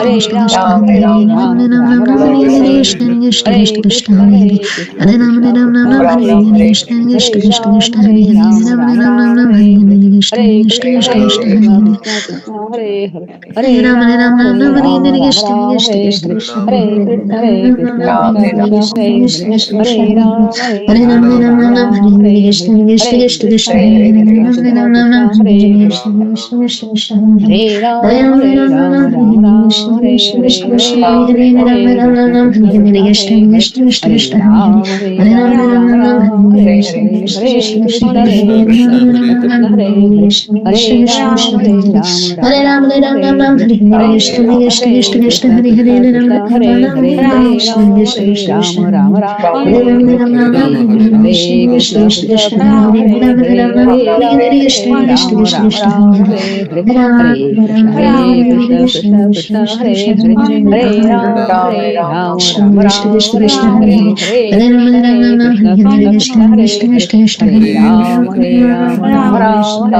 S2: Krishna
S1: Ram
S2: Krishna
S1: Ram
S2: Krishna
S1: Ram
S2: Hare
S1: Hare
S2: Hare
S1: Ram
S2: Ram Ram
S1: Ram
S2: Ram Ram
S1: Ram
S2: Hare
S1: Krishna
S2: Hare
S1: Hare
S2: Krishna
S1: Krishna
S2: Krishna
S1: Krishna
S2: Krishna
S1: Krishna
S2: Krishna
S1: Hare
S2: Hare
S1: Hare
S2: Hare
S1: Hare
S2: Hare Ram
S1: Krishna
S2: Ram Ram Ram
S1: Ram
S2: Hare
S1: Ram
S2: Hare
S1: Hare
S2: Krishna
S1: Hare
S2: Krishna
S1: Krishna
S2: Krishna
S1: Krishna
S2: Krishna
S1: Krishna
S2: Hare
S1: Hare
S2: Hare
S1: Hare
S2: Ram Ram Ram Ram
S1: Ram
S2: Hare
S1: Ram
S2: Hare
S1: Hare
S2: Krishna
S1: Krishna
S2: Krishna Krishna
S1: Krishna
S2: Krishna
S1: Krishna
S2: Hare Hare Hare Ram Ram Ram Ram Hare Hare Krishna Krishna Krishna Krishna
S1: Ram
S2: Hare
S1: Ram
S2: Hare
S1: Ram
S2: Ram
S1: Hare
S2: Ram
S1: Hare
S2: Ram Ram Hare
S1: Krishna
S2: Hare
S1: Krishna
S2: Krishna
S1: Krishna
S2: Krishna
S1: Krishna
S2: Krishna
S1: Krishna
S2: Hare
S1: Hare
S2: Hare
S1: Hare
S2: Hare Ram
S1: Ram
S2: Ram Ram
S1: Ram
S2: Ram
S1: Ram
S2: Hare
S1: Ram
S2: Hare
S1: Hare
S2: Krishna
S1: Hare
S2: Krishna
S1: Krishna
S2: Krishna
S1: Krishna
S2: Krishna
S1: Krishna
S2: Hare
S1: Hare
S2: Hare
S1: Hare
S2: Ram
S1: Krishna
S2: Ram Ram Ram Hare Hare
S1: Ram
S2: Krishna
S1: Ram
S2: Krishna
S1: Ram
S2: Krishna
S1: Ram
S2: Krishna
S1: Hare
S2: Hare
S1: Krishna
S2: Hare
S1: Krishna
S2: Ram
S1: Krishna
S2: Ram Ram
S1: Krishna
S2: Hare
S1: Hare
S2: Krishna Krishna Krishna
S1: Ram
S2: Krishna
S1: Ram
S2: Hare
S1: Ram
S2: Ram
S1: Hare
S2: Ram
S1: Krishna
S2: Ram Hare
S1: Krishna
S2: Hare
S1: Krishna
S2: Krishna
S1: Krishna
S2: Krishna
S1: Krishna
S2: Krishna
S1: Hare
S2: Hare Hare Ram Ram Ram Hare
S1: Krishna
S2: Krishna
S1: Krishna
S2: Krishna
S1: Krishna
S2: Krishna
S1: Krishna
S2: Hare
S1: Krishna
S2: Hare
S1: Krishna
S2: Ram
S1: Hare
S2: Ram Ram
S1: Hare
S2: Hare Krishna Krishna Krishna Krishna Hare Hare Ram Ram Ram Hare Krishna Krishna Krishna Krishna Hare Hare Ram Ram Ram Hare Krishna Krishna Krishna Krishna Hare Hare Ram Ram
S1: Hare
S2: Ram
S1: Rama Hare
S2: Hare
S1: Rama
S2: Krishna
S1: Rama
S2: Krishna
S1: Rama
S2: Krishna
S1: Hare
S2: Krishna
S1: Hare
S2: Hare Ram Ram Ram Hare Krishna Krishna Krishna Krishna Hare
S1: Hare Rama
S2: Ram
S1: Hare
S2: Ram
S1: Krishna
S2: Ram
S1: Hare
S2: Hare
S1: Krishna
S2: Krishna Krishna Krishna Krishna Hare
S1: Hare
S2: Ram
S1: Rama Hare Rama
S2: Krishna
S1: Rama
S2: Krishna
S1: Rama
S2: Krishna
S1: Rama
S2: Krishna
S1: Hare
S2: Hare
S1: Hare
S2: Hare Ram Ram Ram Hare Krishna Krishna Krishna Krishna Hare
S1: Hare
S2: Ram
S1: Krishna Hare
S2: Ram
S1: Krishna
S2: Ram
S1: Hare
S2: Hare
S1: Krishna
S2: Krishna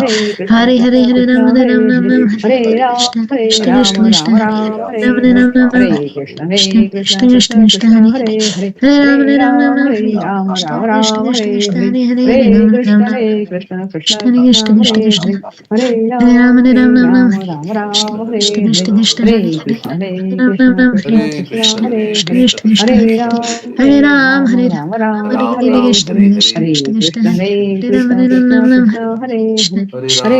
S2: Hare Hare Hare Ram Ram Ram Ram Hare Krishna Krishna Krishna Krishna Hare Ram Ram Ram Ram Krishna Krishna Krishna Krishna Hare Hare Hare Ram Ram Ram Ram Hare Krishna Krishna Krishna Krishna Hare Hare Hare Ram Ram Ram Krishna Krishna Krishna Krishna Hare Ram Ram Ram Ram Hare Krishna Krishna Krishna Krishna Hare Hare Ram Ram Ram Hare Krishna Krishna Krishna Krishna Hare Hare Ram Hare Ram Hare Hare Krishna Krishna Krishna Krishna Hare Ram Ram Ram Ram Hare Krishna Krishna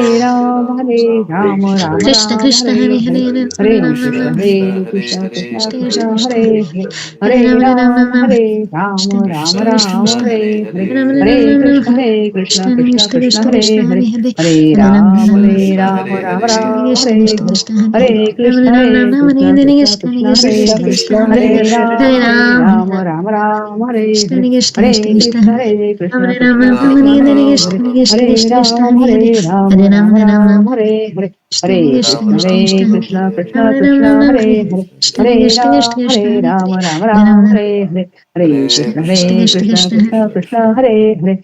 S2: Krishna Krishna Hare Hare Ram Ram Ram Krishna Krishna Krishna Krishna Hare Hare Ram Ram Ram Hare Krishna Krishna Krishna Krishna Ram Ram Ram Hare Krishna Krishna Krishna Krishna Hare Hare Ram Ram Ram Krishna Krishna Krishna Krishna Hare Ram Ram Ram Hare Krishna Krishna Krishna Krishna Hare Hare Ram Krishna Krishna Krishna Krishna Hare Ram Ram Ram Hare Krishna Krishna Krishna Krishna Hare Hare Hare Ram Ram Krishna Krishna Krishna Krishna Hare Ram Ram Ram Hare Krishna Krishna Krishna Krishna Hare Ram Ram Krishna Krishna Krishna Krishna Hare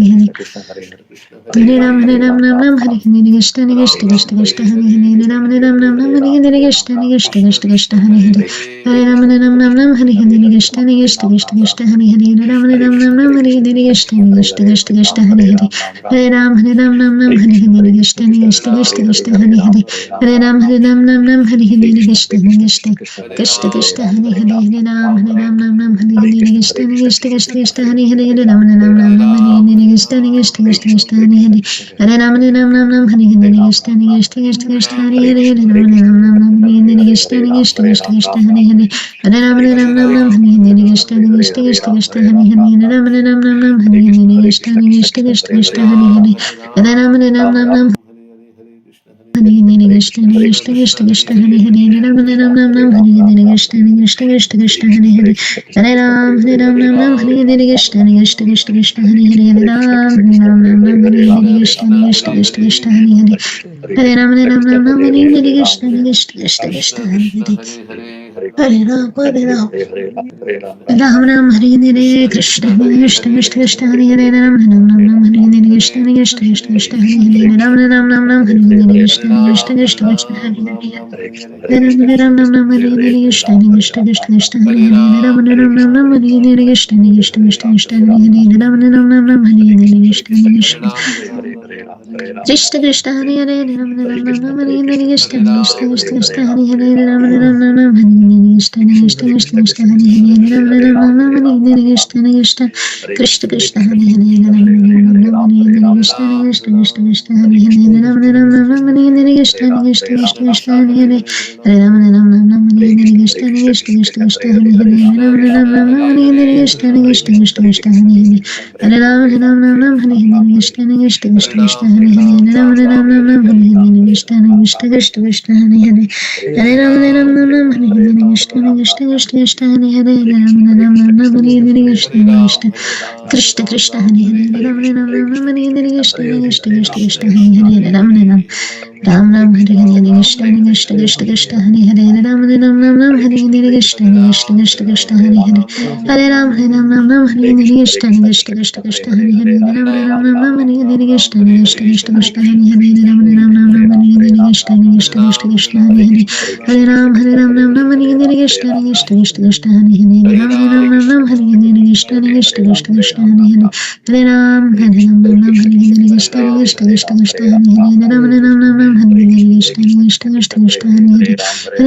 S2: Hare
S1: Krishna Hare Hare Krishna
S2: Hare Ram Ram Ram Hare Hare Krishna Krishna Krishna Krishna Hare Hare Ram Ram Hare Hare Krishna Krishna Krishna Krishna Hare Hare Hare Ram Ram Hare Hare Krishna Krishna Krishna Krishna Hare Hare Ram Ram Hare Hare Krishna Krishna Krishna Krishna Hare Hare Hare Hare Ram Nam Nam Hare Hare Krishna Krishna Krishna Krishna Hare Hare Hare Ram Nam Nam Hare Hare Krishna Krishna Krishna Krishna Hare Hare Hare Ram Nam Nam Hare Hare Krishna Krishna Krishna Krishna Hare Hare Hare Ram Nam Nam Hare Hare Krishna Krishna Krishna Krishna Hare Hare Hare Ram Nam Hare Hare Krishna Krishna Krishna Krishna Hare Hare Hare Ram Nam Hare Hare Krishna Krishna Krishna Krishna Hare Hare Hare Ram Nam Hare Hare Krishna Krishna Krishna Krishna Hare Hare Hare Ram Nam Hare Hare Krishna Krishna Krishna Krishna Hare Hare Hare Ram Nam Hare Hare Krishna Krishna Krishna Krishna Hare Hare Ram Nam Hare Hare Krishna Krishna Krishna Krishna Hare Hare Hare Ram Nam Hare Hare Krishna Krishna Krishna Krishna Hare Hare Hare Ram Nam Hare Hare Krishna Krishna Krishna Krishna Hare Hare Hare Ram Nam Hare Hare Krishna Krishna Krishna Krishna Hare Hare Hare Ram Ram Ram Hare Hare Krishna Krishna Krishna Krishna Hare Hare Ram Nam Hare Hare Krishna Krishna Krishna Krishna Hare Hare Ram Nam Hare Hare Krishna Krishna Krishna Krishna Hare Hare Ram Nam Hare Hare Krishna Krishna Krishna Krishna Hare Hare Ram Nam Hare Hare Krishna Krishna Krishna Krishna Hare Hare Ram Nam Hare Hare Krishna Krishna Krishna Krishna Hare Hare Ram Nam Hare Hare Krishna Krishna Krishna Krishna Hare Hare Ram Nam Hare Hare Krishna Krishna Krishna Krishna Hare Hare Ram Nam Hare Hare Krishna Krishna Krishna Krishna Hare Hare Ram Nam Hare Hare Krishna Krishna Krishna Krishna Hare Hare Ram Nam Hare Hare Krishna Krishna Krishna Krishna Hare Hare Hare Ram Nam Hare Hare Krishna Krishna Krishna Krishna Hare Hare Ram Nam Hare Hare Krishna Krishna Krishna Krishna Hare Hare Hare Ram Nam Hare Hare Krishna Krishna Krishna Krishna Hare Hare Ram Nam Hare Hare Krishna Krishna Krishna Krishna Hare Hare Hare Ram Nam Hare Hare Krishna Krishna Krishna Krishna Hare Hare Ram Nam Hare Hare Krishna Krishna Krishna Hare Hare Ram Nam Hare Hare Krishna Krishna Krishna Krishna Hare Hare Ram Nam Hare Hare Krishna Krishna Krishna Krishna Hare Hare Ram Nam Hare Hare Krishna Krishna Krishna Krishna Hare Hare Hare Ram Nam Hare Hare Krishna Krishna Krishna Krishna Hare Hare Ram Nam Hare Hare Krishna Krishna Krishna Krishna Hare Hare Ram Nam Hare Hare Krishna Krishna Krishna Krishna Hare Hare Hare Ram Nam Hare Hare Krishna Krishna Krishna Krishna Hare Hare Ram Nam Hare Hare Krishna Krishna Krishna Krishna Hare Hare Hare Ram Nam Hare Hare Krishna Krishna Krishna Krishna Hare Hare Ram Nam Hare Hare Krishna Krishna Krishna Krishna Hare Hare Hare Ram Nam Hare Hare Krishna Krishna Krishna Krishna Hare Hare Ram Nam Hare Hare Krishna Krishna Krishna Krishna Hare Hare Hare Ram Nam Hare Hare Krishna Krishna Krishna Krishna Hare Hare Ram Nam Hare Hare Krishna Krishna Krishna Hare Hare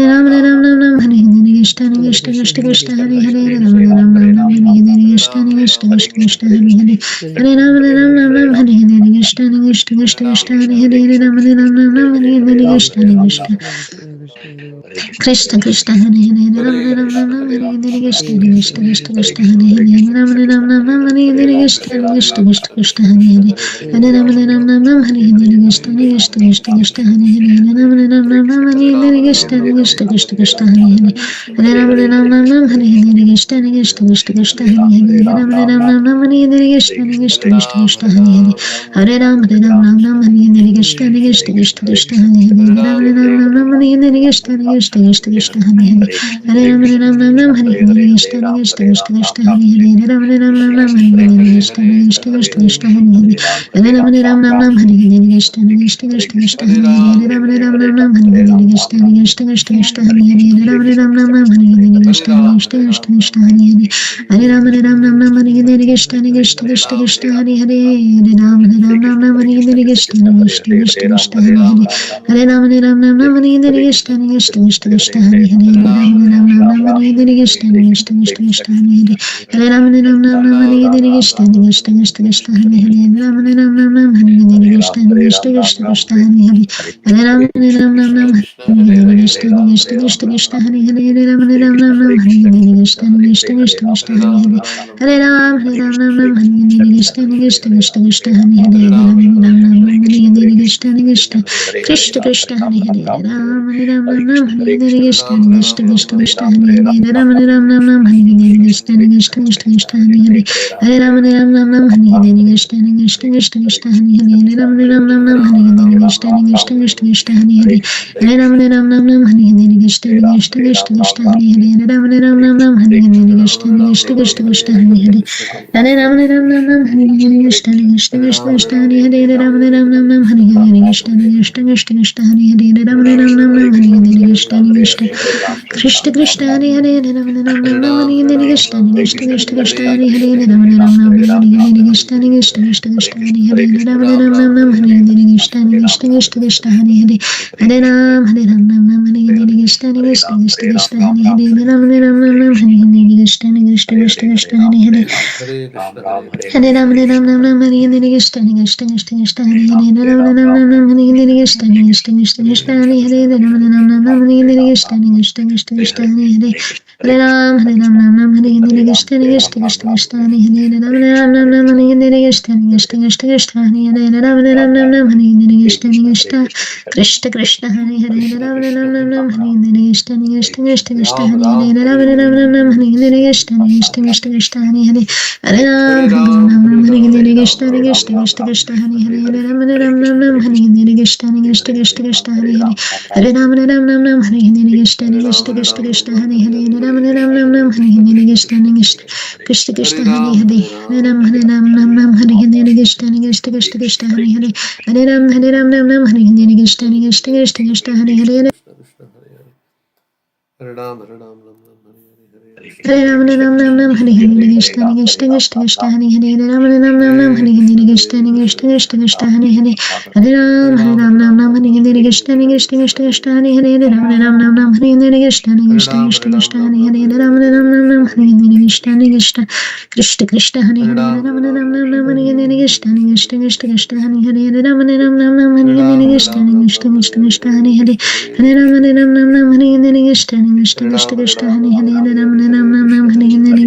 S2: Ram Nam Hare Hare Krishna Krishna Krishna Krishna Hare Hare Ram Nam Hare Hare Krishna Krishna Krishna Krishna Hare Hare Hare Ram Nam Hare Hare Krishna Krishna Krishna Krishna Hare Hare Ram Nam Hare Hare Krishna Krishna Krishna Krishna Hare Hare Hare Ram Nam Hare Hare Krishna Krishna Krishna Krishna Hare Hare Ram Nam Hare Hare Krishna Krishna Krishna Krishna Hare Hare Hare Ram Nam Hare Hare Krishna Krishna Krishna Krishna Hare Hare Ram Nam Hare Hare Krishna Krishna Krishna Krishna Hare Hare Hare Ram Nam Hare Hare Krishna Krishna Krishna Krishna Hare Hare Ram Nam Hare Hare Krishna Krishna Krishna Krishna Hare Hare Hare Ram Nam Hare Hare Krishna Krishna Krishna Krishna Hare Hare Ram Nam Hare Hare Krishna Krishna Krishna Krishna Hare Hare Ram Nam Hare Hare Krishna Krishna Krishna Krishna Hare Hare Hare Ram Nam Hare Hare Krishna Krishna Krishna Krishna Hare Hare Hare Ram Nam Hare Hare Krishna Krishna Krishna Krishna Hare Hare Hare Ram Nam Hare Hare Krishna Krishna Krishna Krishna Hare Hare Ram Nam Hare Hare Krishna Krishna Krishna Krishna Hare Hare Hare Ram Nam Hare Hare Krishna Krishna Krishna Krishna Hare Hare Ram Nam Hare Hare Krishna Krishna Krishna Krishna Hare Hare Hare Ram Nam Hare Hare Krishna Krishna Krishna Krishna Hare Hare Hare Ram Nam Hare Hare Krishna Krishna Krishna Krishna Hare Hare Hare Ram Nam Hare Hare Krishna Krishna Krishna Krishna Hare Hare Hare Ram Nam Hare Hare Krishna Krishna Krishna Krishna Hare Hare Ram Nam Hare Hare Krishna Krishna Krishna Krishna Hare Hare Ram Nam Hare Hare Krishna Krishna Krishna Krishna Hare Hare Hare Ram Nam Hare Hare Krishna Krishna Krishna Krishna Hare Hani Hare Ram Ram Ram Ram Hani Hare Krishna Krishna Krishna Krishna Hani Hare Hare Ram Ram Ram Ram Hani Hare Krishna Krishna Krishna Krishna Hani Hare Ram Ram Ram Ram Hani Hare Krishna Krishna Krishna Krishna Hani Hare Hare Ram Ram Ram Ram Hani Hare Krishna Krishna Krishna Krishna Hani Hare Ram Ram Ram Ram Hani Hare Krishna Krishna Krishna Krishna Hani Hare Ram Ram Ram Ram Hani Hare Krishna Krishna Krishna Krishna Hare Hare Ram Ram Ram Ram Hani Hare Krishna Krishna Krishna Krishna Hare Hare Ram Ram Ram Ram Hani Hare Krishna Krishna Krishna Krishna Hani Hare Ram Ram Ram Ram Hani Hare Krishna Krishna Krishna Krishna Hani Hare Hare Ram Ram Hani Hare Krishna Krishna Krishna Krishna Hani Hare Ram Ram Ram Hani Hare Krishna Krishna Krishna Krishna Hani Hare Hare Ram Ram Hari Hare Krishna Krishna Krishna Krishna Hare Hare Ram Ram Hari Hare Krishna Krishna Krishna Krishna Hare Hare Ram Ram Hari Hare Krishna Krishna Krishna Krishna Hare Hare Hare Ram Hari Hare Krishna Krishna Krishna Krishna Hare Hare Ram Hari Hare Krishna Krishna Krishna Krishna Hare Hare Ram Hari Hare Krishna Krishna Krishna Krishna Hare Hare Ram Hari Hare Krishna Krishna Krishna Krishna Hare Hare Ram Hari Hare Krishna Krishna Krishna Krishna Hare Hare Hare Ram Hari Hare Krishna Krishna Krishna Krishna Hare Hare Hare Ram Hari Hare Krishna Krishna Krishna Krishna Hare Hare Hare Ram Hari Hare Krishna Krishna Krishna Krishna Hare Hare Ram Hari Hare Krishna Krishna Krishna Hare Hare Hare Ram Hari Hare Krishna Krishna Krishna Krishna Hare Hare Hare Ram Hari Hare Krishna Krishna Krishna Krishna Hare Hare Hare Ram Hari Hare Krishna Krishna Krishna Krishna Hare Hare Ram Hari Hare Krishna Krishna Krishna Krishna Hare Hare Hare Ram Hari Hare Krishna Krishna Krishna Krishna Hare Hare Ram Hari Hare Krishna Krishna Krishna Krishna Hare Hare Ram Hari Hare Krishna Krishna Krishna Krishna Hare Hare Ram Hari Hare Krishna Krishna Krishna Krishna Hare Hare Ram Hari Hare Krishna Krishna Krishna Krishna Hare Hare Hare Ram Hari Hare Krishna Krishna Krishna Krishna Hare Hare Ram Hari Hare Krishna Krishna Krishna Krishna Hare Hare Ram Hari Hare Krishna Krishna Krishna Krishna Hare Hare Hare Ram Hari Hare Krishna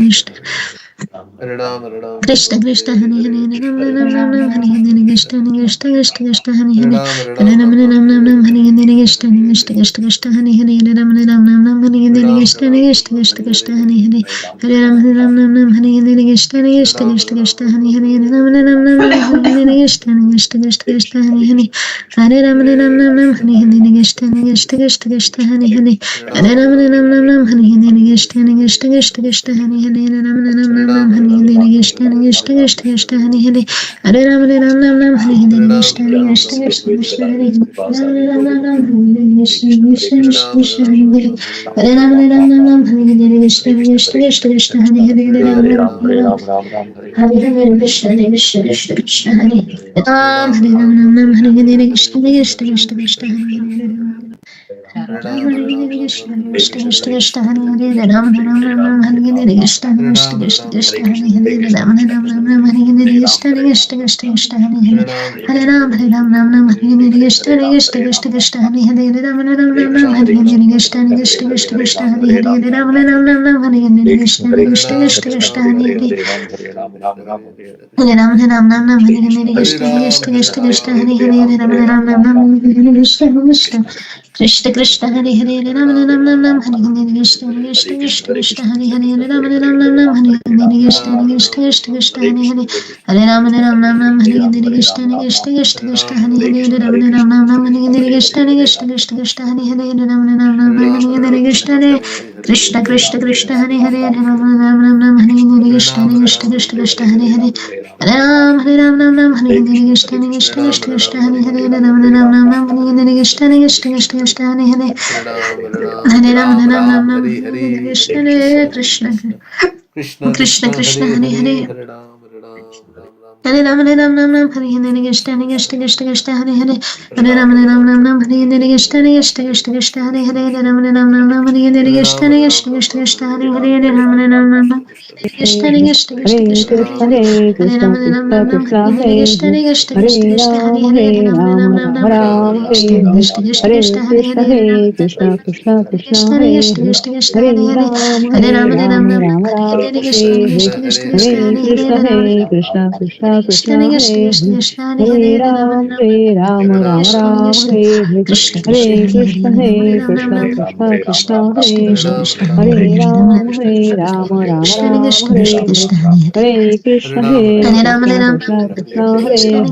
S2: Krishna Krishna Krishna Hare Hare Ram Hari Hare Krishna Krishna Krishna Krishna Hare Hare Hare Ram Hari Hare Krishna Krishna Krishna Krishna Hare Hare Ram Hari Hare Krishna Krishna Krishna Krishna Hare Hare Hare Ram Hari Hare Krishna Krishna Krishna Krishna Hare Hare Hare Ram Hari Hare Krishna Krishna Krishna Krishna Hare Hare Ram Hari Hare Krishna Krishna Krishna Krishna Hare Hare Hare Ram Hari Hare Krishna Krishna Krishna Krishna Hare Hare Hare Ram Hari Hare Krishna Krishna Krishna Krishna Hare Hare Hare Ram Hari Hare Krishna Krishna Krishna Krishna Hare Hare Hare Ram Hari Hare Krishna Krishna Krishna Krishna Hare Hare Ram Hari Hare Krishna Krishna Krishna Krishna Hare Hare Ram Hari Hare Krishna Krishna Krishna Krishna Hare Hare Ram Hari Hare Krishna Krishna Krishna Krishna Hare Hare Ram Hari Hare Krishna Krishna Krishna Krishna Hare Hare Hare Ram Hari Hare Krishna Krishna Krishna Krishna Hare Hare Ram Hari Hare Krishna Krishna Krishna Krishna Hare Hare Ram Hari Hare Krishna Krishna Krishna Krishna Hare Hare Hare Ram Hari Hare Krishna Krishna Krishna Krishna Hare Hare Ram Hari Hare Krishna Krishna Krishna Krishna Hare Hare Ram Hari Hare Krishna Krishna Krishna Krishna Hare Hare Ram Hari Hare Krishna Krishna Krishna Krishna Hare Hare Hare Ram Hari Hare Krishna Krishna Krishna Krishna Hare Hare Ram Hari Hare Krishna Krishna Krishna Krishna Hare Hare Ram Hari Hare Krishna Krishna Krishna Krishna Hare Hare Ram Hari Hare Krishna Krishna Krishna Krishna Hare Hare Hare Ram Hari Hare Krishna Krishna Krishna Krishna Hare Hare Ram Hari Hare Krishna Krishna Krishna Krishna Hare Hare Hare Ram Krishna Krishna Krishna Krishna Hare Hare Hare Ram Hari Hare Krishna Krishna Krishna Krishna Hare Hare Hare Ram Hari Hare Krishna Krishna Krishna Krishna Hare Hare Ram Hari Hare Krishna Krishna Krishna Krishna Hare Hare Ram Hari Krishna Krishna Krishna Krishna Hare Hare
S3: Hare
S2: Hare
S3: Krishna
S2: Ram
S3: Krishna Krishna
S2: Hari
S3: Hare
S2: Krishna Krishna
S3: Hare
S2: Krishna Krishna Hare
S3: Rama
S2: Hare
S3: Hare
S2: Ram
S3: Rama Rama
S2: Hari
S3: Rama
S2: Krishna
S3: Hare Hare
S2: Krishna Krishna
S3: Hare
S2: Krishna Hare
S3: Krishna
S2: Hare
S3: Hare Krishna Krishna Krishna
S2: Krishna
S3: Hare
S2: Krishna
S3: Hare
S2: Krishna Krishna
S3: Hare
S2: Hare Hare
S3: Rama
S2: Hare
S3: Hare
S2: Ram
S3: Rama Rama
S2: Hari
S3: Rama
S2: Krishna
S3: Hare Hare
S2: Krishna Krishna Krishna
S3: Hare
S2: Hare
S3: Krishna
S2: Hare
S3: Hare Krishna Krishna Krishna Hare Hare Hare Ram Ram Ram Hare Hare Hare Krishna Krishna Krishna Hare Hare Hare Ram Ram Ram Hare Hare Hare Krishna Krishna Krishna Krishna Hare Hare Hare Ram Ram Hare Hare Hare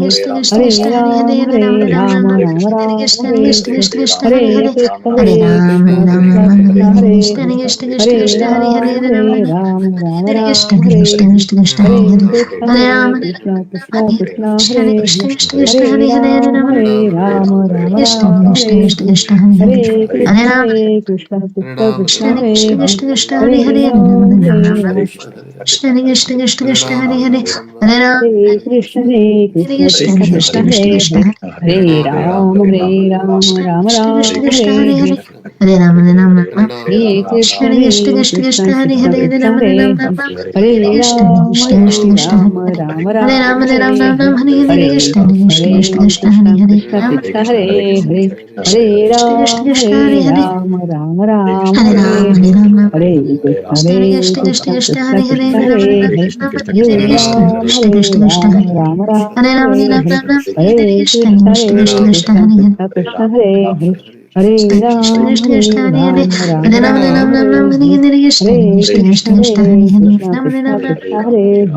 S3: Krishna Krishna Krishna Krishna Hare Hare Hare Ram Ram Hare Hare Hare Krishna Krishna Krishna Krishna Hare Hare Hare Ram Hare Hare Hare Krishna Krishna Krishna Krishna Hare Hare Hare Ram Hare Krishna Krishna Krishna Krishna Hare Hare Hare Ram Ram Hare Hare Hare Krishna Krishna Krishna Hare Hare Hare Ram Hare Hare Hare Krishna Krishna Krishna Hare Hare Hare Ram Hare Hare Hare Krishna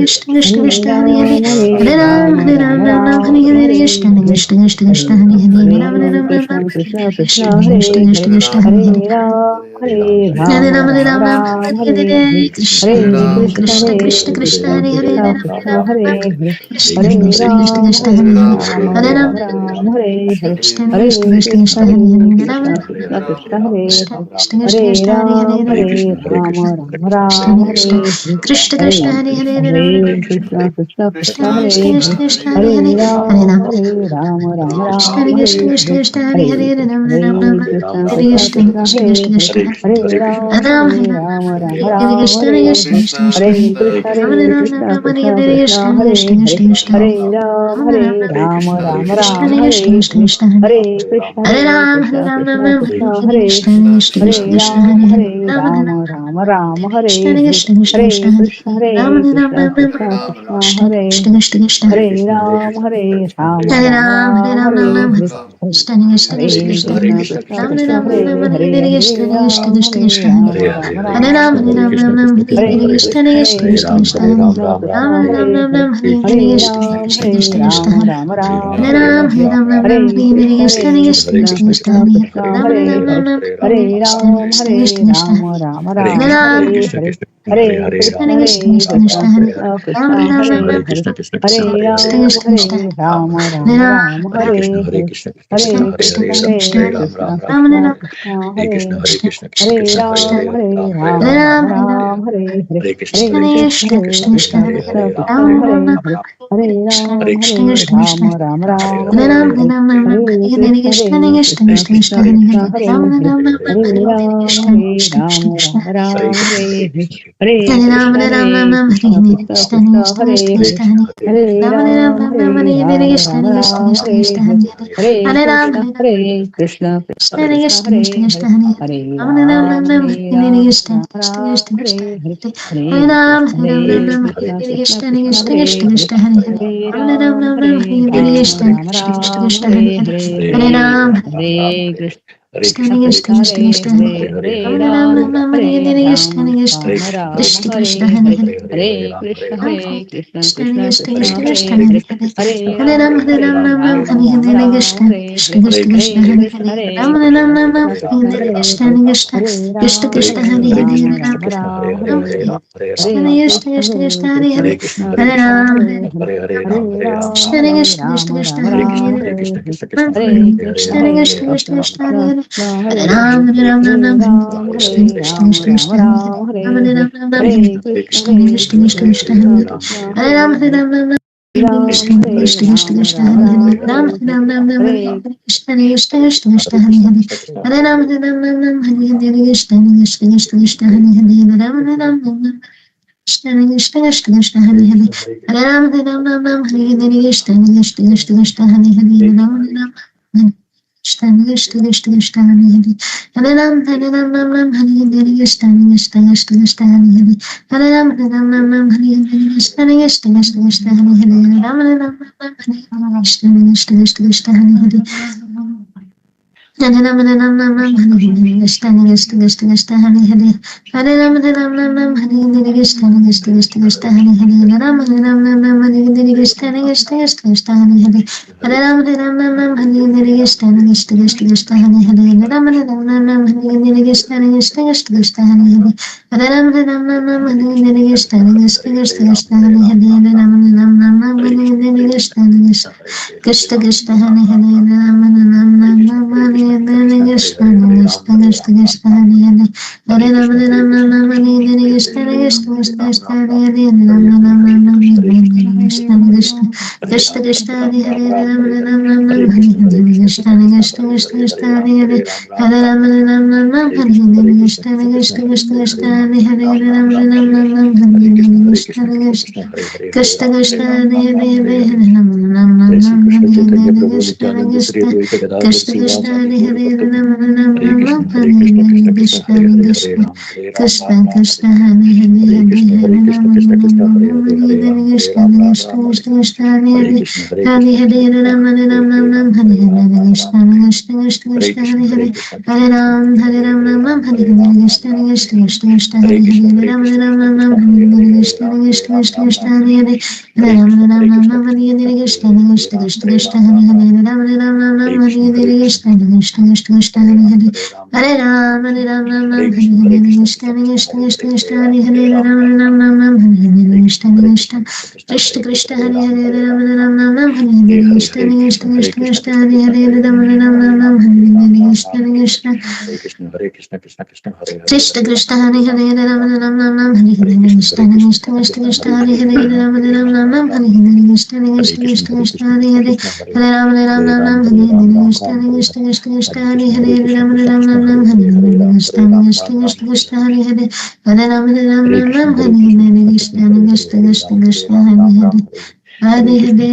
S3: Krishna Krishna Hare Hare Hare Ram Hare Hare Hare Krishna Krishna Krishna Krishna Hare Hare Hare Ram Hare Hare Hare Krishna Krishna Krishna Krishna Hare Hare Hare Ram Hare Hare Hare Krishna Krishna Krishna Krishna Hare Hare Hare Ram Hare Hare Hare Krishna Krishna Krishna Hare Hare Hare Ram Hare Hare Hare Krishna Krishna Krishna Krishna Hare Hare Hare Ram Hare Hare Hare Krishna Krishna Krishna Krishna Hare Hare Hare Ram Hare Hare Hare Krishna Krishna Krishna Hare Hare Hare Ram Hare Hare Hare Krishna Krishna Krishna Hare Hare Hare Ram Hare Hare Hare Krishna Krishna Krishna Hare Hare Hare Ram Hare Hare Hare Krishna Krishna Krishna Hare Hare Hare Ram Hare Hare Hare Krishna Krishna Hare Hare Ram Hare Hare Hare Krishna Krishna Krishna Hare Hare Ram Hare Hare Hare Krishna Krishna Krishna Krishna Hare Hare Hare Ram Hare Hare Hare Krishna Krishna Krishna Hare Hare Hare Ram Hare Hare Hare Krishna Krishna Krishna Krishna Hare Hare Hare Hare Hare Hare Krishna Krishna Krishna Krishna Hare Hare Hare Krishna Krishna Krishna Krishna Hare Hare Hare Krishna Krishna Krishna Hare Hare Hare Krishna Krishna Krishna Hare Hare Hare Ram Hare Hare Hare Krishna Krishna Krishna Hare Hare Hare Ram Hare Hare Hare Krishna Krishna Krishna Hare Hare Hare Ram Hare Hare Hare Krishna Krishna Krishna Hare Hare Hare Ram Hare Hare Hare Krishna Krishna Krishna Hare Hare Hare Ram Hare Hare Hare Krishna Krishna Hare Hare Hare Hare Hare Krishna Krishna Krishna Hare Hare Krishna Krishna Krishna Hare Hare Ram Hare Ram Hare
S2: Krishna Krishna Krishna Hare Hare Hare Ram Hare Ram Ram Ram Hare Hare Krishna Krishna Krishna Krishna Hare Hare Hare Ram Hare Ram Ram Ram Hare Hare Krishna Krishna Krishna Krishna Hare Hare Ram Hare Ram Ram Ram Hare Hare Krishna Krishna Krishna Krishna Hare Hare Hare Ram Hare Ram Ram Ram Hare Hare Krishna Krishna Krishna Krishna Hare Hare Hare Ram Hare Ram Ram Ram Hare Hare Krishna Krishna Krishna Krishna Hare Hare Hare Ram Hare Ram Ram Ram Hare Hare Krishna Krishna Krishna Krishna Hare Hare Hare Ram Hare Ram Ram Ram Hare Hare Krishna Krishna Krishna Krishna Hare Hare Hare Ram Hare Ram Ram Ram Hare Hare Krishna Krishna Krishna Krishna Hare Hare Hare Ram Hare Ram Ram Ram Hare Hare Krishna Krishna Krishna Krishna Hare Hare Hare Ram Hare Ram Ram Ram Hare Hare Krishna Krishna Krishna Hare Hare Ram Hare Ram Ram Ram Hare Hare Krishna Krishna Krishna Krishna Hare Hare Hare Ram Hare Ram Ram Ram Hare Hare Krishna Krishna Krishna Krishna Hare Hare Hare Ram Hare Ram Ram Ram Hare Hare Krishna Krishna Krishna Krishna Hare Hare Ram Hare Ram Ram Ram Hare Hare Krishna Krishna Krishna Krishna Hare Hare Hare Ram Hare Ram Ram Ram Hare Hare Krishna Krishna Krishna Krishna Hare Hare Hare Ram Hare Ram Ram Ram Hare Hare Krishna Krishna Krishna Krishna Hare Hare Hare Ram Hare Ram Ram Ram Hare Hare Krishna Krishna Krishna Krishna Hare Hare Ram Hare Ram Ram Ram Hare Hare Krishna Krishna Krishna Krishna Hare Hare Hare Hare Ram Hare Ram Ram Hare Hare Krishna Krishna Krishna Krishna Hare Hare Hare Hare Ram Hare Ram Ram Ram Hare Hare Krishna Krishna Krishna Krishna Hare Hare Hare Ram Ram Ram Hare Hare Krishna Krishna Krishna Krishna Hare Hare Ram Ram Ram Ram Hare Hare Krishna Krishna Krishna Krishna Hare Hare Hare Ram Ram Ram Ram Hare Hare Krishna Krishna Krishna Krishna Hare Hare Ram Ram Ram Ram Hare Hare Krishna Krishna Krishna Krishna Hare Hare Hare Ram Ram Ram Hare Hare Krishna Krishna Krishna Krishna Hare Hare Ram Ram Ram Hare Hare Krishna Krishna Krishna Krishna Hare Hare Ram Ram Ram Hare Hare Krishna Krishna Krishna Krishna Hare Hare Ram Ram Ram Hare Hare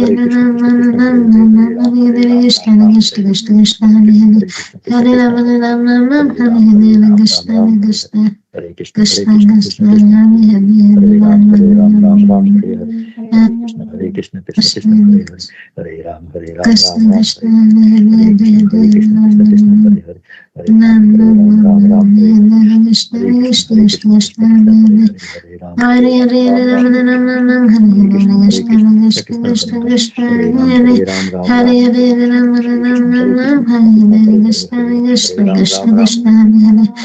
S2: Krishna Krishna Krishna Krishna Hare Hare Ram Ram Ram Hare Hare Krishna Krishna Krishna Krishna Hare Hare Ram Ram Ram Hare Hare Krishna Krishna Krishna Krishna Hare Hare Hare Ram Ram Hare Hare Krishna Krishna Krishna Krishna Hare Hare Ram Ram Hare Hare Krishna Krishna Krishna Krishna Hare Hare Hare Ram Hare Ram Hare Hare Krishna Krishna Krishna Krishna Hare Hare Hare Hare Ram Hare Hare Krishna Krishna Krishna Krishna Hare Hare Hare Ram Hare Hare Krishna Krishna Krishna Krishna Hare Hare Ram Krishna Krishna Krishna Krishna Hare Hare Ram Ram Ram Hare Hare Krishna Krishna Krishna Krishna Hare Hare Hare Ram Ram Ram Hare Hare Krishna Krishna Krishna Krishna Hare Hare Hare Ram Ram Ram Hare Hare Krishna Krishna Krishna Krishna Hare Hare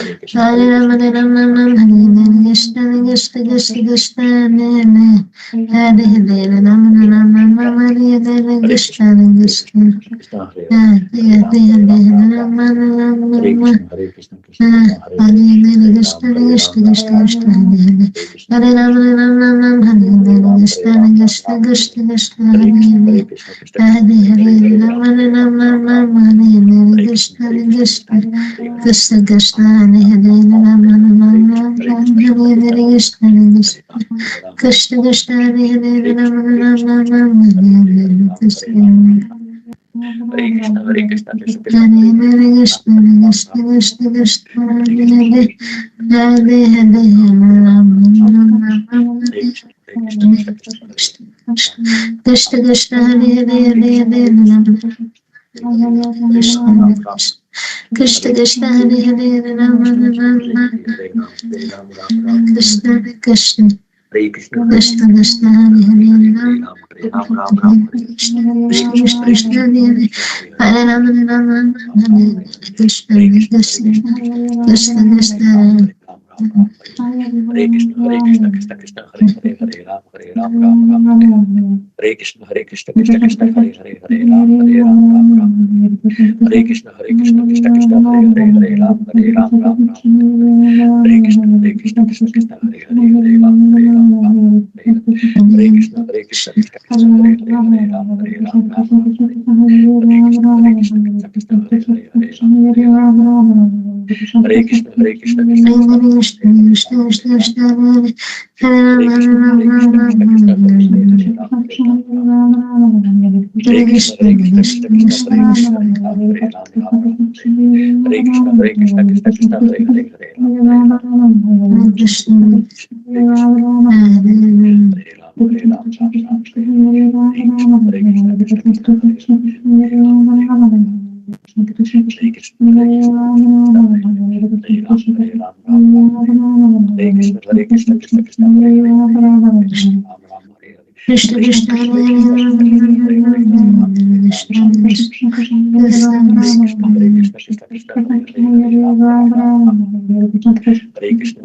S2: Ram Ram Hare Hare Krishna Krishna Hare Hare Ram Ram Hare Krishna Krishna Krishna Hare Ram Ram Ram Hare Hare Krishna Krishna Krishna Krishna Hare Hare Hare Hare Ram Ram Ram Hare Hare Krishna Krishna Krishna Krishna Hare Hare Ram Ram Hare Hare Krishna Krishna Krishna Hare Hare Ram Ram Hare Hare Krishna Hare Krishna Krishna Krishna Krishna Krishna Hare Hare Hare Hare Ram Krishna Krishna Hare Hare Hare Hare Ram Krishna Krishna Hare Hare Ram Krishna Krishna Krishna Krishna Hare Hare Ram Krishna Krishna Krishna Hare Hare Hare Ram Hare Krishna Krishna Krishna Krishna
S3: Hare Krishna Krishna Krishna Hare Hare Hare Ram Ram Ram Hare Krishna Krishna Krishna Hare Hare Hare Ram Ram Hare Krishna Krishna Krishna Hare Hare Hare Ram Ram Hare Krishna Krishna Krishna Hare Hare Hare Ram Hare Krishna Krishna Krishna Hare Hare Hare Ram Hare Krishna Krishna Krishna Hare Hare Hare Ram
S1: Hare Krishna, Hare Krishna, Krishna Krishna, Hare Krishna, Hare Krishna, Krishna Krishna, Hare Hare, Hare Ram, Ram Ram, Hare Krishna, Hare Krishna, Krishna Krishna, Hare Hare, Hare Ram, Hare Ram, Krishna, Hare Krishna, Hare Krishna, Hare Ram, Hare Ram, Ram Ram, Hare Krishna, Krishna Krishna, Hare Hare, Hare Ram, Hare Ram, Hare Krishna, Hare Krishna, Krishna Krishna, Hare Hare, Hare Ram, Hare Ram, Ram Ram, Hare Krishna, Hare Krishna, Krishna Krishna, Hare Hare, Hare Ram, Ram Hare Hare,
S2: Krishna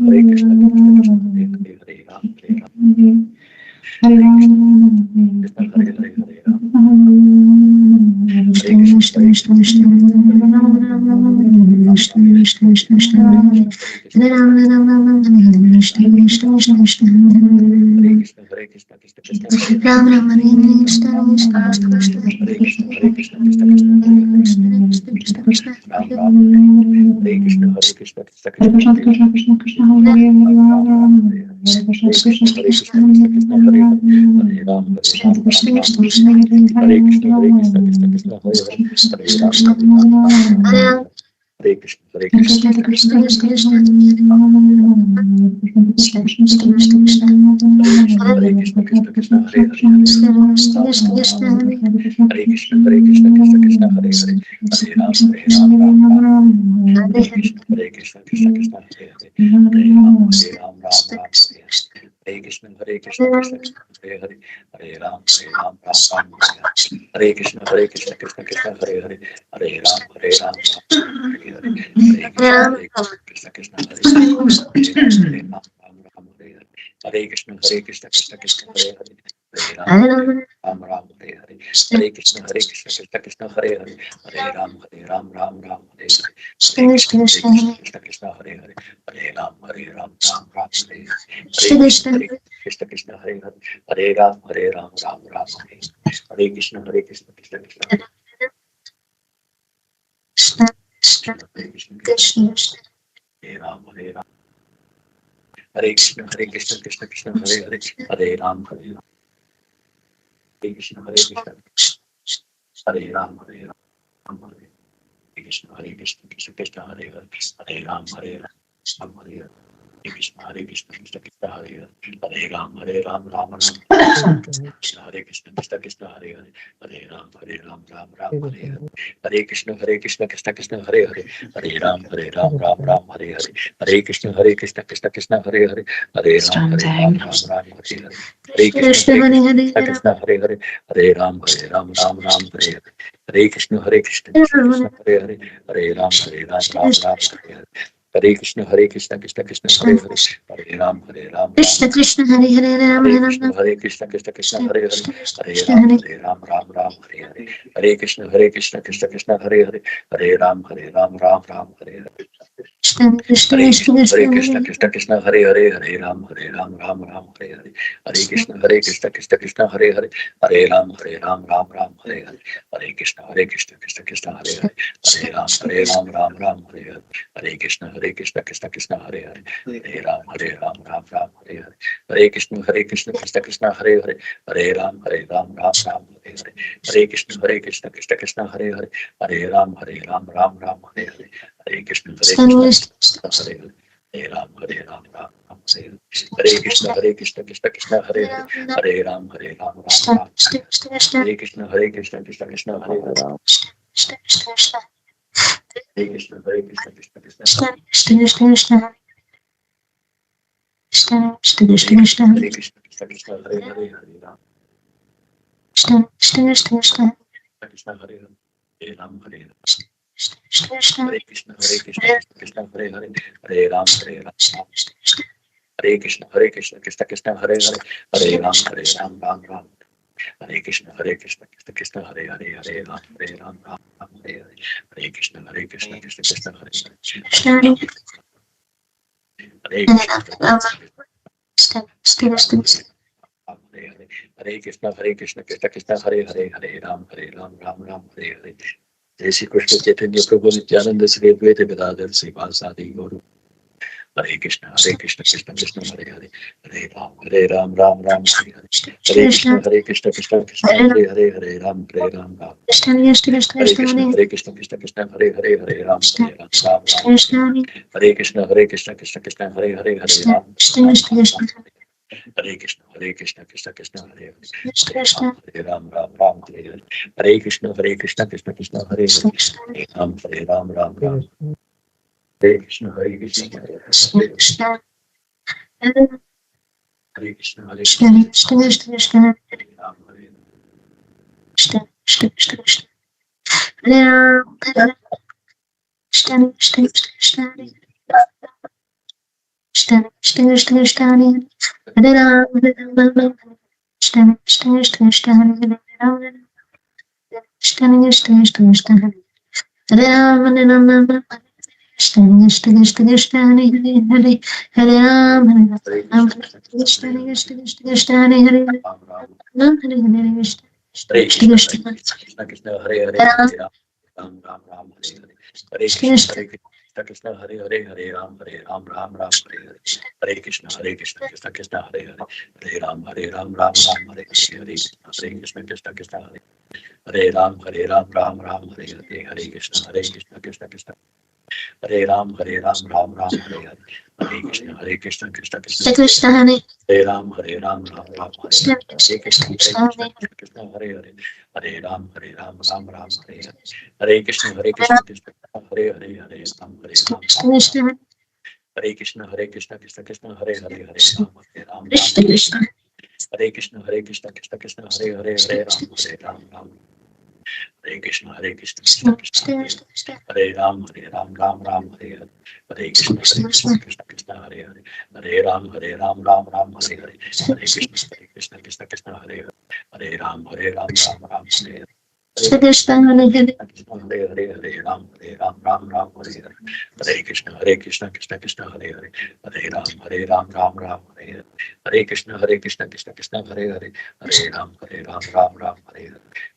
S1: Hare
S2: Krishna
S1: Krishna,
S2: Hare
S1: Hare
S2: Hare
S1: Krishna, Krishna Krishna, Hare Hare, Hare Ram, Hare Ram,
S2: Krishna
S1: Ram Ram,
S2: Krishna
S1: Hare Krishna, Hare Krishna, Hare Krishna, Krishna Krishna, Hare Hare, Ram, Hare Ram, Ram Hare Krishna, Hare Krishna, Krishna Krishna, Hare Hare, Hare Ram, Hare Ram, Hare Krishna, Krishna Hare Hare, Hare Ram, Hare Krishna, Hare Krishna, Krishna Krishna, Hare Hare, Ram Ram, Hare Krishna, Krishna Krishna, Hare Krishna, Hare Krishna, Krishna Krishna, Hare Hare,
S2: Ram Ram Hare Hare Krishna Krishna
S1: Hare Krishna, Hare Krishna, Krishna Krishna, Hare Hare, Ram Ram, Hare Krishna, Hare Krishna, Krishna Krishna, Hare Hare, Ram Ram, Hare Hare, Hare Krishna, Hare Krishna, Krishna Krishna, Hare Hare, Hare Ram, Ram Ram, Hare Krishna, Hare Krishna, Krishna Krishna, Hare Hare, Hare Ram, Ram Ram, Hare Hare, Hare Krishna, Hare Krishna,
S2: Krishna
S1: Krishna Krishna,
S2: Krishna
S1: Hare
S2: Krishna
S1: Hare,
S2: Krishna
S1: Ram Hare Ram,
S2: Krishna Krishna Krishna Krishna
S1: Hare Krishna, Hare Krishna, Krishna Krishna, Hare Hare, Hare
S2: Krishna
S1: Ram,
S2: Krishna
S1: Ram
S2: Krishna
S1: Ram,
S2: Krishna
S1: Hare Krishna, Hare Krishna, Krishna Krishna, Hare Hare, Hare Ram, Ram Ram, Hare Krishna, Hare Krishna, Krishna Krishna, Hare Hare, Hare Ram, Ram Ram, Hare Hare, Hare Krishna, Hare Krishna, Krishna Krishna, Hare Hare, Hare Ram, Ram Ram, Hare Hare, Hare Krishna, Hare Krishna, Krishna Krishna, Hare Hare, Hare Ram, Ram Ram, Hare Hare, Hare Krishna, Hare Krishna, Krishna Krishna, Hare Hare, Hare Ram, Ram Ram, Hare Hare, Hare Krishna, Hare Krishna, Krishna Krishna, Hare Hare, Hare Ram, Ram Ram, Hare Hare, Hare Krishna, Hare Krishna, Krishna Krishna, Hare Hare, Hare Ram, Ram Ram, Hare Hare, Hare Krishna, Hare Krishna, Krishna Krishna, Hare Hare, Hare Ram, Ram Ram, Hare Hare, Hare Krishna, Hare Krishna, Krishna Hare Hare, Hare Ram, Ram Ram, Hare Hare, Hare Krishna, Hare Krishna, Krishna Krishna, Hare Krishna, Hare Krishna, Krishna Hare Ram, Hare Krishna, Hare Krishna, Krishna Krishna, Hare Hare, Hare Ram, Hare Krishna, Hare Krishna, Hare Ram, Hare Krishna, Hare Krishna, Krishna Krishna, Hare Hare, Hare Ram, Hare Hare. Krishna, Hare Krishna, Krishna Krishna, Hare Hare, Hare Ram, Ram Ram, Krishna, Hare Krishna, Krishna Krishna, Hare Hare, Hare Ram, Ram Ram, Hare Hare, Hare Krishna, Hare Krishna, Krishna Krishna, Hare Hare, Hare Ram, Ram Ram, Hare Hare, Hare Krishna, Hare Krishna, Krishna Krishna, Hare Hare, Hare Ram, Ram Ram, Hare Hare, Hare Krishna, Hare Krishna, Krishna Krishna, Hare Hare, Hare Ram, Ram Ram, Hare Hare, Hare Krishna, Hare Krishna, Krishna Krishna, Hare Hare, Hare Ram, Ram Ram, Hare Hare, Hare Krishna, Hare Krishna, Krishna Krishna, Hare Hare, Hare Ram, Ram
S2: Krishna Krishna Hare Hare Ram
S1: Hare
S2: Ram
S1: Krishna,
S2: Ram
S1: Hare Krishna, Krishna Krishna,
S2: Krishna
S1: Hare Hare,
S2: Krishna
S1: Hare
S2: Krishna
S1: Ram,
S2: Hare
S1: Ram Ram, Hare Hare, Hare Krishna, Hare Krishna, Krishna Krishna, Hare Hare, Hare Ram, Ram Hare Hare,
S2: Krishna Krishna
S1: Hare
S2: Krishna
S1: Krishna, Hare
S2: Krishna
S1: Krishna,
S2: Hare
S1: Krishna Krishna, Hare Hare, Hare Ram, Ram Hare Hare, Hare Krishna, Hare Krishna, Krishna Krishna, Hare Hare, Hare Ram, Ram Hare Hare, Hare Krishna, Hare Krishna, Krishna Krishna, Hare Hare, Hare Ram, Ram Hare Hare, Hare Krishna, Hare Krishna, Krishna Krishna, Hare Hare, Hare Ram, Ram Hare Hare, Hare Krishna, Hare Krishna, Krishna Krishna, Hare Hare, Hare Ram, Ram Hare Hare, Hare Krishna, Hare Krishna, Krishna Krishna, Hare Hare, Hare Ram, Ram Hare Hare, Hare Krishna, Hare Krishna, Hare Hare, Hare Ram, Ram Hare Hare, Hare Krishna, Hare Krishna, Krishna Krishna, Hare Hare, Hare Ram, Ram Hare Krishna, Hare Krishna, Krishna Krishna, Hare Hare, Hare Krishna, Hare Krishna, Krishna Krishna, Hare Hare, Hare Krishna, Hare Krishna, Krishna Krishna, Hare Hare, Hare Ram, Krishna Hare Hare, Hare Ram, Hare Hare, Hare Krishna, Hare Krishna, Krishna Krishna, Hare Hare, Hare Ram, Hare Krishna, Hare Krishna, Krishna Krishna, Hare Hare, Hare Ram, Ram, Hare Krishna, Krishna Krishna, Hare Hare, Hare Ram, Hare Hare, Hare Krishna, Krishna Krishna, Hare Hare, Hare Krishna, Hare Hare, Hare Krishna, Krishna Krishna, Hare Hare, Hare Ram, Ram Hare Hare,
S5: जय श्री कृष्ण चैतन्य प्रभु नित्यानंद श्री अद्वैत गदाधर श्रीवासादि गौर हरे कृष्ण कृष्ण कृष्ण हरे हरे हरे राम राम राम हरे हरे हरे कृष्ण कृष्ण कृष्ण हरे हरे हरे राम राम हरे कृष्ण कृष्ण हरे हरे राम राम हरे कृष्ण कृष्ण कृष्ण हरे हरे राम हरे कृष्ण कृष्ण हरे हरे राम राम हरे कृष्ण कृष्ण कृष्ण हरे हरे राम राम हरे कृष्ण हरे कृष्ण राम हरे राम राम हरे कृष्ण कृष्ण हरे हरे राम राम हरे कृष्ण हरे राम राम हरे कृष्ण कृष्ण हरे राम राम हरे कृष्ण हरे राम हरे कृष्ण हरे राम राम हरे कृष्ण हरे राम हरे कृष्ण हरे राम हरे कृष्ण हरे कृष्ण कृष्ण हरे राम हरे कृष्ण कृष्ण हरे राम हरे कृष्ण कृष्ण हरे राम हरे कृष्ण हरे राम हरे कृष्ण हरे राम हरे राम हरे कृष्ण हरे राम हरे कृष्ण कृष्ण हरे राम हरे कृष्ण हरे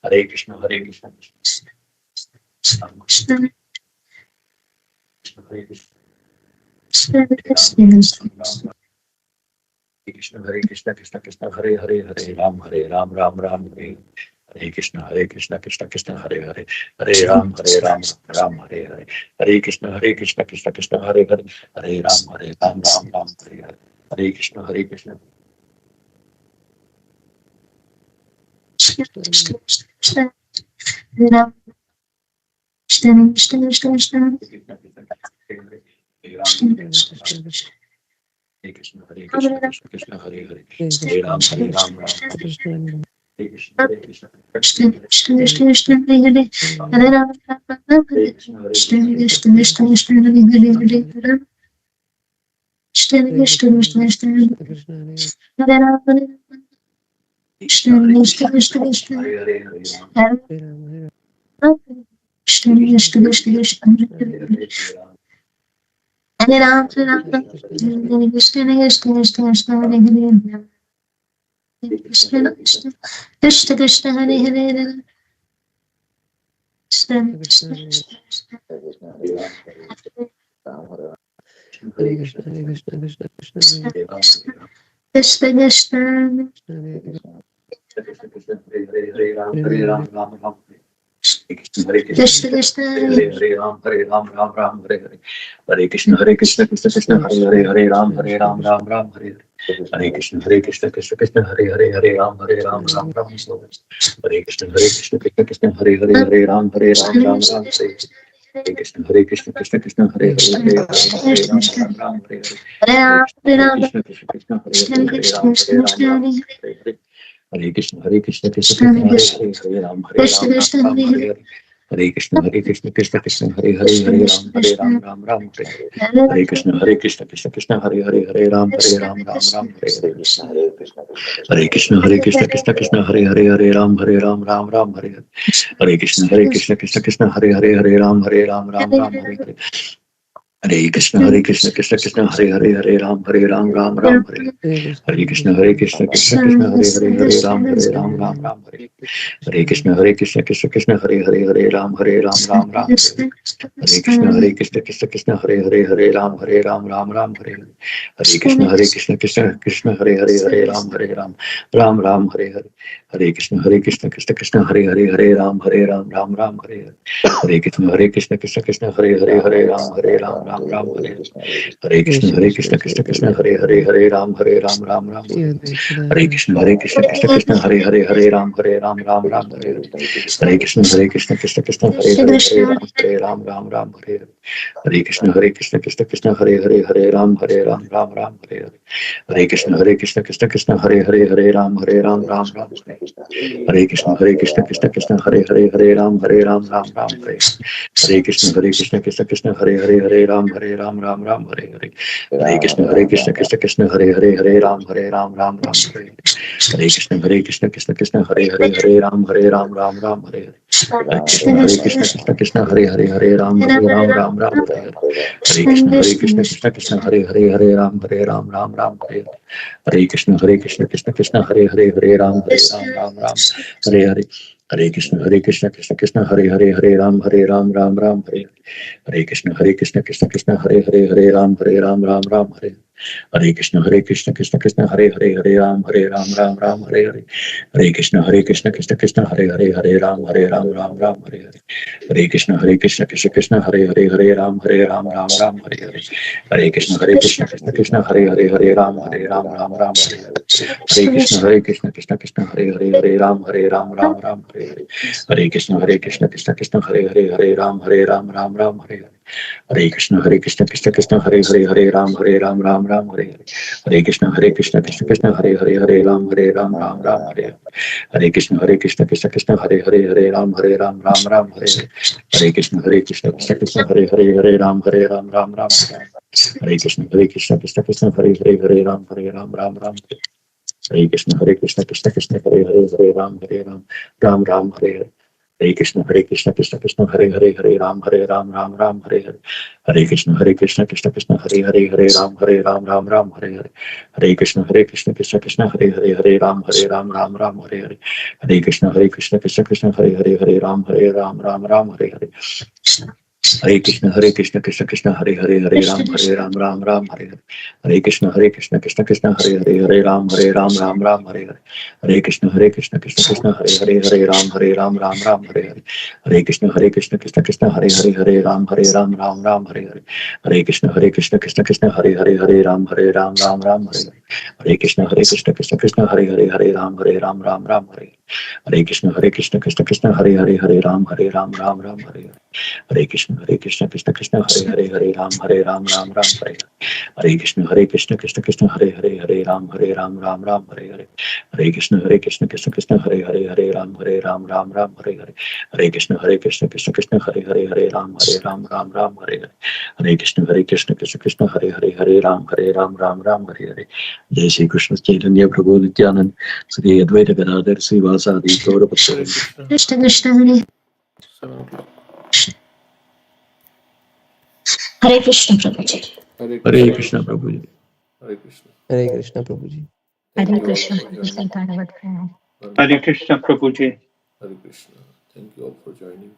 S5: कृष्ण हरे राम हरे कृष्ण कृष्ण हरे राम हरे कृष्ण कृष्ण हरे राम हरे कृष्ण हरे कृष्ण कृष्ण हरे राम हरे कृष्ण हरे राम हरे राम हरे कृष्ण कृष्ण हरे राम राम हरे कृष्ण कृष्ण हरे राम हरे कृष्ण कृष्ण हरे राम हरे कृष्ण कृष्ण राम हरे कृष्ण हरे राम हरे कृष्ण कृष्ण हरे राम हरे कृष्ण हरे राम हरे कृष्ण कृष्ण हरे राम हरे कृष्ण कृष्ण हरे राम हरे Ram Hare Krishna Krishna Krishna Hare Hare Hare Ram Ram Ram Hare Hare Krishna Krishna Krishna Hare Ram Ram Hare Hare Krishna Krishna Hare Ram Ram Hare Hare Krishna Hare Ram Ram Hare Hare Krishna Hare Ram Hare Hare Krishna Hare Ram Ram Hare Hare Krishna Hare Ram Hare Hare Krishna Hare Ram Hare Hare Krishna Hare Ram Hare Hare Krishna Hare Ram Hare Krishna Hare Hare Krishna Hare Ram Hare Krishna Hare Krishna Hare Ram Hare Krishna Hare Ram Hare Ram Hare Krishna Hare Ram Hare Krishna Hare Krishna Hare Ram Hare Krishna Hare Ram Hare Krishna Hare Hare Krishna Hare Hare Krishna Hare Hare Krishna Hare Krishna Hare Ram Hare Krishna Hare Ram Hare Krishna Hare Ram Hare Krishna Hare Ram Hare Krishna Hare Ram Hare Krishna Hare Ram Hare Krishna Hare Hare Krishna Hare Ram Hare Krishna Hare Ram Hare Krishna Hare Ram Hare Krishna Ram Hare Krishna Hare Hare Krishna Ram Hare Krishna Hare Hare Jai Shri Krishna Chaitanya Prabhu Nityanand Sri Advaita Gadadhar Sri Vasadi Gaura
S1: Hare
S5: Bhakta
S1: Krishna.
S2: Krishna Krishna Hare
S1: 7 o'clock.
S2: Hare Krishna Prabhuji.
S1: Hare
S5: Hare
S1: Krishna.
S5: Krishna Prabhu
S1: Hare Krishna.
S4: Hare Krishna Prabhuji.
S1: Thank
S2: Hare
S1: you all
S2: Krishna
S1: for
S2: Prabhuji.
S1: joining.
S2: Dhanyavad Pranam.
S6: Hare Krishna Prabhuji.
S1: Hare Krishna. Thank you all for joining.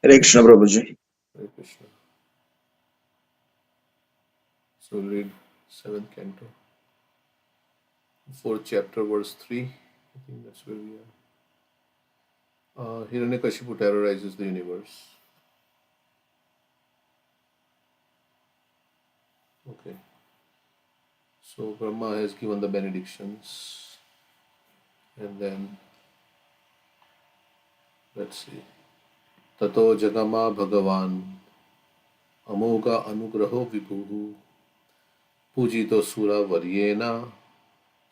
S7: Hare Krishna Prabhuji.
S1: Hare Krishna. So we'll read 7th canto, 4th chapter, verse 3. I think that's where we are. Hiranyakashipu terrorizes the universe. Okay. So Brahma has given the benedictions. And then, let's see. Tato jagama bhagavan amoga anugraho vibhuhu pujito sura varyena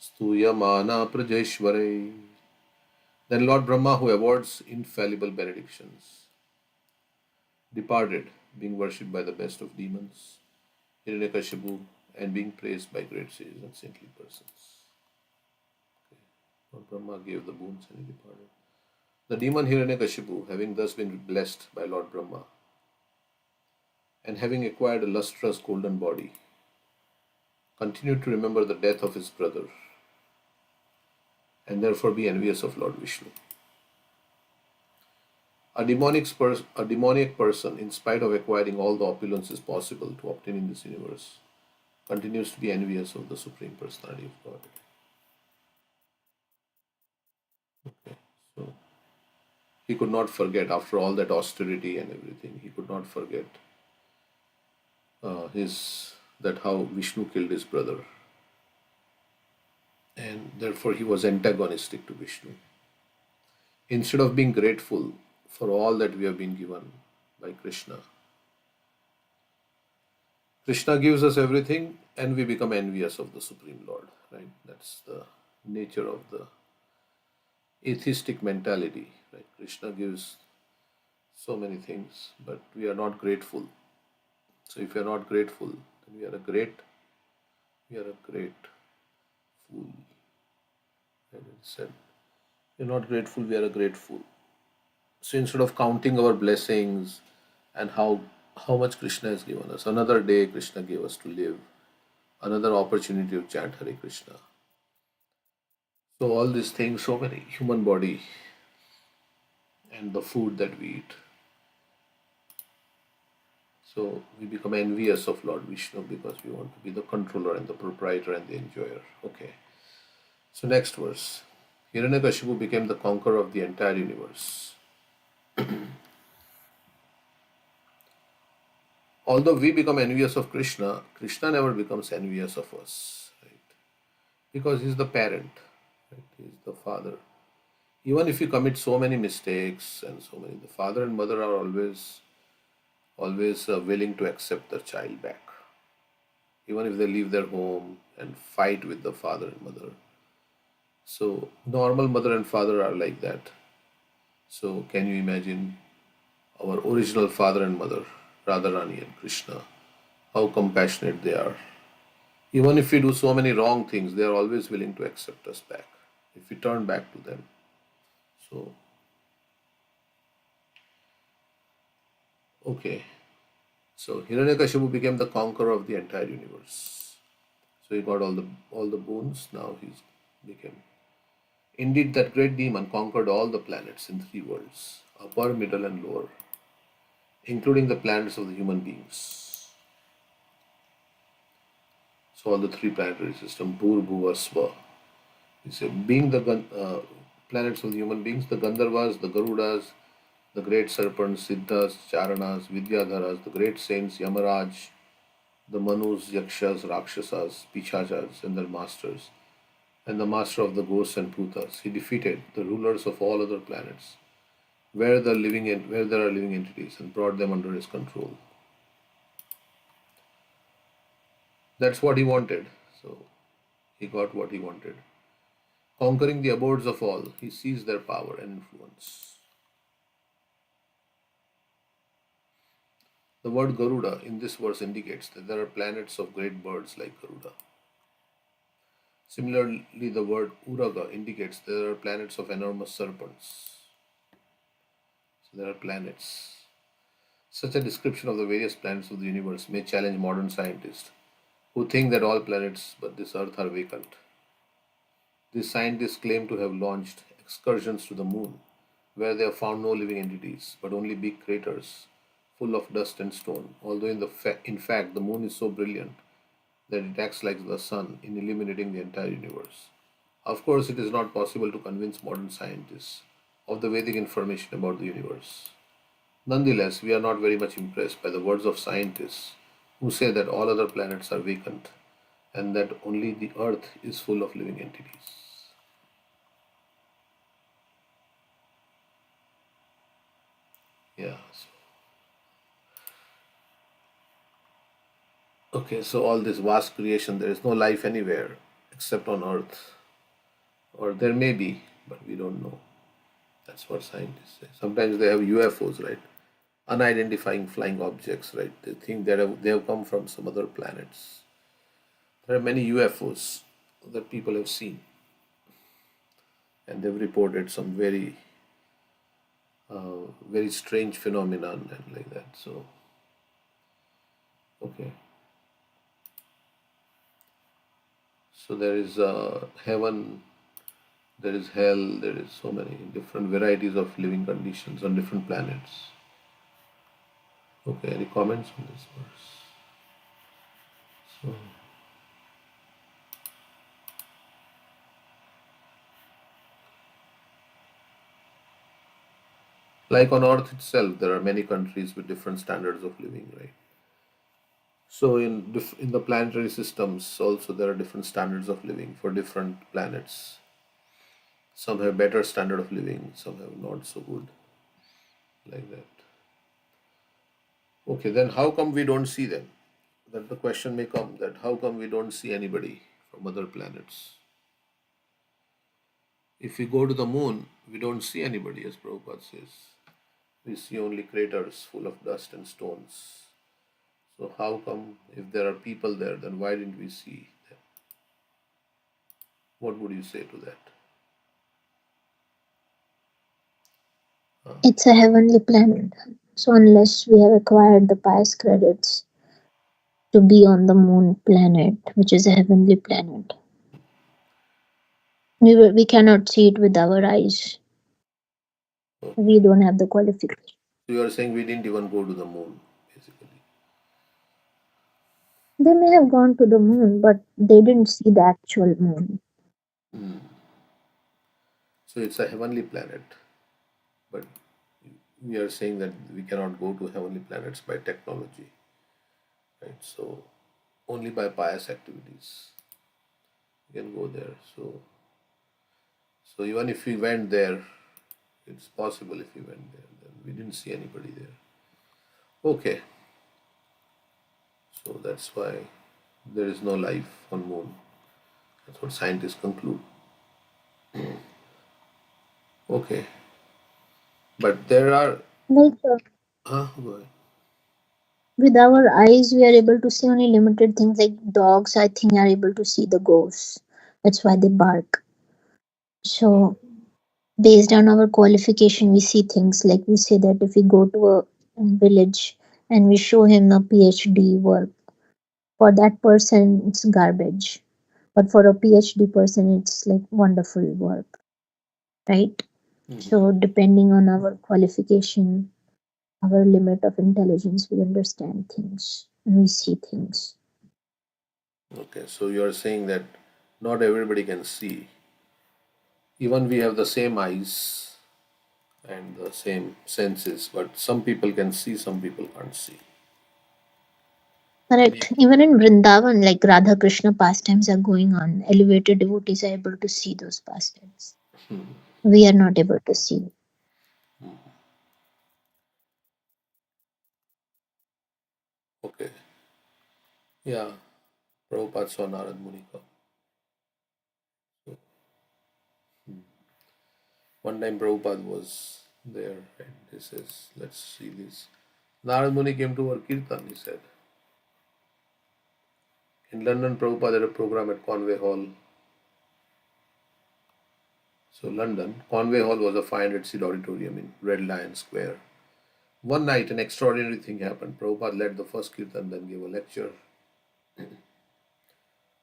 S1: stuyamana prajeshware. Then Lord Brahma, who awards infallible benedictions, departed, being worshipped by the best of demons, Hiranyakashipu, and being praised by great sages and saintly persons. Okay. Lord Brahma gave the boons and he departed. The demon Hiranyakashipu, having thus been blessed by Lord Brahma, and having acquired a lustrous golden body, continued to remember the death of his brother and therefore be envious of Lord Vishnu. A demoniac person, in spite of acquiring all the opulences possible to obtain in this universe, continues to be envious of the Supreme Personality of God. Okay, so he could not forget, after all that austerity and everything, he could not forget his that how Vishnu killed his brother, and therefore he was antagonistic to Vishnu. Instead of being grateful for all that we have been given by Krishna, Krishna gives us everything and we become envious of the Supreme Lord, right? That's the nature of the atheistic mentality, right? Krishna gives so many things, but we are not grateful. So if we are not grateful, then we are a great fool. And it said, we are not grateful, we are a great fool. So instead of counting our blessings and how much Krishna has given us, another day Krishna gave us to live, another opportunity to chant Hare Krishna. So all these things, so many, human body and the food that we eat. So we become envious of Lord Vishnu because we want to be the controller and the proprietor and the enjoyer. Okay. So next verse. Hiranyakashipu became the conqueror of the entire universe. Although we become envious of Krishna, Krishna never becomes envious of us, right? Because he's the parent, right? He's the father. Even if you commit so many mistakes and so many, the father and mother are always willing to accept the child back, even if they leave their home and fight with the father and mother. So normal mother and father are like that. So can you imagine our original father and mother, Radharani and Krishna, how compassionate they are. Even if we do so many wrong things, they are always willing to accept us back if we turn back to them. So, okay. So Hiranyakashipu became the conqueror of the entire universe. So he got all the boons. Now he's became. Indeed, that great demon conquered all the planets in 3 worlds, upper, middle, and lower, including the planets of the human beings. So all the 3 planetary system, Bhur, Bhuva, Sva. He said, being the planets of the human beings, the Gandharvas, the Garudas, the great serpents, Siddhas, Charanas, Vidyadharas, the great saints, Yamaraj, the Manus, Yakshas, Rakshasas, Pichachas, and their masters, and the master of the ghosts and Bhutas. He defeated the rulers of all other planets, where there are living entities, and brought them under his control. That's what he wanted. So he got what he wanted. Conquering the abodes of all, he seized their power and influence. The word Garuda in this verse indicates that there are planets of great birds like Garuda. Similarly, the word Uraga indicates there are planets of enormous serpents. So there are planets. Such a description of the various planets of the universe may challenge modern scientists who think that all planets but this earth are vacant. These scientists claim to have launched excursions to the moon, where they have found no living entities, but only big craters full of dust and stone, although in fact the moon is so brilliant that it acts like the sun in illuminating the entire universe. Of course, it is not possible to convince modern scientists of the Vedic information about the universe. Nonetheless, we are not very much impressed by the words of scientists who say that all other planets are vacant and that only the earth is full of living entities. Yeah. Okay, so all this vast creation, there is no life anywhere except on earth. Or there may be, but we don't know. That's what scientists say. Sometimes they have UFOs, right? Unidentifying flying objects, right? They think they have come from some other planets. There are many UFOs that people have seen, and they've reported some very strange phenomenon and like that. So Okay. So there is heaven, there is hell, there is so many different varieties of living conditions on different planets. Okay, any comments on this verse? So, like on Earth itself, there are many countries with different standards of living, right? So in the planetary systems also there are different standards of living for different planets. Some have better standard of living, some have not so good, like that. Okay, then how come we don't see them? That the question may come that how come we don't see anybody from other planets? If we go to the moon, we don't see anybody, as Prabhupada says. We see only craters full of dust and stones. So how come if there are people there, then why didn't we see them? What would you say to that?
S2: It's a heavenly planet. So unless we have acquired the pious credits to be on the moon planet, which is a heavenly planet, we cannot see it with our eyes.
S1: Okay.
S2: We don't have the qualification.
S1: So you are saying we didn't even go to the moon, basically.
S2: They may have gone to the moon, but they didn't see the actual moon.
S1: So it's a heavenly planet, but we are saying that we cannot go to heavenly planets by technology, right? So only by pious activities we can go there. So even if we went there, it's possible if we went there, then we didn't see anybody there. Okay, so that's why there is no life on moon. That's what scientists conclude. Okay, but there are.
S2: Like
S1: Go ahead.
S2: with our eyes, we are able to see only limited things. Like dogs, I think, are able to see the ghosts. That's why they bark. So based on our qualification, we see things like we say that if we go to a village and we show him a PhD work, for that person it's garbage, but for a PhD person it's like wonderful work, right? So depending on our qualification, our limit of intelligence, we understand things and we see things.
S1: Okay, so you are saying that not everybody can see. Even we have the same eyes and the same senses, but some people can see, some people can't see.
S2: Correct. Even in Vrindavan, like Radha Krishna pastimes are going on, elevated devotees are able to see those pastimes. We are not able to see.
S1: Okay. Yeah. Prabhupada saw Narad Muni come. So, one time Prabhupada was there and he says, let's see this. Narad Muni came to our kirtan, he said. In London, Prabhupada had a program at Conway Hall. So London, Conway Hall was a 500-seat auditorium in Red Lion Square. One night, an extraordinary thing happened. Prabhupada led the first kirtan, then gave a lecture.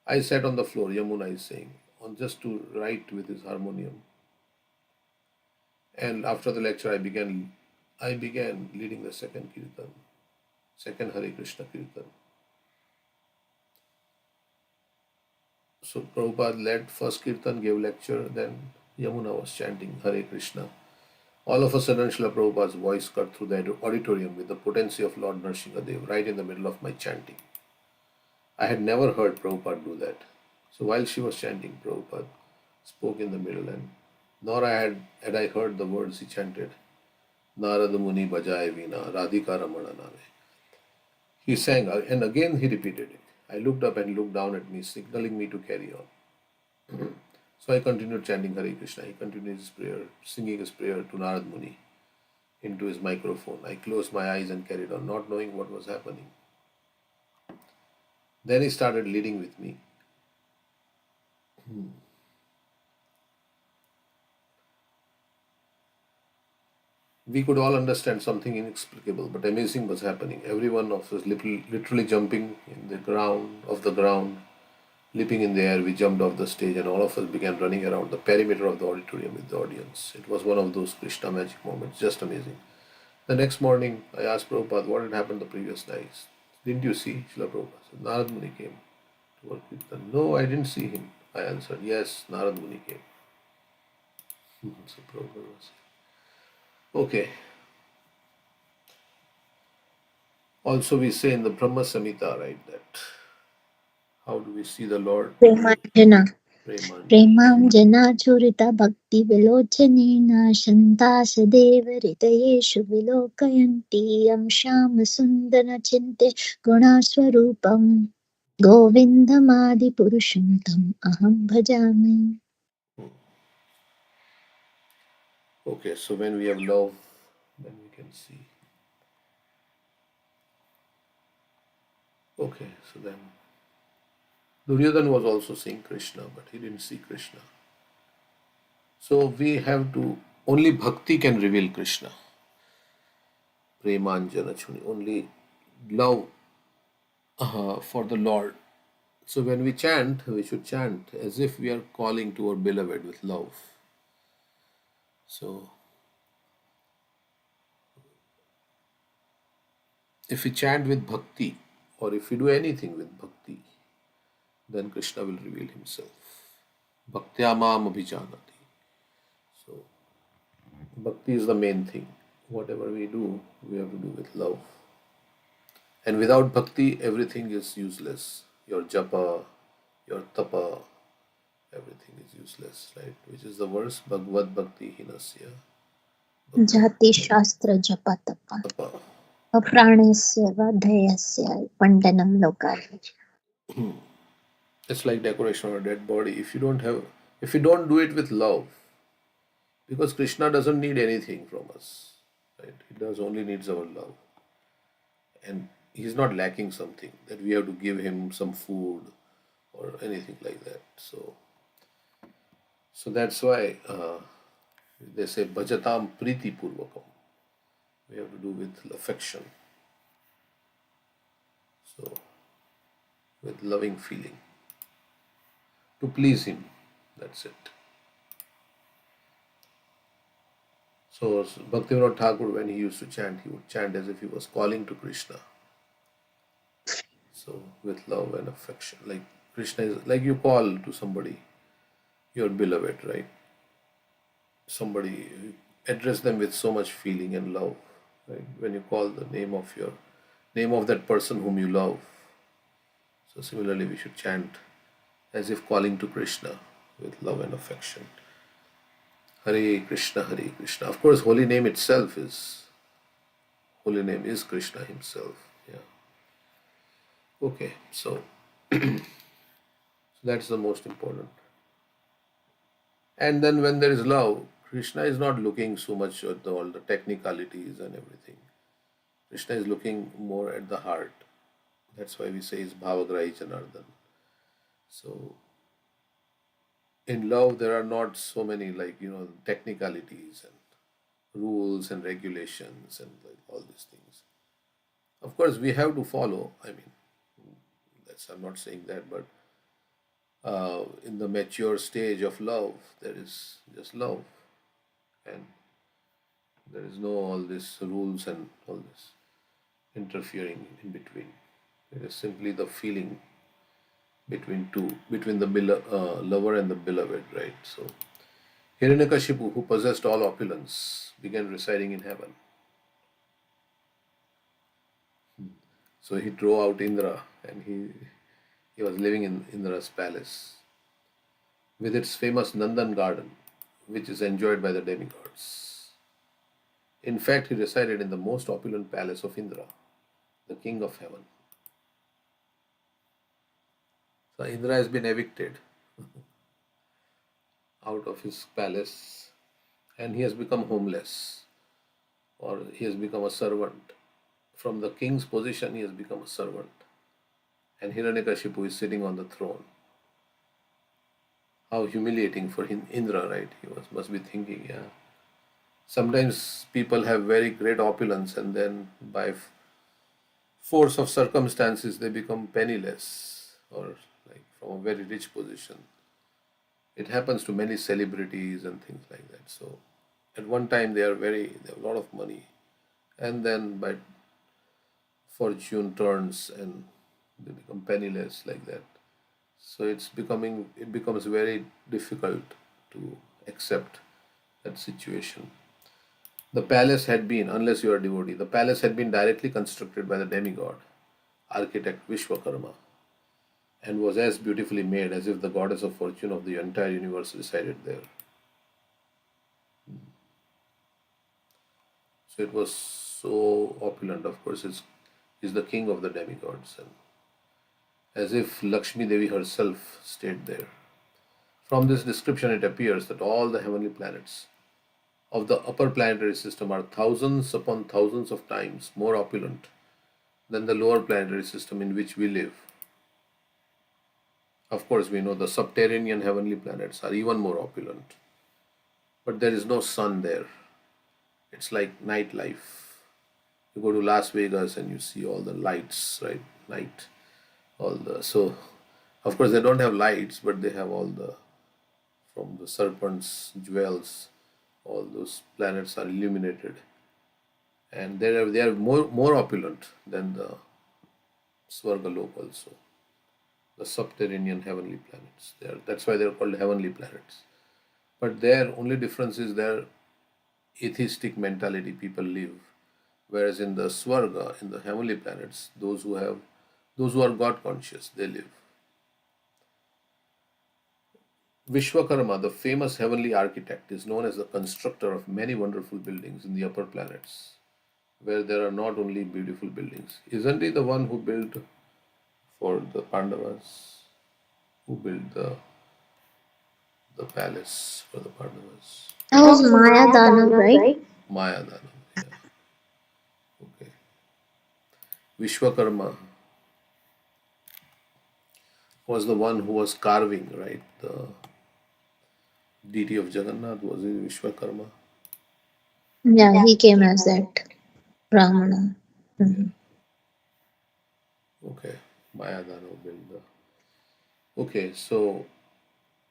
S1: I sat on the floor, Yamuna is saying, on just to write with his harmonium. And after the lecture, I began leading the second kirtan, second Hare Krishna kirtan. So Prabhupada led first kirtan, gave lecture, then Yamuna was chanting Hare Krishna. All of a sudden, Srila Prabhupada's voice cut through the auditorium with the potency of Lord Nrsimhadev right in the middle of my chanting. I had never heard Prabhupada do that. So while she was chanting, Prabhupada spoke in the middle, and nor had I heard the words he chanted, Narada Muni Bajai Veena, Radhika Ramana Name. He sang, and again he repeated it. I looked up and looked down at me, signaling me to carry on. So I continued chanting Hare Krishna. He continued his prayer, singing his prayer to Narad Muni into his microphone. I closed my eyes and carried on, not knowing what was happening. Then he started leading with me. We could all understand something inexplicable, but amazing was happening. Every one of us literally jumping in the ground, leaping in the air. We jumped off the stage, and all of us began running around the perimeter of the auditorium with the audience. It was one of those Krishna magic moments, just amazing. The next morning, I asked Prabhupada what had happened the previous night. Didn't you see? Srila Prabhupada said, Narad Muni came to work with them. No, I didn't see him. I answered, yes, Narad Muni came. So Prabhupada was okay. Also, we say in the Brahma Samhita, right, that how do we see the Lord?
S2: Premanjana.
S1: Premanjana.
S2: प्रेमाञ्जनाचूरित भक्तिविलोचनेन शन्तासदेवहृदयेषु विलोकयन्ति यं श्यामसुन्दरचिन्ते गुणास्वरूपं गोविन्दमादिपुरुषं तम् अहं भजामि.
S1: Okay, so when we have love, then we can see. Okay, so then Duryodhana was also seeing Krishna, but he didn't see Krishna. So we have to, only bhakti can reveal Krishna. Premanjana chuni, only love for the Lord. So when we chant, we should chant as if we are calling to our beloved with love. So if we chant with bhakti, or if we do anything with bhakti, then Krishna will reveal himself. Bhaktya mam abhijanati. So bhakti is the main thing. Whatever we do, we have to do with love. And without bhakti, everything is useless. Your japa, your tapa, everything is useless, right? Which is the verse, Bhagavad Bhakti Hinasya.
S2: जातिशास्त्र जपतप
S1: Tapa.
S2: अप्राणस्य वधयस्य पण्डनं लोकाय.
S1: It's like decoration of a dead body. If you don't do it with love, because Krishna doesn't need anything from us, right? He does only needs our love. And he's not lacking something that we have to give him some food or anything like that. So that's why they say bhajatam priti purvakam. We have to do with affection. So with loving feeling. To please him. That's it. So Bhaktivinoda Thakur, when he used to chant, he would chant as if he was calling to Krishna. So with love and affection. Like Krishna is like you call to somebody, your beloved, right? Somebody, you address them with so much feeling and love, right? When you call the name of that person whom you love. So similarly we should chant as if calling to Krishna with love and affection. Hare Krishna, Hare Krishna. Of course, holy name is Krishna himself. Yeah. Okay, so that's the most important. And then when there is love, Krishna is not looking so much at all the technicalities and everything. Krishna is looking more at the heart. That's why we say is Bhavagrahi Janardhan. So in love there are not so many technicalities and rules and regulations and like all these things. Of course we have to follow. I mean, I'm not saying that, but in the mature stage of love, there is just love, and there is no all these rules and all this interfering in between. It is simply the feeling between the lover and the beloved, right? So Hiranyakashipu, who possessed all opulence, began residing in heaven. So he drove out Indra, and he was living in Indra's palace with its famous Nandan garden, which is enjoyed by the demigods. In fact, he resided in the most opulent palace of Indra, the king of heaven. So Indra has been evicted out of his palace, and he has become homeless, or he has become a servant. From the king's position, he has become a servant. And Hiranyakashipu is sitting on the throne. How humiliating for Indra, right? He must be thinking, yeah. Sometimes people have very great opulence and then by force of circumstances they become penniless or like from a very rich position. It happens to many celebrities and things like that. So at one time they have a lot of money, and then by fortune turns and they become penniless like that. So it becomes very difficult to accept that situation. The palace had been, unless you are a devotee, the palace had been directly constructed by the demigod, architect Vishwakarma, and was as beautifully made as if the goddess of fortune of the entire universe resided there. So it was so opulent, of course, is the king of the demigods, and as if Lakshmi Devi herself stayed there. From this description, it appears that all the heavenly planets of the upper planetary system are thousands upon thousands of times more opulent than the lower planetary system in which we live. Of course, we know the subterranean heavenly planets are even more opulent, but there is no sun there. It's like nightlife. You go to Las Vegas and you see all the lights, right? Night, all the so. Of course, they don't have lights, but they have all the from the serpent's jewels. All those planets are illuminated, and they are more opulent than the Svargalok also, the subterranean heavenly planets. That's why they're called heavenly planets. But their only difference is their atheistic mentality people live, whereas in the Swarga, in the heavenly planets, those who are God conscious, they live. Vishwakarma, the famous heavenly architect, is known as the constructor of many wonderful buildings in the upper planets, where there are not only beautiful buildings. Isn't he the one who built for the Pandavas? Who built the palace for the Pandavas?
S2: That was Maya Danav, right?
S1: Maya Dana. Yeah. Okay. Vishwakarma was the one who was carving, right? The deity of Jagannath was it Vishwakarma?
S2: Yeah, he came as that Brahmana.
S1: Yeah. Okay. Maya Dana built the. Okay, so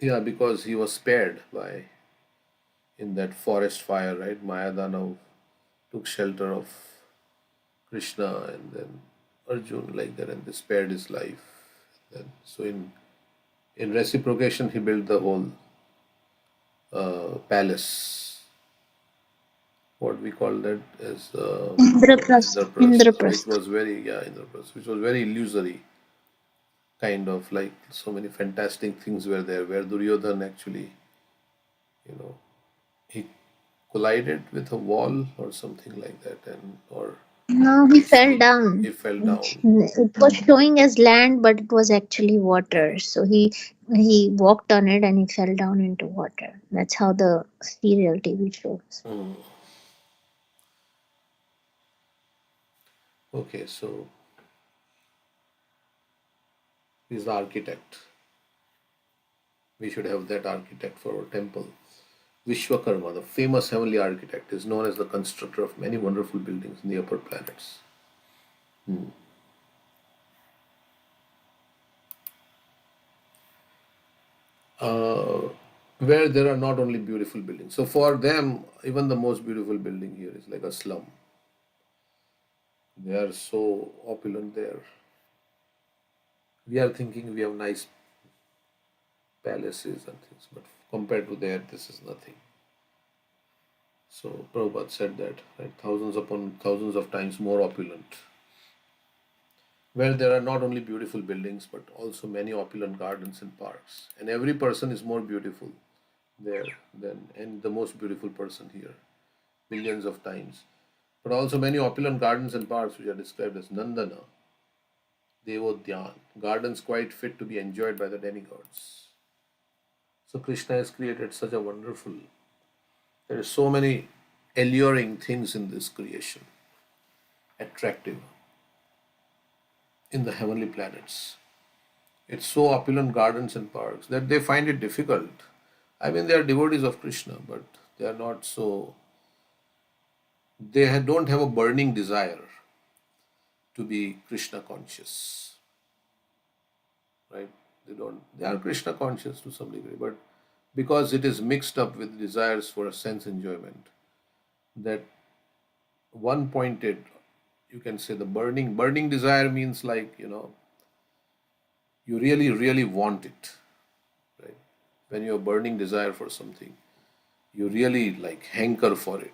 S1: yeah, because he was spared by in that forest fire, right? Mayadana took shelter of Krishna and then Arjun like that, and they spared his life. Then, so in reciprocation, he built the whole palace. What we call that as
S2: Indraprastha.
S1: Indraprastha, which
S2: Indraprastha.
S1: was very Indraprastha, which was very illusory, kind of like so many fantastic things were there. Where Duryodhan actually, you know, he collided with a wall or something like that, and or
S2: No, he fell down.
S1: he fell down.
S2: It was showing as land, but it was actually water. So he walked on it and he fell down into water. That's how the serial TV shows.
S1: Hmm. Okay, so he's the architect. We should have that architect for our temple. Vishwakarma, the famous heavenly architect, is known as the constructor of many wonderful buildings in the upper planets. Uh, where there are not only beautiful buildings. So for them, even the most beautiful building here is like a slum. They are so opulent there. We are thinking we have nice palaces and things, but compared to that, this is nothing. So Prabhupada said that, right, thousands upon thousands of times more opulent, where there are not only beautiful buildings but also many opulent gardens and parks, and every person is more beautiful there than and the most beautiful person here, millions of times. But also many opulent gardens and parks which are described as Nandana, Devodhyan, gardens quite fit to be enjoyed by the demigods. So Krishna has created such a wonderful. There is so many alluring things in this creation, attractive in the heavenly planets. It's so opulent gardens and parks that they find it difficult. I mean, they are devotees of Krishna, but they are not so. they don't have a burning desire to be Krishna conscious, right? They are Krishna conscious to some degree, but because it is mixed up with desires for a sense enjoyment, that one pointed, you can say the burning desire means like, you really, really want it, right? When you have burning desire for something, you really like hanker for it.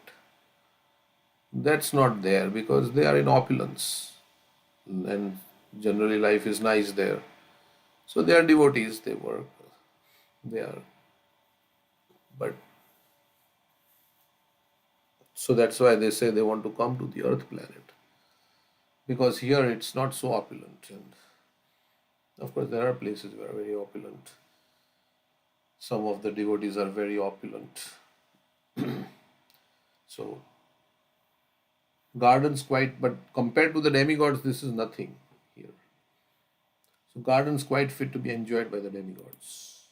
S1: That's not there because they are in opulence and generally life is nice there. So they are devotees, they work, they are, but so that's why they say they want to come to the earth planet because here it's not so opulent. And of course, there are places where are very opulent. Some of the devotees are very opulent. So gardens quite, but compared to the demigods, this is nothing here. So gardens quite fit to be enjoyed by the demigods.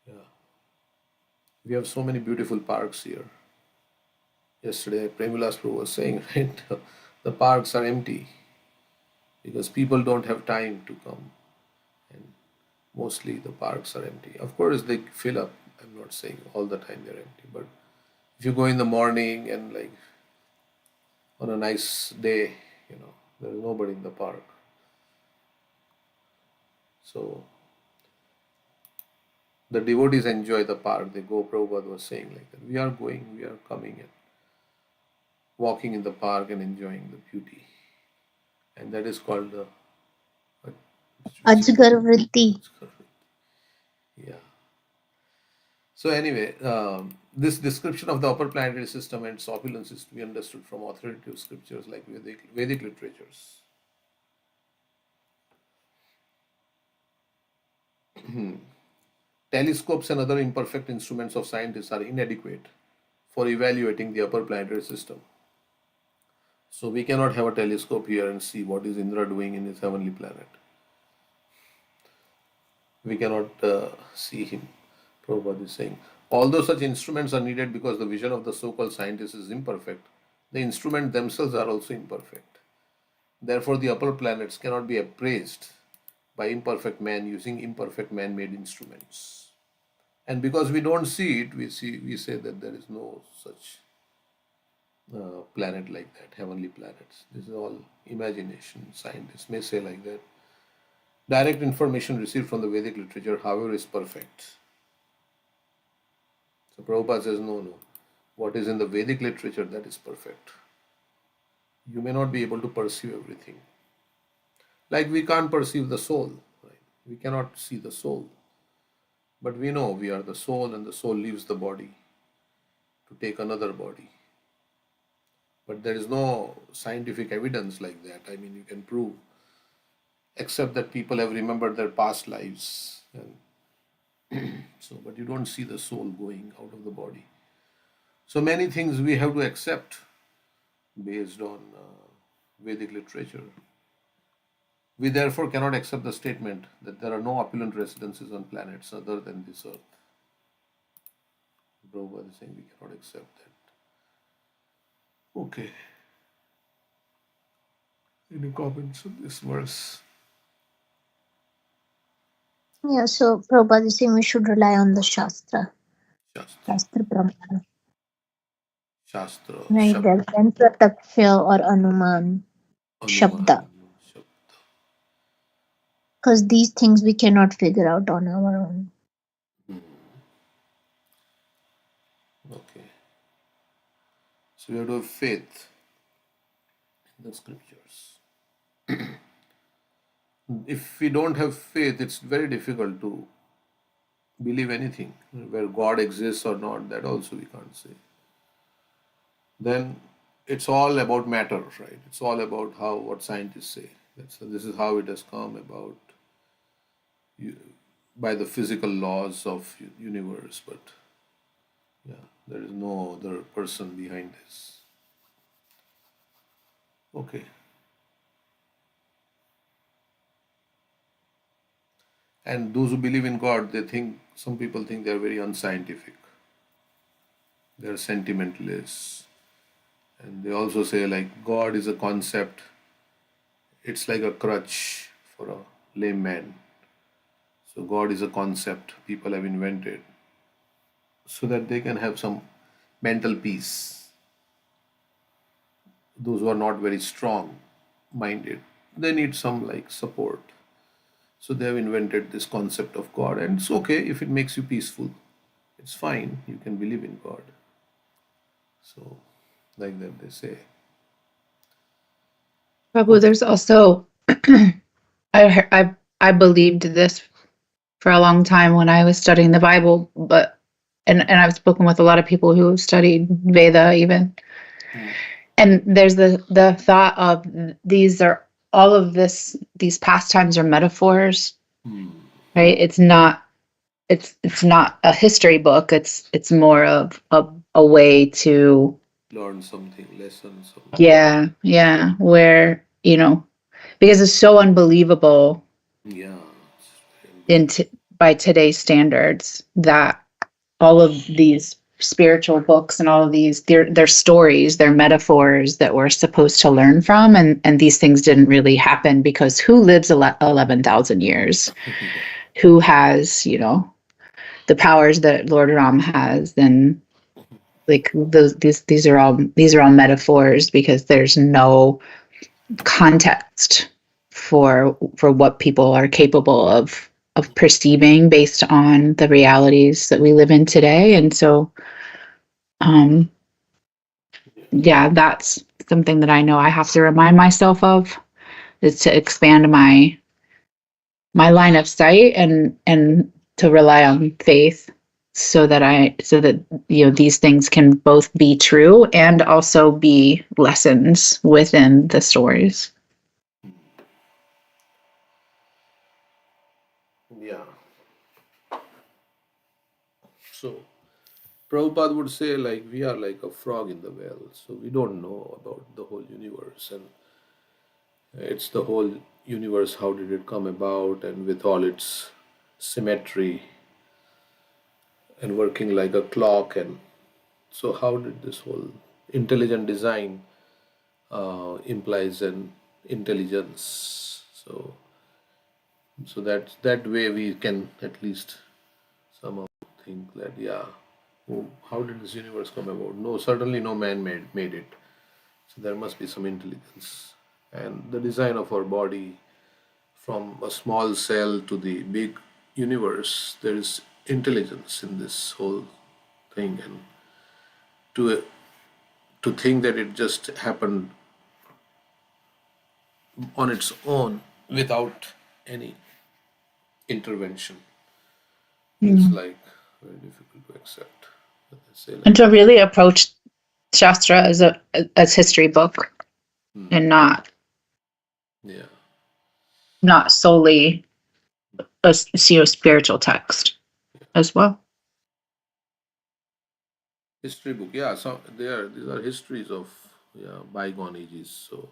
S1: Yeah, we have so many beautiful parks here. Yesterday, Premilas Prabhu was saying, right, the parks are empty because people don't have time to come, and mostly the parks are empty. Of course, they fill up. I'm not saying all the time they're empty, but if you go in the morning and like on a nice day, there is nobody in the park. So the devotees enjoy the park. They go, Prabhupada was saying like that. We are going, we are coming and walking in the park and enjoying the beauty. And that is called the
S2: Ajgar vritti.
S1: Yeah. So anyway, this description of the upper planetary system and its opulence is to be understood from authoritative scriptures like Vedic literatures. Telescopes and other imperfect instruments of scientists are inadequate for evaluating the upper planetary system. So we cannot have a telescope here and see what is Indra doing in his heavenly planet. We cannot see him. Prabhupada is saying. Although such instruments are needed because the vision of the so-called scientists is imperfect, the instruments themselves are also imperfect. Therefore, the upper planets cannot be appraised by imperfect man using imperfect man-made instruments. And because we don't see it, we say that there is no such planet like that, heavenly planets. This is all imagination. Scientists may say like that. Direct information received from the Vedic literature, however, is perfect. So Prabhupada says, no. What is in the Vedic literature, that is perfect. You may not be able to perceive everything. Like we can't perceive the soul, right? We cannot see the soul. But we know we are the soul and the soul leaves the body to take another body. But there is no scientific evidence like that. I mean, you can prove, except that people have remembered their past lives. And but you don't see the soul going out of the body. So many things we have to accept based on Vedic literature. We therefore cannot accept the statement that there are no opulent residences on planets other than this earth. Prabhupada is saying we cannot accept that. Okay. Any comments on this verse?
S2: Yeah, so Prabhupada is saying we should rely on the Shastra. Shastra Pramana.
S1: Shastra.
S2: Right,
S1: Shabda.
S2: then Prataksha or Anuman. Shabda. Because these things we cannot figure out on our own.
S1: Okay. So we have to have faith in the scriptures. If we don't have faith, it's very difficult to believe anything. Where God exists or not, that also we can't say. Then it's all about matter, right? It's all about what scientists say. This is how it has come about by the physical laws of universe, but yeah, there is no other person behind this. Okay. And those who believe in God, some people think they are very unscientific. They are sentimentalists. And they also say like God is a concept. It's like a crutch for a lame man. So God is a concept people have invented so that they can have some mental peace. Those who are not very strong minded, they need some like support. So they have invented this concept of God, and it's okay if it makes you peaceful. It's fine. You can believe in God. So, like that they say.
S4: Prabhu,
S1: Okay.
S4: there's also I believed this for a long time when I was studying the Bible, but and I've spoken with a lot of people who studied Veda even.
S1: Hmm.
S4: And there's the thought of these are all of these pastimes are metaphors,
S1: Hmm.
S4: right? It's not a history book. It's more of a way to
S1: Learn something, lesson something.
S4: yeah, where, because it's so unbelievable
S1: Yeah. It's very
S4: in
S1: unbelievable.
S4: by today's standards that all of these spiritual books and all of these they're stories, they're metaphors that we're supposed to learn from, and these things didn't really happen because who lives 11,000 years?
S1: Yeah.
S4: Who has, the powers that Lord Ram has? And like these are all metaphors because there's no context for what people are capable of perceiving based on the realities that we live in today. And so um yeah, that's something that I know I have to remind myself of, is to expand my line of sight and to rely on faith so that these things can both be true and also be lessons within the stories.
S1: Yeah. So, Prabhupada would say, like, we are like a frog in the well, so we don't know about the whole universe, and it's the whole universe, how did it come about, and with all its symmetry and working like a clock, and so how did this whole intelligent design implies an intelligence. So that way we can at least somehow think that, yeah, oh, how did this universe come about? No, certainly no man made it. So there must be some intelligence. And the design of our body, from a small cell to the big universe, there is intelligence in this whole thing. And to to think that it just happened on its own without any intervention is
S4: Mm.
S1: like very difficult to accept. But they say
S4: And
S1: like,
S4: to really approach Shastra as a as history book
S1: hmm,
S4: and
S1: yeah,
S4: not solely a spiritual text as well.
S1: history book. Yeah, so these are histories of, yeah, bygone ages. So,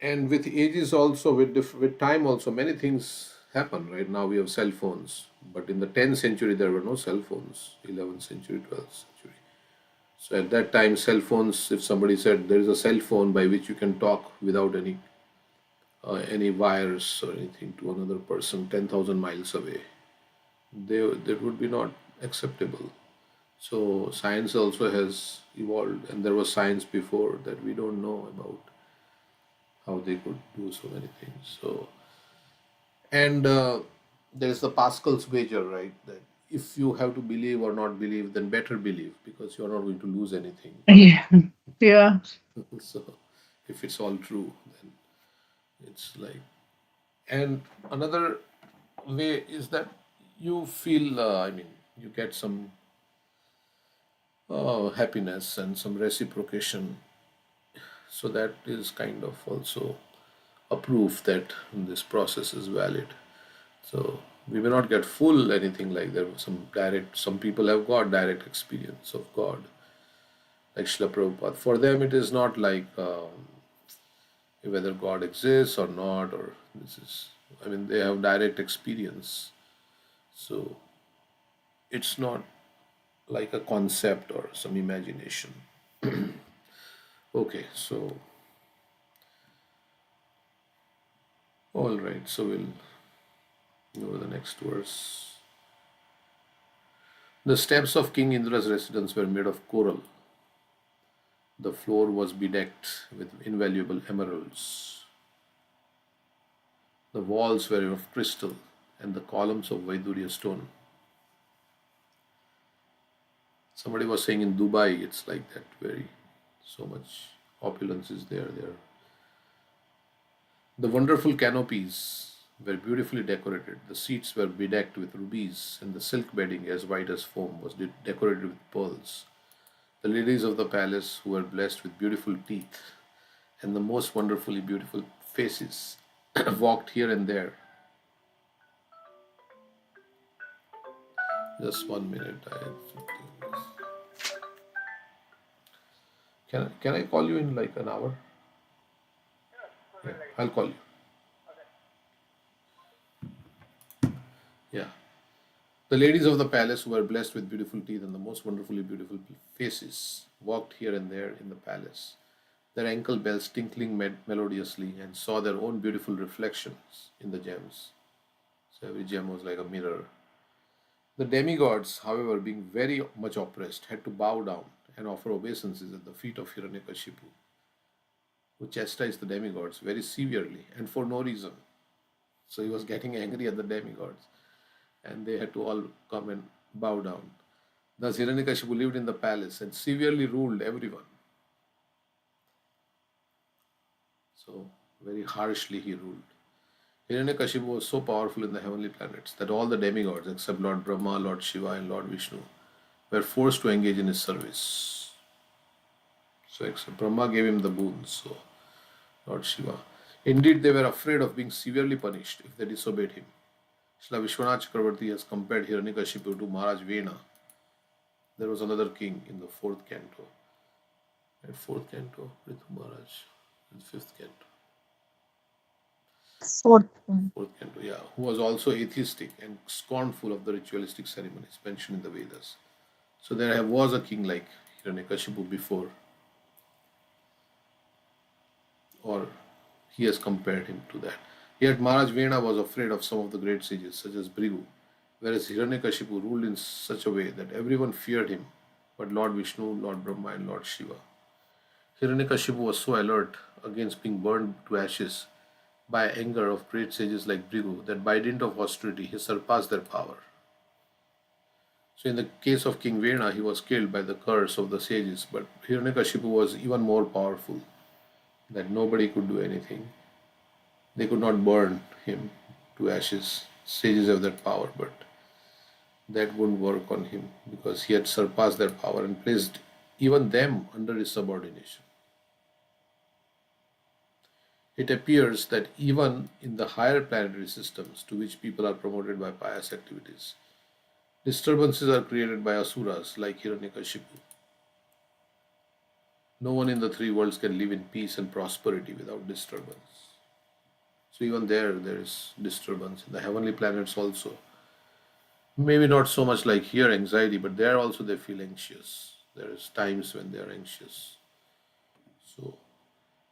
S1: and with ages also, with time also, many things happen. Right now we have cell phones, but in the 10th century there were no cell phones. 11th century, 12th century. So at that time, cell phones. If somebody said there is a cell phone by which you can talk without any wires or anything to another person 10,000 miles away, that would be not acceptable. So science also has evolved, and there was science before that we don't know about how they could do so many things. So, and there is the Pascal's wager, right? That if you have to believe or not believe, then better believe because you are not going to lose anything.
S4: Yeah. Yeah.
S1: So, if it's all true, then it's like. And another way is that you feel, I mean, you get some happiness and some reciprocation. So that is kind of also a proof that this process is valid. So we may not get full anything like there was some direct. Some people have got direct experience of God, like Srila Prabhupada. For them, it is not like whether God exists or not, or this is. I mean, they have direct experience. So it's not. like a concept or some imagination. Okay, so all right, so we'll go to the next verse. The steps of King Indra's residence were made of coral. The floor was bedecked with invaluable emeralds. The walls were of crystal, and the columns of Vaidurya stone. Somebody was saying in Dubai, it's like that, very so much opulence is there. The wonderful canopies were beautifully decorated. The seats were bedecked with rubies, and the silk bedding, as white as foam, was decorated with pearls. The ladies of the palace, who were blessed with beautiful teeth and the most wonderfully beautiful faces, walked here and there. Just 1 minute. Can I call you in like an hour? Yeah, I'll call you. Yeah. The ladies of the palace, who were blessed with beautiful teeth and the most wonderfully beautiful faces, walked here and there in the palace, their ankle bells tinkling melodiously, and saw their own beautiful reflections in the gems. So every gem was like a mirror. The demigods, however, being very much oppressed, had to bow down and offer obeisances at the feet of Hiranyakashipu, who chastised the demigods very severely and for no reason. So he was getting angry at the demigods, and they had to all come and bow down. Thus, Hiranyakashipu lived in the palace and severely ruled everyone. So, very harshly he ruled. Hiranyakashipu was so powerful in the heavenly planets that all the demigods, except Lord Brahma, Lord Shiva, and Lord Vishnu, were forced to engage in his service. So, except Brahma gave him the boons, so Lord Shiva. Indeed, they were afraid of being severely punished if they disobeyed him. Srila Vishwanath Chakravarti has compared Hiranyakashipu to Maharaj Vena. There was another king in the fourth canto. At fourth canto, Prithu Maharaj, in fifth canto.
S2: Fourth one.
S1: Fourth canto, yeah, who was also atheistic and scornful of the ritualistic ceremonies mentioned in the Vedas. So there was a king like Hiranyakashipu before, or he has compared him to that. Yet Maharaj Vena was afraid of some of the great sages, such as Bhrigu, whereas Hiranyakashipu ruled in such a way that everyone feared him, but Lord Vishnu, Lord Brahma, and Lord Shiva. Hiranyakashipu was so alert against being burned to ashes by anger of great sages like Bhrigu that by dint of austerity he surpassed their power. So in the case of King Vena, he was killed by the curse of the sages, but Hiranyakashipu was even more powerful, that nobody could do anything. They could not burn him to ashes. Sages have that power, but that wouldn't work on him because he had surpassed their power and placed even them under his subordination. It appears that even in the higher planetary systems to which people are promoted by pious activities, disturbances are created by asuras like Hiranyakashipu. No one in the three worlds can live in peace and prosperity without disturbance. So even there is disturbance. In the heavenly planets also. Maybe not so much like here anxiety, but there also they feel anxious. There is times when they are anxious. So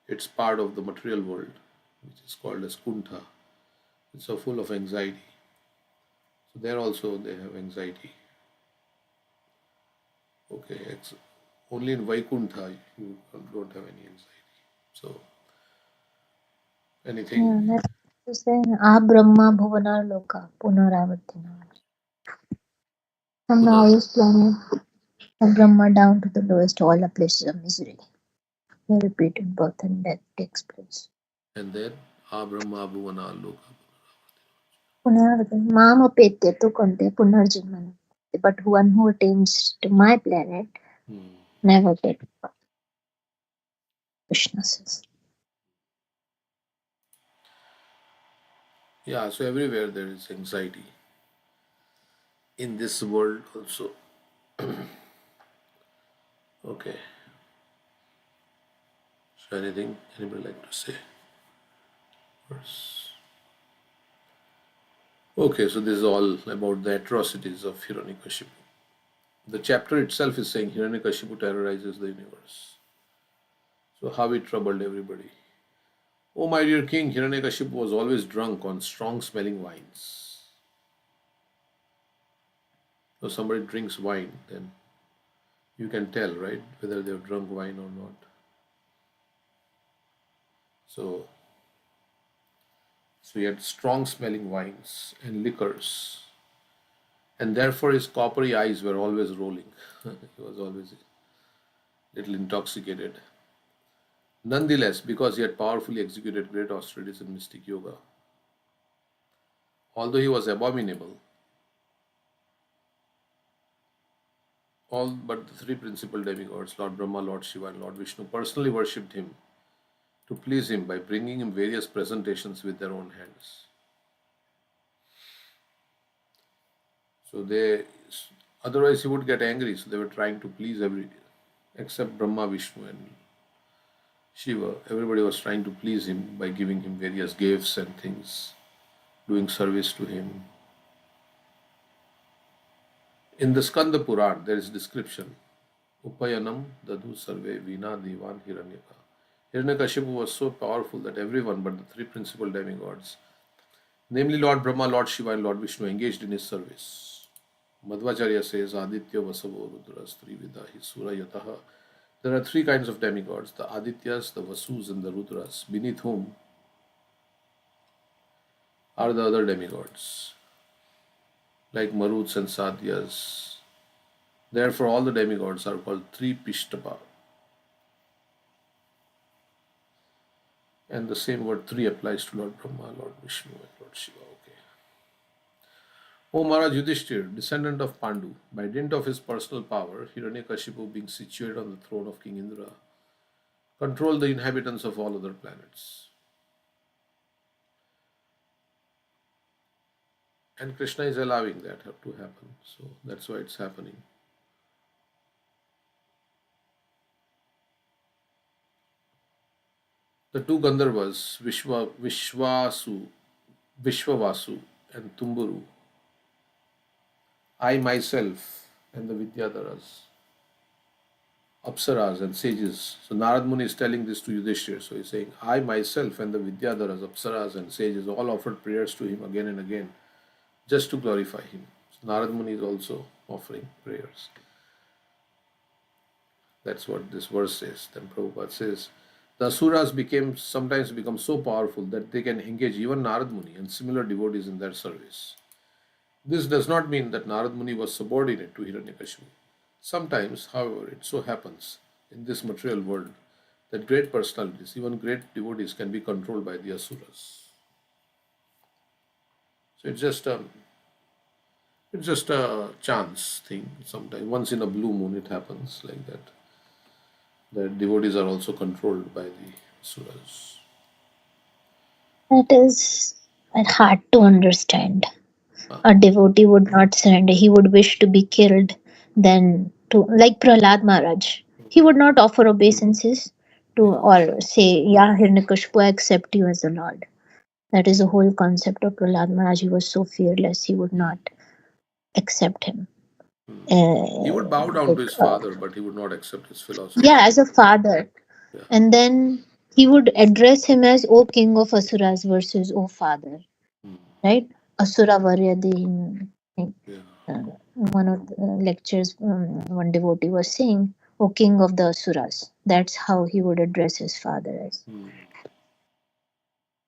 S1: it's part of the material world, which is called as kuntha. It's so full of anxiety. So there also they have anxiety. Okay, only in Vaikuntha you don't have any anxiety. So anything.
S2: Yeah, that's to say, Ah Brahma Bhuvanar Loka Punaravartina. From the
S1: Punar,
S2: highest planet of Brahma down to the lowest, all the places of misery, where repeated birth and death takes place.
S1: and then Abrahma Bhuvana Loka.
S2: Punaravartina. Mama Pete to Konte Punarjanmana. But one who attains to my planet never get birth. Krishna says.
S1: Yeah, so everywhere there is anxiety. In this world also. Okay. So anything anybody like to say? First. Okay, so this is all about the atrocities of Hiranyakashipu. The chapter itself is saying Hiranyakashipu terrorizes the universe. So how it troubled everybody. Oh my dear king, Hiranyakashipu was always drunk on strong smelling wines. So somebody drinks wine, then you can tell, right, whether they've drunk wine or not. So he had strong smelling wines and liquors, and therefore his coppery eyes were always rolling. He was always a little intoxicated. Nonetheless, because he had powerfully executed great austerities in mystic yoga, although he was abominable, all but the three principal demigods, Lord Brahma, Lord Shiva, and Lord Vishnu, personally worshipped him to please him by bringing him various presentations with their own hands. So otherwise he would get angry, so they were trying to please everybody, except Brahma, Vishnu, and Shiva. Everybody was trying to please him by giving him various gifts and things, doing service to him. In the Skanda Puran, there is description. Upayanam dadu sarve vina divan hiranyaka. Hiranyakashipu was so powerful that everyone but the three principal demigods, namely Lord Brahma, Lord Shiva, and Lord Vishnu, engaged in his service. Madhvacharya says, Aditya Vasavo Rudras Trividahi Surayataha. There are three kinds of demigods, the Adityas, the Vasus, and the Rudras, beneath whom are the other demigods, like Maruts and Satyas. Therefore, all the demigods are called Tripishtapa. And the same word three applies to Lord Brahma, Lord Vishnu, and Lord Shiva. Okay. O Maharaj Yudhishthir, descendant of Pandu, by dint of his personal power, Hiranyakashipu, being situated on the throne of King Indra, controlled the inhabitants of all other planets. And Krishna is allowing that to happen. So that's why it's happening. The two Gandharvas, Vishwavasu, and Tumburu, I myself, and the Vidyadharas, Apsaras and sages. So Narad Muni is telling this to Yudhishthir. So he's saying, I myself and the Vidyadharas, Apsaras and sages all offered prayers to him again and again just to glorify him. So Narad Muni is also offering prayers. That's what this verse says. Then Prabhupada says, the Asuras sometimes become so powerful that they can engage even Narad Muni and similar devotees in their service. This does not mean that Narad Muni was subordinate to Hiranyakashipu. Sometimes, however, it so happens in this material world that great personalities, even great devotees, can be controlled by the Asuras. So it's just a chance thing. Sometimes, once in a blue moon, it happens like that. That devotees are also controlled by the Asuras.
S2: That is hard to understand. A devotee would not surrender. He would wish to be killed than to, like Prahlad Maharaj. He would not offer obeisances to or say, yeah, Hiranyakashipu, I accept you as the Lord. That is the whole concept of Prahlad Maharaj. He was so fearless, he would not accept him.
S1: He would bow down to his father, but he would not accept his philosophy.
S2: Yeah, as a father. Yeah. And then he would address him as, O King of Asuras versus O Father. Right? Asura Varyadi. One of the lectures, one devotee was saying, O King of the Asuras. That's how he would address his father as.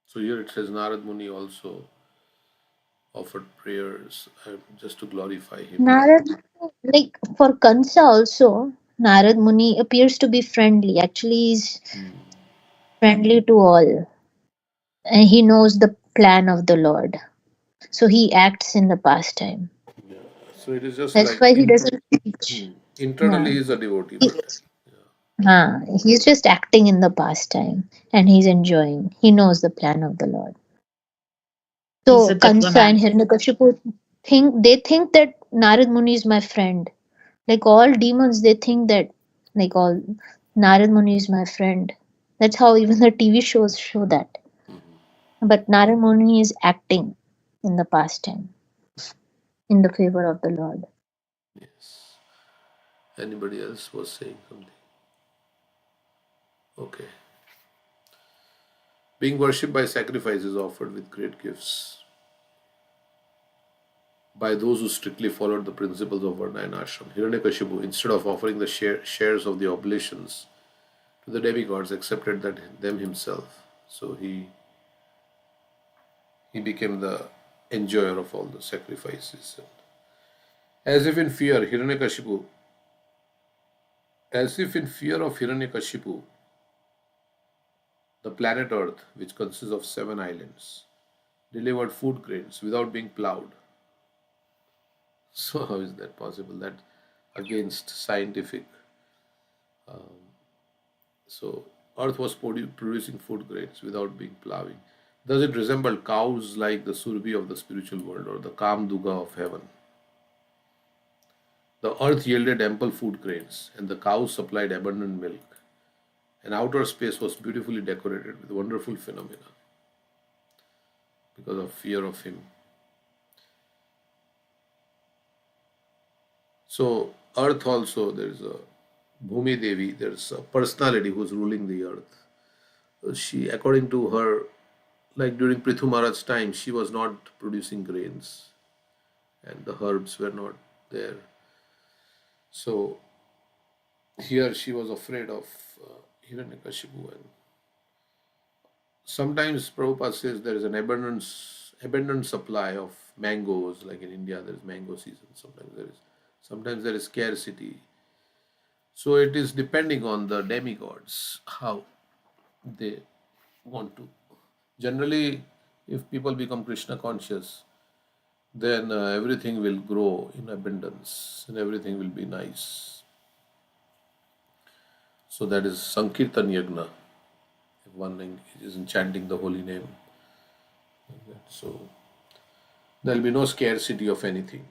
S1: So here it says Narad Muni also offered prayers just to glorify him.
S2: Narad, like for Kansa also, Narad Muni appears to be friendly. Actually, he's friendly to all. And he knows the plan of the Lord. So he acts in the pastime.
S1: Yeah. So it is just
S2: That's
S1: like
S2: why he doesn't teach.
S1: Internally he is a devotee, but
S2: he's just acting in the pastime and he's enjoying. He knows the plan of the Lord. So Kansa and Hiranyakashipu think that Narad Muni is my friend. Like all demons, they think that Narad Muni is my friend. That's how even the TV shows show that. But Narad Muni is acting in the pastime in the favor of the Lord.
S1: Yes. Anybody else was saying something? Okay. Being worshipped by sacrifice is offered with great gifts by those who strictly followed the principles of Varna and Ashram. Hiranyakashipu, instead of offering the shares of the oblations to the demigods, accepted them himself. So he became the enjoyer of all the sacrifices. As if in fear, Hiranyakashipu, as if in fear of Hiranyakashipu, the planet Earth, which consists of 7 islands, delivered food grains without being plowed. So how is that possible? That against scientific. So Earth was producing food grains without being plowing. Does it resemble cows like the surbi of the spiritual world or the kamduga of heaven? The earth yielded ample food grains, and the cows supplied abundant milk. And outer space was beautifully decorated with wonderful phenomena because of fear of him. So, earth also, there is a Bhumi Devi, there is a personality who is ruling the earth. She, according to her, like during Prithu Maharaj's time, she was not producing grains and the herbs were not there. So, here she was afraid of Hiranyakashipu, and sometimes Prabhupada says there is an abundant supply of mangoes, like in India there is mango season, sometimes there is scarcity. So it is depending on the demigods how they want to. Generally, if people become Krishna conscious, then everything will grow in abundance and everything will be nice. So that is Sankirtan Yagna. If one is chanting the holy name, like that. So there will be no scarcity of anything.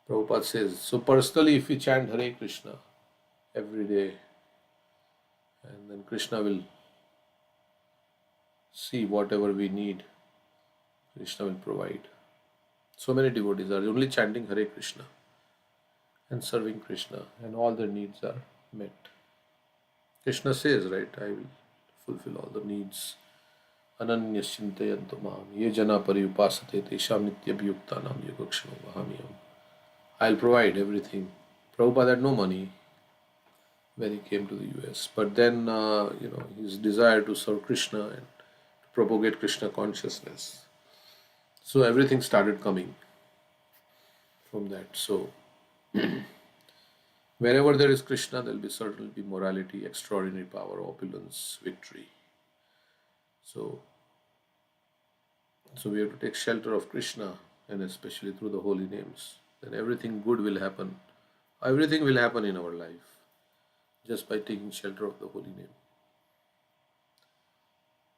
S1: Prabhupada says, so personally if we chant Hare Krishna every day, and then Krishna will see whatever we need, Krishna will provide. So many devotees are only chanting Hare Krishna and serving Krishna, and all their needs are met. Krishna says, right, I will fulfill all the needs. Ananyas chintayantu mam ye jana pariyupasate tesham nityabhyuktanam yogakshano vahamiyam. I'll provide everything. Prabhupada had no money when he came to the US, but then his desire to serve Krishna and to propagate Krishna consciousness. So everything started coming from that. So wherever there is Krishna, there will be certainly be morality, extraordinary power, opulence, victory. So we have to take shelter of Krishna, and especially through the holy names. Then everything good will happen. Everything will happen in our life just by taking shelter of the holy name.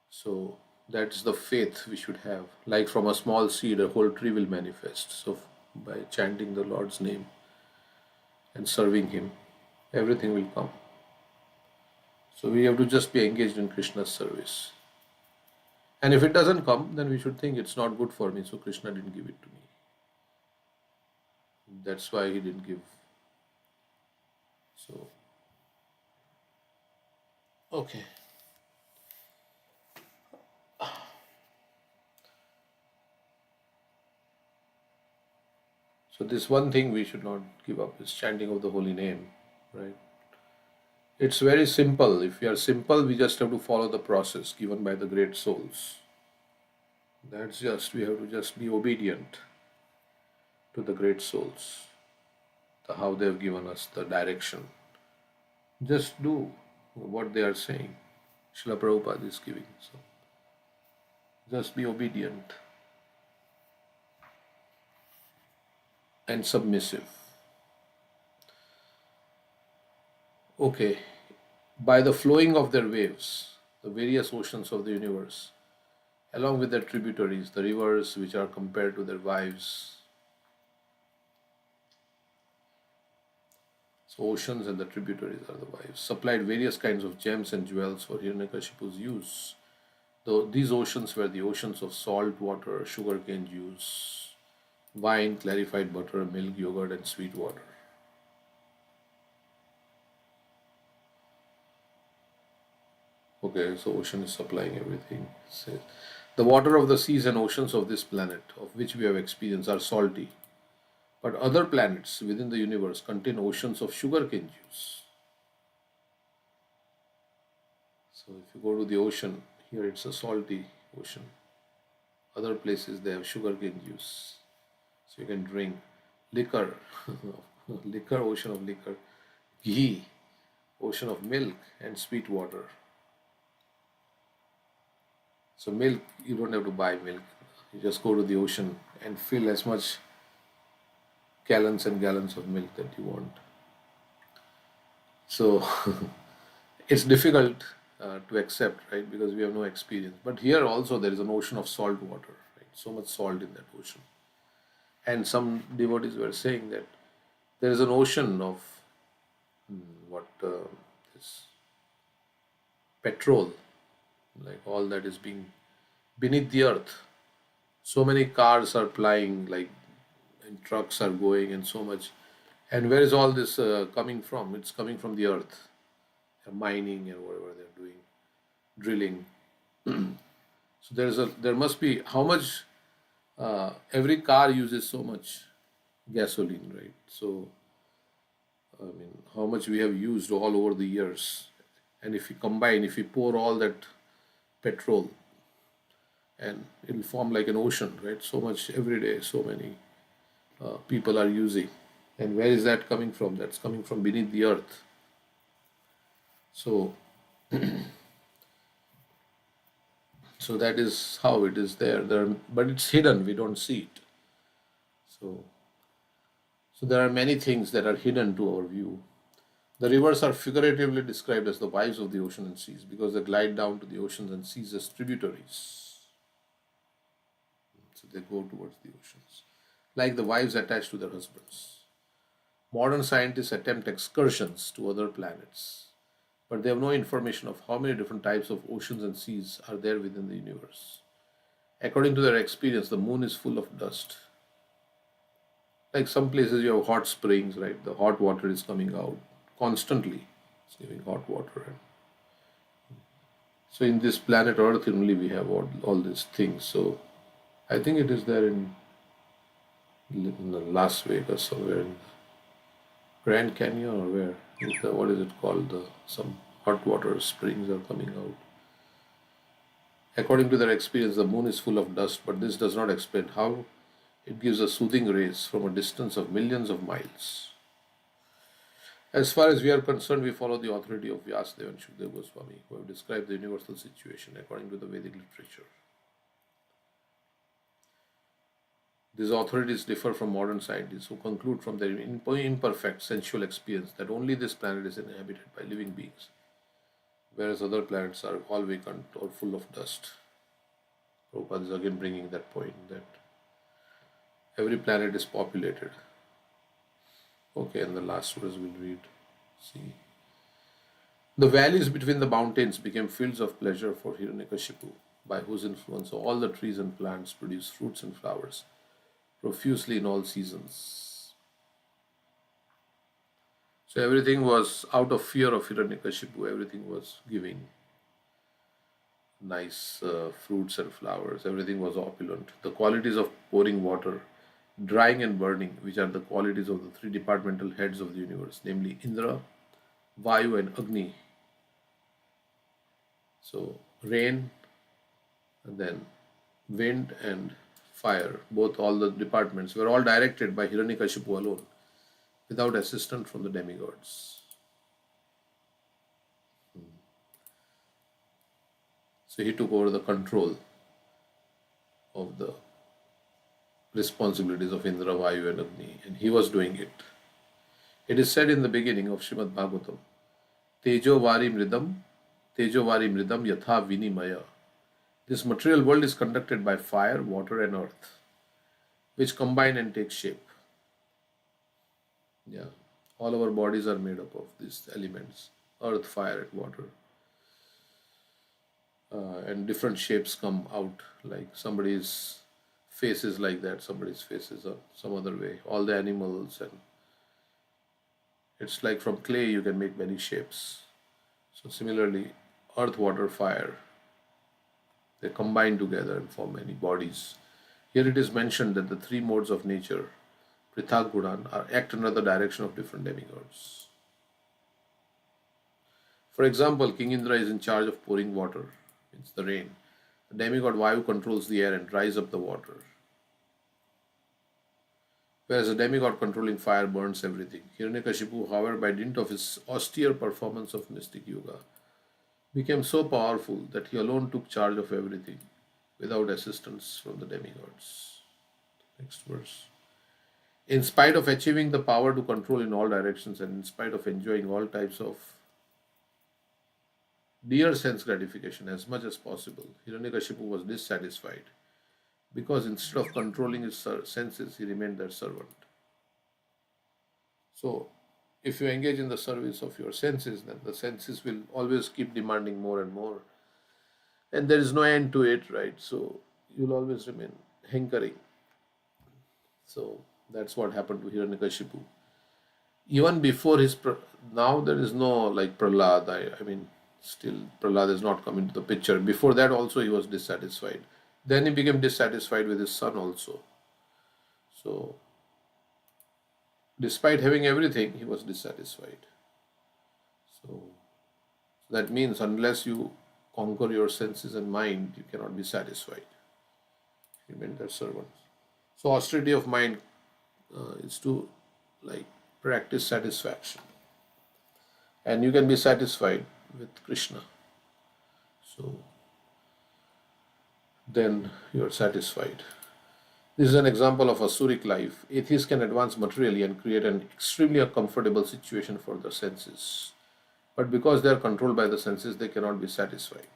S1: So that's the faith we should have. Like from a small seed, a whole tree will manifest. So by chanting the Lord's name and serving Him, everything will come. So we have to just be engaged in Krishna's service. And if it doesn't come, then we should think it's not good for me, so Krishna didn't give it to me. That's why He didn't give. So, okay. So this one thing we should not give up is chanting of the holy name, right? It's very simple. If we are simple, we just have to follow the process given by the great souls. That's just, we have to just be obedient to the great souls, how they have given us the direction. Just do what they are saying. Srila Prabhupada is giving. So just be obedient and submissive. Okay, by the flowing of their waves, the various oceans of the universe, along with their tributaries, the rivers which are compared to their wives. So oceans and the tributaries are the wives, supplied various kinds of gems and jewels for Hiranyakashipu's use. Though these oceans were the oceans of salt water, sugarcane juice, wine, clarified butter, milk, yogurt, and sweet water. Okay, so ocean is supplying everything. So, the water of the seas and oceans of this planet, of which we have experience, are salty. But other planets within the universe contain oceans of sugarcane juice. So if you go to the ocean, here it's a salty ocean. Other places they have sugarcane juice. So you can drink liquor, liquor, ocean of liquor, ghee, ocean of milk, and sweet water. So milk, you don't have to buy milk. You just go to the ocean and fill as much gallons and gallons of milk that you want. So it's difficult to accept, right? Because we have no experience. But here also there is an ocean of salt water, right? So much salt in that ocean. And some devotees were saying that there is an ocean of what this petrol, like all that is being beneath the earth. So many cars are plying, like, and trucks are going, and so much. And where is all this coming from? It's coming from the earth. They're mining and whatever they're doing, drilling. So there must be how much every car uses so much gasoline, right? So I mean, how much we have used all over the years, and if we combine, if we pour all that petrol, and it will form like an ocean, right? So much every day, so many people are using, and where is that coming from? That's coming from beneath the earth. So, so that is how it is there. But it's hidden. We don't see it. So there are many things that are hidden to our view. The rivers are figuratively described as the wives of the ocean and seas because they glide down to the oceans and seas as tributaries. So they go towards the oceans, like the wives attached to their husbands. Modern scientists attempt excursions to other planets, but they have no information of how many different types of oceans and seas are there within the universe. According to their experience, the moon is full of dust. Like some places you have hot springs, right? The hot water is coming out constantly. It's giving hot water. So in this planet Earth only we have all these things. So I think it is there in Las Vegas somewhere in Grand Canyon or where? What is it called? Some hot water springs are coming out. According to their experience, the moon is full of dust, but this does not explain how it gives a soothing rays from a distance of millions of miles. As far as we are concerned, we follow the authority of Vyasadeva and Shukdev Goswami, who have described the universal situation according to the Vedic literature. These authorities differ from modern scientists who conclude from their imperfect sensual experience that only this planet is inhabited by living beings, whereas other planets are all vacant or full of dust. Prabhupada is again bringing that point that every planet is populated. Okay, and the last verse we'll read. See. The valleys between the mountains became fields of pleasure for Hiranyakashipu, by whose influence all the trees and plants produce fruits and flowers profusely in all seasons. So everything was out of fear of Hiranyakashipu, everything was giving nice fruits and flowers, everything was opulent. The qualities of pouring water, drying and burning, which are the qualities of the three departmental heads of the universe, namely Indra, Vayu, and Agni. So rain, and then wind and fire, both all the departments were all directed by Hiranyakashipu alone, without assistance from the demigods. So he took over the control of the responsibilities of Indra, Vayu, and Agni, and he was doing it. It is said in the beginning of Srimad Bhagavatam, Tejo Vari Mridam, Yatha Vinimaya. This material world is conducted by fire, water, and earth, which combine and take shape. Yeah, all our bodies are made up of these elements: earth, fire, and water. And different shapes come out. Like somebody's face is like that, somebody's face is some other way. All the animals, and it's like from clay you can make many shapes. So similarly, earth, water, fire. They combine together and form many bodies. Here it is mentioned that the three modes of nature, Prithak Gunan, are act under the direction of different demigods. For example, King Indra is in charge of pouring water, means the rain. The demigod Vayu controls the air and dries up the water. Whereas the demigod controlling fire burns everything. Hiranyakashipu, however, by dint of his austere performance of mystic yoga, became so powerful that he alone took charge of everything without assistance from the demigods. Next verse. In spite of achieving the power to control in all directions and in spite of enjoying all types of dear sense gratification as much as possible, Hiranyakashipu was dissatisfied because instead of controlling his senses, he remained their servant. So, if you engage in the service of your senses, then the senses will always keep demanding more and more. And there is no end to it, right? So, you'll always remain hankering. So, that's what happened to Hiranyakashipu. Even before his, now there is no like Prahlad, I mean, still Prahlad has not come into the picture. Before that also he was dissatisfied. Then he became dissatisfied with his son also. So, despite having everything, he was dissatisfied. So, that means unless you conquer your senses and mind, you cannot be satisfied. Remain their servants. So, austerity of mind is to like practice satisfaction. And you can be satisfied with Krishna. So, then you are satisfied. This is an example of Asuric life. Atheists can advance materially and create an extremely comfortable situation for the senses. But because they are controlled by the senses, they cannot be satisfied.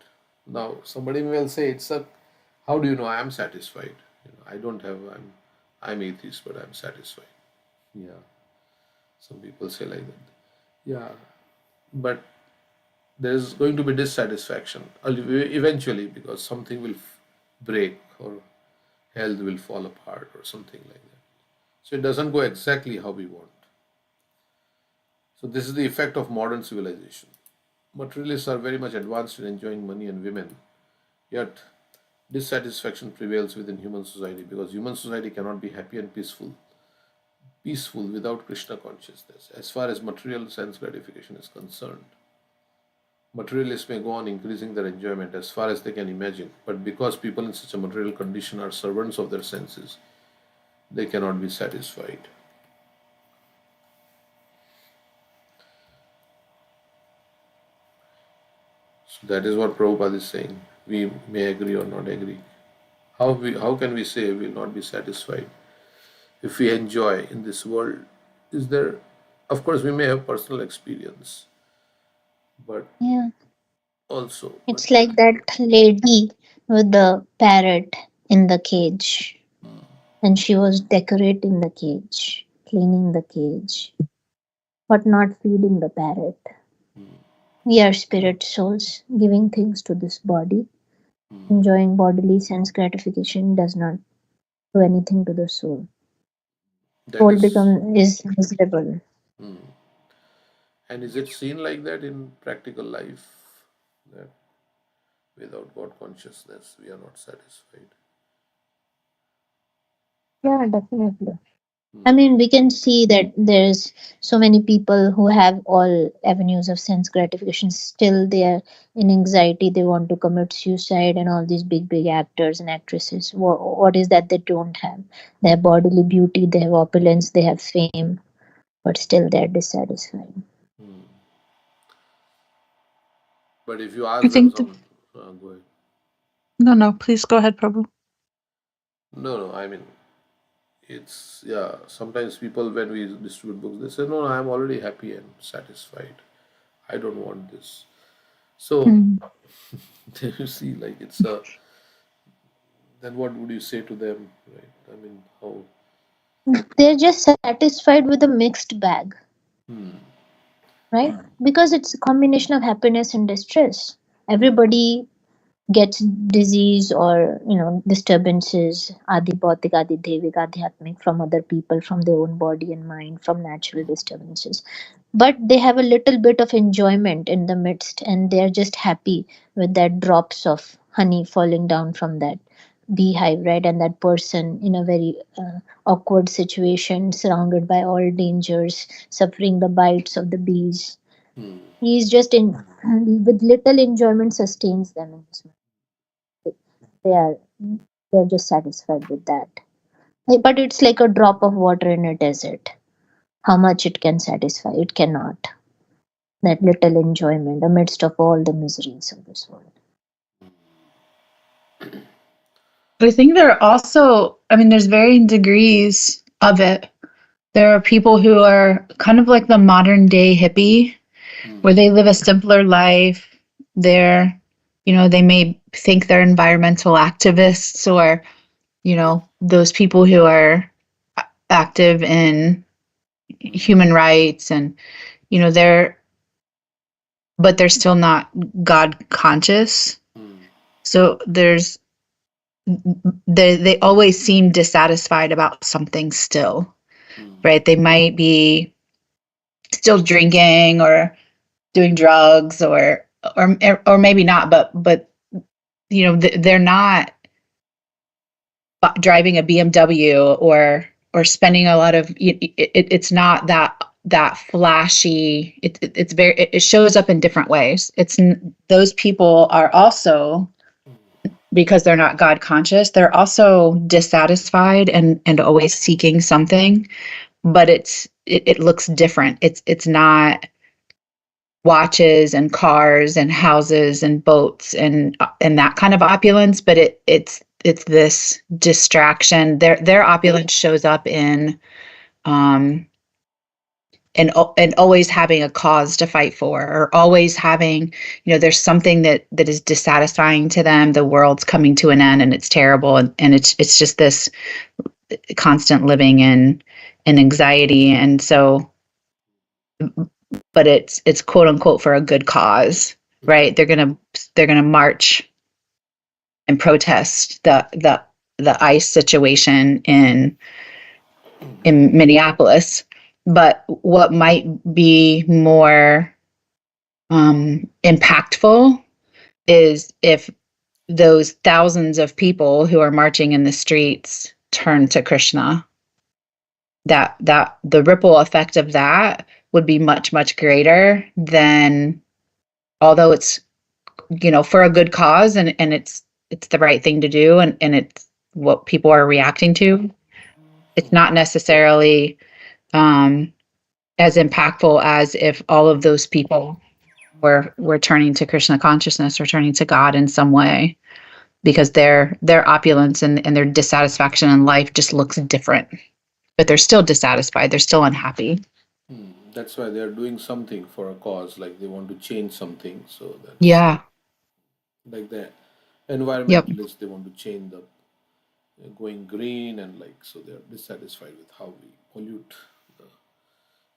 S1: Now, somebody will say, how do you know I am satisfied? I don't have, I'm atheist, but I'm satisfied. Yeah. Some people say like that. Yeah. But there is going to be dissatisfaction eventually because something will break or health will fall apart or something like that. So it doesn't go exactly how we want. So this is the effect of modern civilization. Materialists are very much advanced in enjoying money and women, yet dissatisfaction prevails within human society because human society cannot be happy and peaceful without Krishna consciousness as far as material sense gratification is concerned. Materialists may go on increasing their enjoyment as far as they can imagine, but because people in such a material condition are servants of their senses, they cannot be satisfied. So that is what Prabhupada is saying. We may agree or not agree. How can we say we will not be satisfied if we enjoy in this world? Is there, of course, we may have personal experience, but
S2: Yeah.
S1: also.
S2: It's like that lady with the parrot in the cage. And she was decorating the cage, cleaning the cage, but not feeding the parrot. We are spirit souls, giving things to this body. Enjoying bodily sense gratification does not do anything to the soul. Soul is miserable.
S1: And is it seen like that in practical life? That without God consciousness, we are not satisfied.
S2: Yeah, definitely. I mean, we can see that there's so many people who have all avenues of sense gratification. Still, they are in anxiety. They want to commit suicide, and all these big actors and actresses. What is that they don't have? They have bodily beauty, they have opulence, they have fame, but still they're dissatisfied.
S1: But if you ask them, go ahead.
S4: No, please go ahead, Prabhu.
S1: No, I mean, it's, sometimes people, when we distribute books, they say, no, I'm already happy and satisfied. I don't want this. So, you see, like, it's then what would you say to them, right? I mean, how?
S2: They're just satisfied with a mixed bag. Right? Because it's a combination of happiness and distress. Everybody
S4: gets disease or disturbances, adi bhautik, adi devik, adhyatmic, from other people, from their own body and mind, from natural disturbances. But they have a little bit of enjoyment in the midst, and they are just happy with that drops of honey falling down from that beehive, right? And that person in a very awkward situation, surrounded by all dangers, suffering the bites of the bees. He's just in with little enjoyment sustains them in this moment. They are they're just satisfied with that. But it's like a drop of water in a desert. How much it can satisfy? It cannot. That little enjoyment amidst of all the miseries of this world.
S8: I think there are also, there's varying degrees of it. There are people who are kind of like the modern day hippie, where they live a simpler life. They're, they may think they're environmental activists, or, those people who are active in human rights, and, but they're still not God conscious. So they always seem dissatisfied about something still, right? They might be still drinking or doing drugs, or maybe not, but they're not driving a BMW or spending a lot of it's not that flashy. It shows up in different ways. Those people are also, because they're not God conscious, they're also dissatisfied and always seeking something, but it looks different. It's not watches and cars and houses and boats and that kind of opulence, but it's this distraction. Their opulence shows up in and always having a cause to fight for, or always having, there's something that is dissatisfying to them. The world's coming to an end and it's terrible, and it's just this constant living in anxiety. And so, but it's quote unquote for a good cause, right? They're gonna march and protest the ICE situation in Minneapolis. But what might be more impactful is if those thousands of people who are marching in the streets turn to Krishna. That the ripple effect of that would be much, much greater than, although it's for a good cause, and it's the right thing to do, and it's what people are reacting to. It's not necessarily as impactful as if all of those people were turning to Krishna consciousness, or turning to God in some way, because their opulence and their dissatisfaction in life just looks different. But they're still dissatisfied. They're still unhappy.
S1: That's why they're doing something for a cause, like they want to change something. So that's
S8: Yeah.
S1: like the environmentalists, they want to change the going green, and so they're dissatisfied with how we pollute,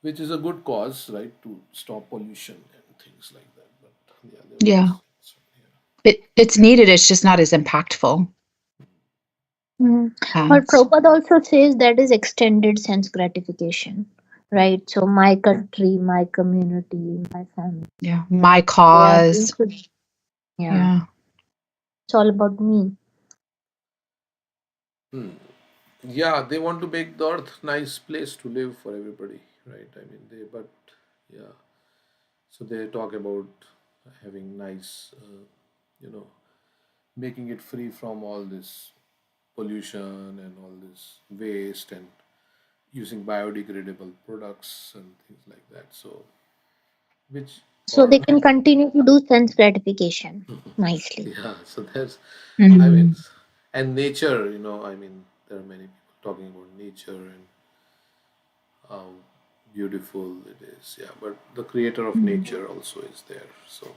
S1: which is a good cause, right, to stop pollution and things like that. But
S8: Yeah. It's needed. It's just not as impactful.
S4: But Prabhupada also says that is extended sense gratification, right? So my country, my community, my family.
S8: Yeah. My cause.
S4: Yeah. It's all about me.
S1: Yeah, they want to make the earth nice place to live for everybody, right? So they talk about having nice, making it free from all this pollution and all this waste, and using biodegradable products and things like that.
S4: So they can continue to do sense gratification nicely.
S1: Yeah, so there's, and nature, there are many people talking about nature and how beautiful it is. Yeah, but the creator of nature also is there. So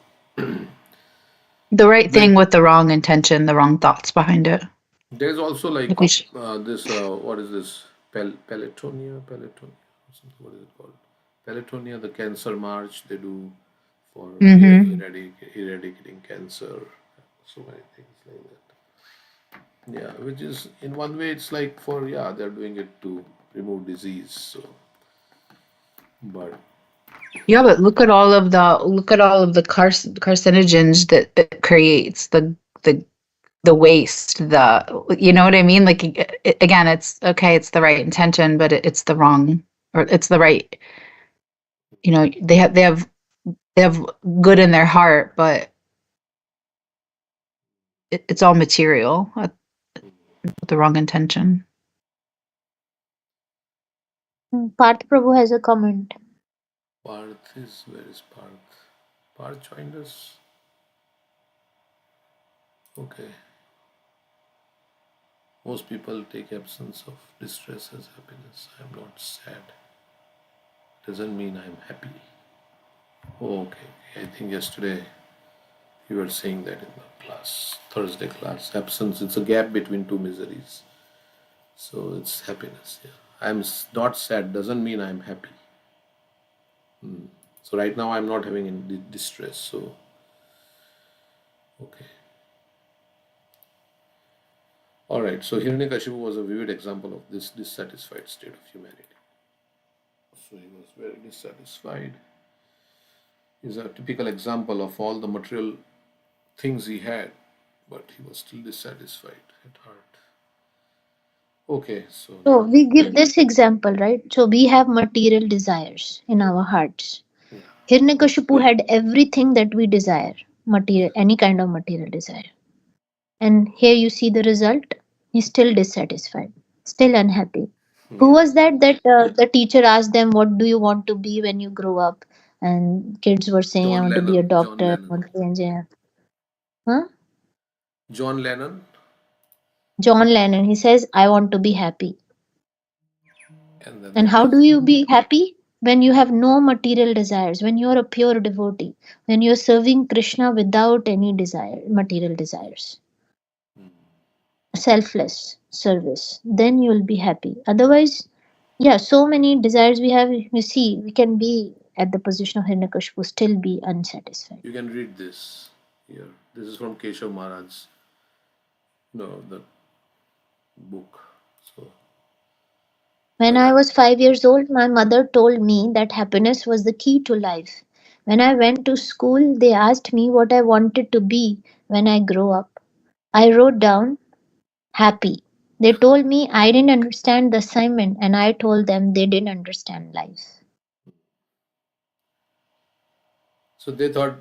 S8: the right thing with the wrong intention, the wrong thoughts behind it.
S1: There's also this, what is this? Pelotonia? What is it called? Pelotonia, the cancer march they do for eradicating cancer. So many things like that. Yeah, which is in one way it's like for they're doing it to remove disease. So, but
S8: Yeah, but look at all of the carcinogens that creates the waste, you know what I mean? Like again, it's okay, it's the right intention, but it's the wrong, or it's the right, you know, they have good in their heart, but it's all material with the wrong intention.
S2: Parth Prabhu has a comment.
S1: Parth is where is Parth? Parth joined us. Okay. Most people take absence of distress as happiness. I am not sad. Doesn't mean I am happy. Oh, okay. I think yesterday you were saying that in the class, Thursday class. Absence, it's a gap between two miseries. So it's happiness. Yeah. I'm not sad doesn't mean I'm happy. So right now I'm not having any distress. So, okay. All right. So Hiranyakashipu was a vivid example of this dissatisfied state of humanity. So he was very dissatisfied. He's a typical example of all the material things he had, but he was still dissatisfied at heart. Okay, so
S2: So
S1: now,
S2: we give this example, right? So we have material desires in our hearts.
S1: yeah,
S2: Hiranyakashipu had everything that we desire, material, any kind of material desire. And here you see the result. He's still dissatisfied, still unhappy. Who
S1: yeah.
S2: was that? The teacher asked them, "What do you want to be when you grow up?" And kids were saying, "I
S1: John
S2: want to be a
S1: Lennon, John
S2: doctor, I
S1: Lennon,
S2: want to be an engineer." Huh?
S1: John Lennon,
S2: John Lennon. He says, "I want to be happy."
S1: and then
S2: And
S1: the
S2: how
S1: teacher.
S2: do you be happy? When you have no material desires, when you are a pure devotee, when you are serving Krishna without any desire, material desires, selfless service, then you will be happy. Otherwise, yeah, so many desires we have, you see, we can be at the position of Hiranyakashipu, still be unsatisfied.
S1: You can read this here. This is from Keshav Maharaj's, the book. So,
S2: When
S1: when
S2: I
S1: I,
S2: was 5 years old, my mother told me that happiness was the key to life. When I went to school, they asked me what I wanted to be when I grow up. I wrote down happy. They told me I didn't understand the assignment, and I told them they didn't understand life.
S1: so they thought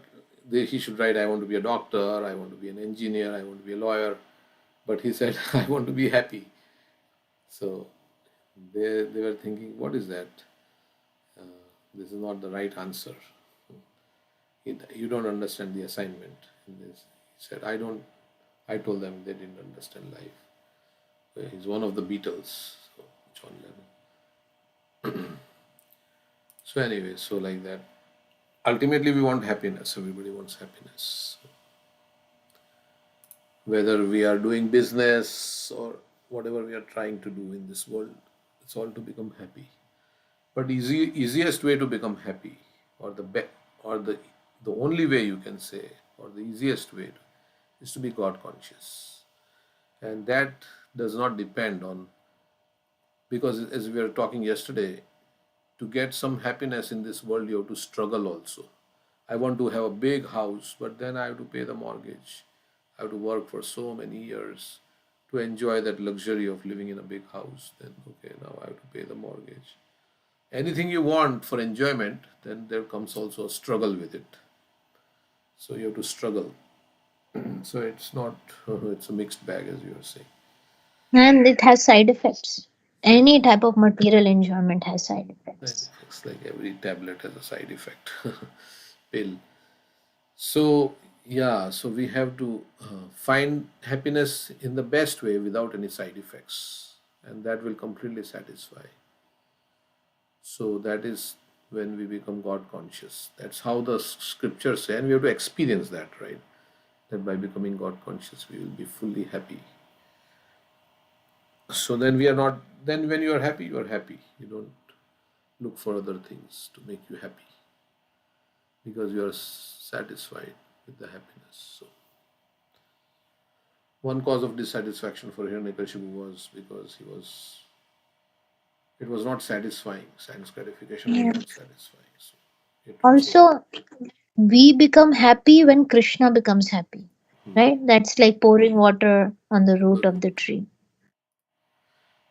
S1: he should write, I want to be a doctor, I want to be an engineer, I want to be a lawyer. But he said, I want to be happy. So they were thinking, what is that? This is not the right answer. You don't understand the assignment in this. He said, I don't. I told them they didn't understand life. He's one of the Beatles, so John Lennon. So anyway, so like that. Ultimately, we want happiness. Everybody wants happiness. Whether we are doing business or whatever we are trying to do in this world, it's all to become happy. But easiest way to become happy, or the only way you can say, or the easiest way, is to be God conscious, and that does not depend on, because as we were talking yesterday, to get some happiness in this world, you have to struggle also. I want to have a big house, but then I have to pay the mortgage. I have to work for so many years to enjoy that luxury of living in a big house. Then, okay, now I have to pay the mortgage. Anything you want for enjoyment, then there comes also a struggle with it. So you have to struggle. So it's not, it's a mixed bag, as you were saying.
S2: And it has side effects.
S1: Side
S2: Any type of material enjoyment has side effects.
S1: effects, like every tablet has a side effect, pill. So, yeah, so we have to find happiness in the best way without any side effects, and that will completely satisfy. So, that is when we become God conscious. That's how the scriptures say, and we have to experience that, right? That by becoming God conscious, we will be fully happy. So, then we are not, then when you are happy, you are happy. You don't look for other things to make you happy because you are satisfied with the happiness. So, One cause of dissatisfaction for Hiranyakashipu was because it was not satisfying. Sense gratification was
S2: Yeah.
S1: not satisfying. So it was
S2: Also, we become happy when Krishna becomes happy, right? That's like pouring water on the root of the tree.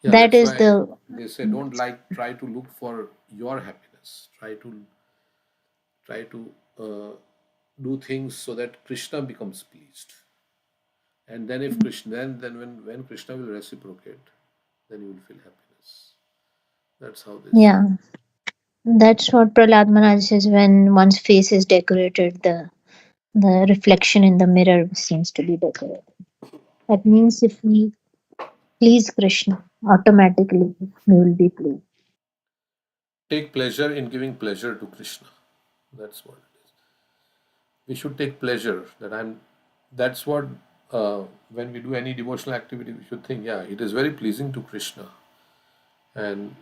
S1: yeah,
S2: That
S1: that's
S2: is
S1: why
S2: the
S1: they say don't try to look for your happiness. Try to do things so that Krishna becomes pleased. And then if Krishna then when Krishna will reciprocate, then you will feel happiness. That's how they say.
S2: yeah. That's what Prahlad Maharaj says when one's face is decorated, the reflection in the mirror seems to be decorated. That means if we please Krishna, automatically we will be pleased.
S1: Take pleasure in giving pleasure to Krishna. That's what it is. We should take pleasure that I'm. That's what when we do any devotional activity, we should think, yeah, it is very pleasing to Krishna, and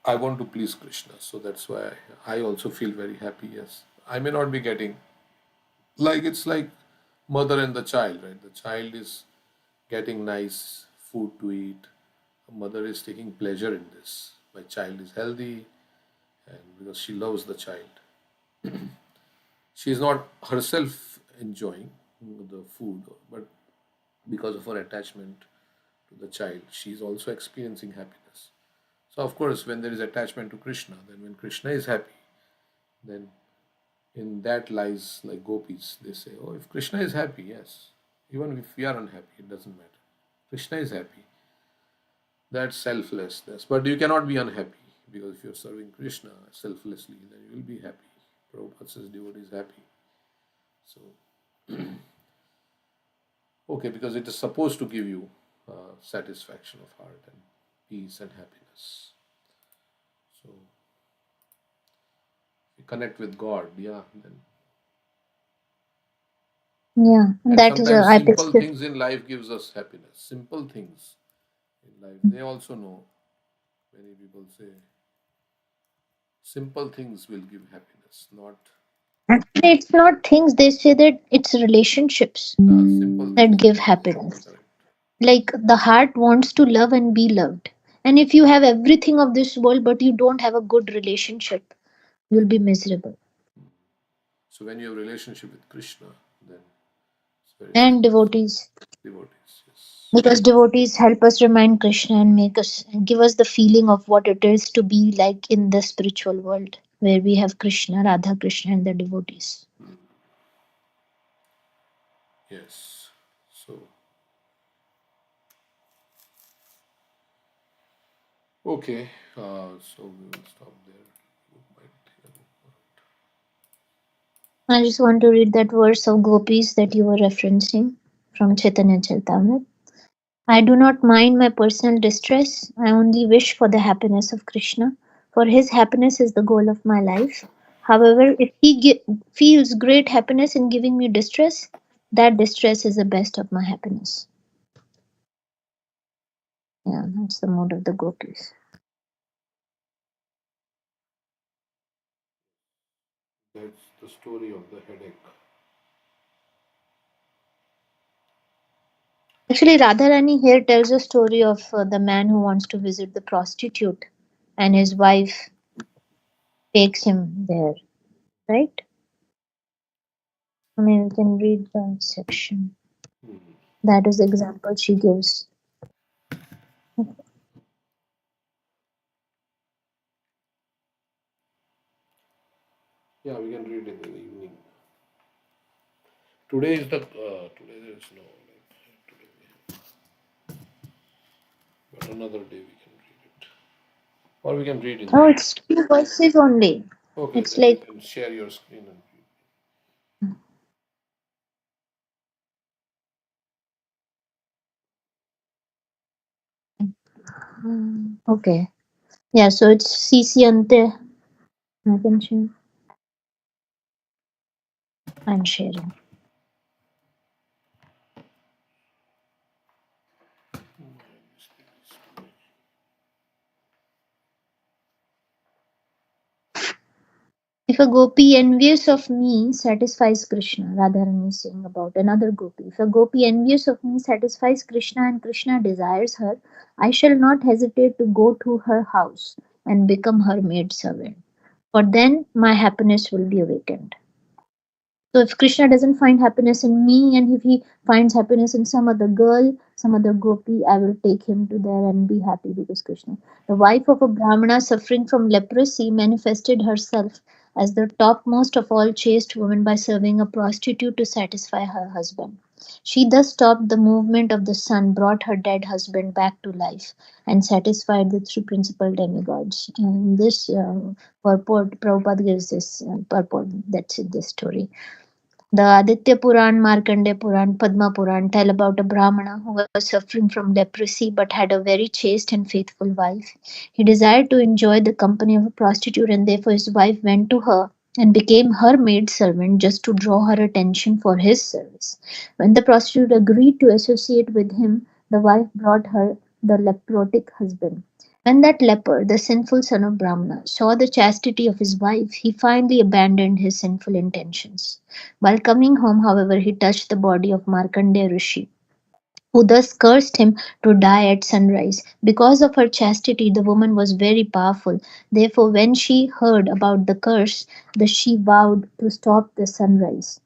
S1: I want to please Krishna. So that's why I also feel very happy. Yes, I may not be getting like it's like mother and the child, right? The child is getting nice food to eat. A mother is taking pleasure in this. My child is healthy, and because she loves the child, she is not herself enjoying the food, but because of her attachment to the child, she is also experiencing happiness. So, of course, when there is attachment to Krishna, then when Krishna is happy, then in that lies like gopis. They say, oh, if Krishna is happy, yes, even if we are unhappy, it doesn't matter. Krishna is happy. That's selflessness. But you cannot be unhappy because if you're serving Krishna selflessly, then you will be happy. Prabhupada says devotee is happy. So, okay, because it is supposed to give you satisfaction of heart and peace and happiness. So, if you connect with God, yeah, then.
S2: Yeah,
S1: And
S2: that is a
S1: sometimes
S2: I
S1: simple
S2: picture.
S1: things in life gives us happiness. Simple things in life. They also know. Many people say simple things will give happiness, not
S2: Actually, it's not things. They say that it's relationships
S1: simple
S2: that
S1: things.
S2: give
S1: Yeah,
S2: happiness.
S1: correct.
S2: Like the heart wants to love and be loved. And if you have everything of this world but you don't have a good relationship, you'll be miserable.
S1: So when you have a relationship with Krishna, then it's very
S2: And
S1: successful.
S2: devotees.
S1: Devotees, yes.
S2: Because devotees help us remind Krishna and make us and give us the feeling of what it is to be like in the spiritual world where we have Krishna, Radha Krishna and the devotees.
S1: Yes. So, okay. So we will stop there. We might take a look.
S2: I just want to read that verse of gopis that you were referencing from Chaitanya Charitamrita. I do not mind my personal distress. I only wish for the happiness of Krishna, for his happiness is the goal of my life. However, if he feels great happiness in giving me distress, that distress is the best of my happiness. Yeah, that's the mode of the gopis.
S1: That's the story of the headache.
S2: Actually, Radharani here tells a story of the man who wants to visit the prostitute and his wife takes him there, right? I mean, you can read the section. That is the example she gives.
S1: Yeah, we can read in the evening. Today is the today there is no like today we have, but another day we can read it, or we can read in the
S2: Oh,
S1: evening.
S2: it's two verses only.
S1: Okay,
S2: It's
S1: then you
S2: like
S1: can share your screen and read.
S2: okay. Yeah, so it's CC Ante. I can share. I'm sharing. If If a gopi envious of me satisfies Krishna, Radharani is saying about another gopi. If a gopi envious of me satisfies Krishna and Krishna desires her, I shall not hesitate to go to her house and become her maid servant. For then my happiness will be awakened. So if Krishna doesn't find happiness in me and if he finds happiness in some other girl, some other gopi, I will take him to there and be happy because Krishna. The wife of a Brahmana suffering from leprosy manifested herself as the topmost of all chaste women by serving a prostitute to satisfy her husband. She thus stopped the movement of the sun, brought her dead husband back to life, and satisfied the three principal demigods. And this purport, Prabhupada gives this purport. That's it, this story. The Aditya Puran, Markandeya Puran, Padma Puran tell about a Brahmana who was suffering from leprosy but had a very chaste and faithful wife. He desired to enjoy the company of a prostitute and therefore his wife went to her and became her maid servant just to draw her attention for his service. When the prostitute agreed to associate with him, the wife brought her the leprotic husband. When that leper, the sinful son of Brahmana, saw the chastity of his wife, he finally abandoned his sinful intentions. While coming home, however, he touched the body of Markandeya Rishi, who thus cursed him to die at sunrise. Because of her chastity, the woman was very powerful. Therefore, when she heard about the curse, she vowed to stop the sunrise.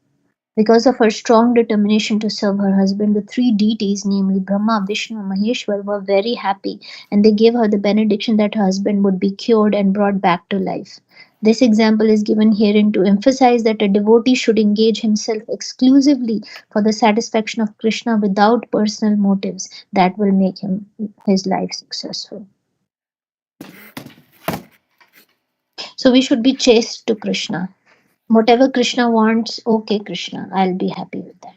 S2: Because of her strong determination to serve her husband, the three deities, namely Brahma, Vishnu, and Maheshwar, were very happy and they gave her the benediction that her husband would be cured and brought back to life. This example is given herein to emphasize that a devotee should engage himself exclusively for the satisfaction of Krishna without personal motives that will make his life successful. So we should be chaste to Krishna. Whatever Krishna wants, okay, Krishna, I'll be happy with that.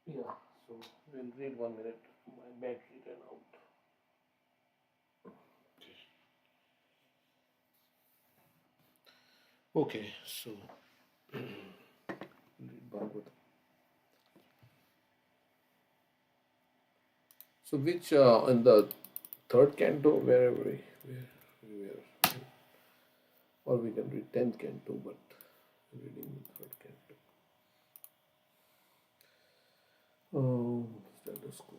S1: Yeah, so we'll read 1 minute. My battery ran out. Okay, so read Bhagavatam. So which in the third canto, where were, or we can read 10th canto, but reading the third canto. Oh, status quo.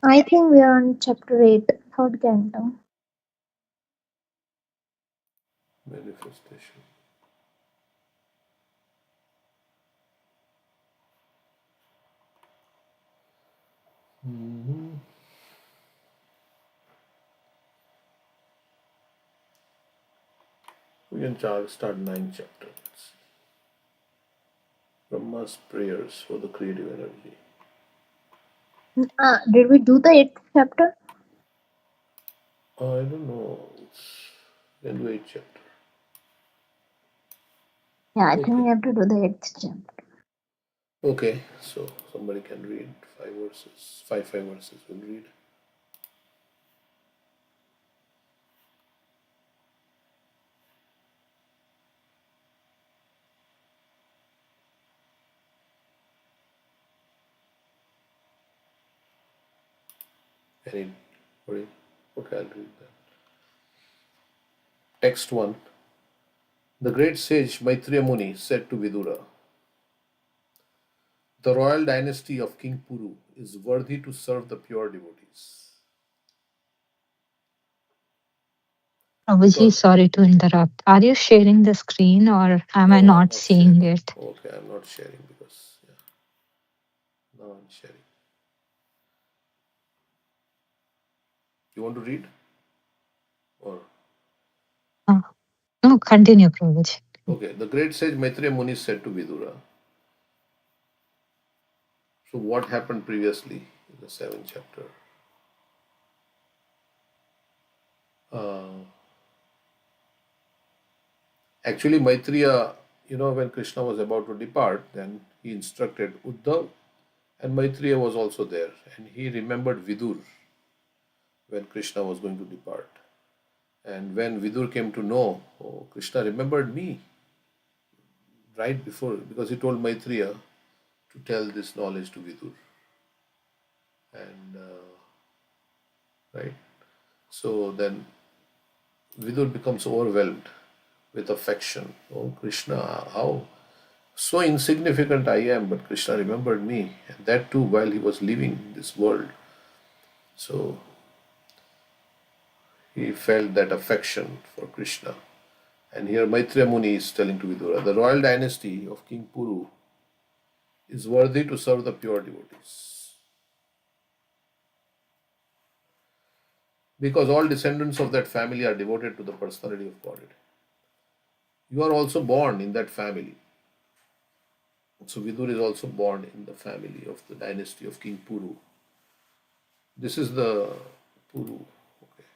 S2: I think we are on chapter 8, third canto.
S1: Manifestation. We can start 9th chapter. Brahma's prayers for the creative energy.
S2: Did we do the 8th chapter?
S1: I don't know. It's in the 8th chapter.
S2: Yeah, I think we have to do the 8th chapter.
S1: Okay, so somebody can read 5 verses. Five verses. We'll read. Any? Okay, I'll read that. Text 1. The great sage Maitreya Muni said to Vidura, the royal dynasty of King Puru is worthy to serve the pure devotees.
S4: Prabhuji, sorry to interrupt. Are you sharing the screen or am I not seeing
S1: sharing.
S4: it?
S1: Okay, I'm not sharing because now I'm sharing. You want to read? Or
S4: No, continue, Prabhuji.
S1: okay, the great sage Maitreya Muni said to Vidura. So what happened previously in the 7th chapter? Actually, Maitreya, when Krishna was about to depart, then he instructed Uddhav, and Maitreya was also there, and he remembered Vidur when Krishna was going to depart. And when Vidur came to know, oh, Krishna remembered me right before, because he told Maitreya to tell this knowledge to Vidur. And right, so then Vidur becomes overwhelmed with affection. Oh Krishna, how so insignificant I am, but Krishna remembered me, and that too while he was leaving this world. So he felt that affection for Krishna. And here Maitreya Muni is telling to Vidura, the royal dynasty of King Puru is worthy to serve the pure devotees. Because all descendants of that family are devoted to the personality of Godhead. You are also born in that family. So Vidur is also born in the family of the dynasty of King Puru. This is the Puru, okay,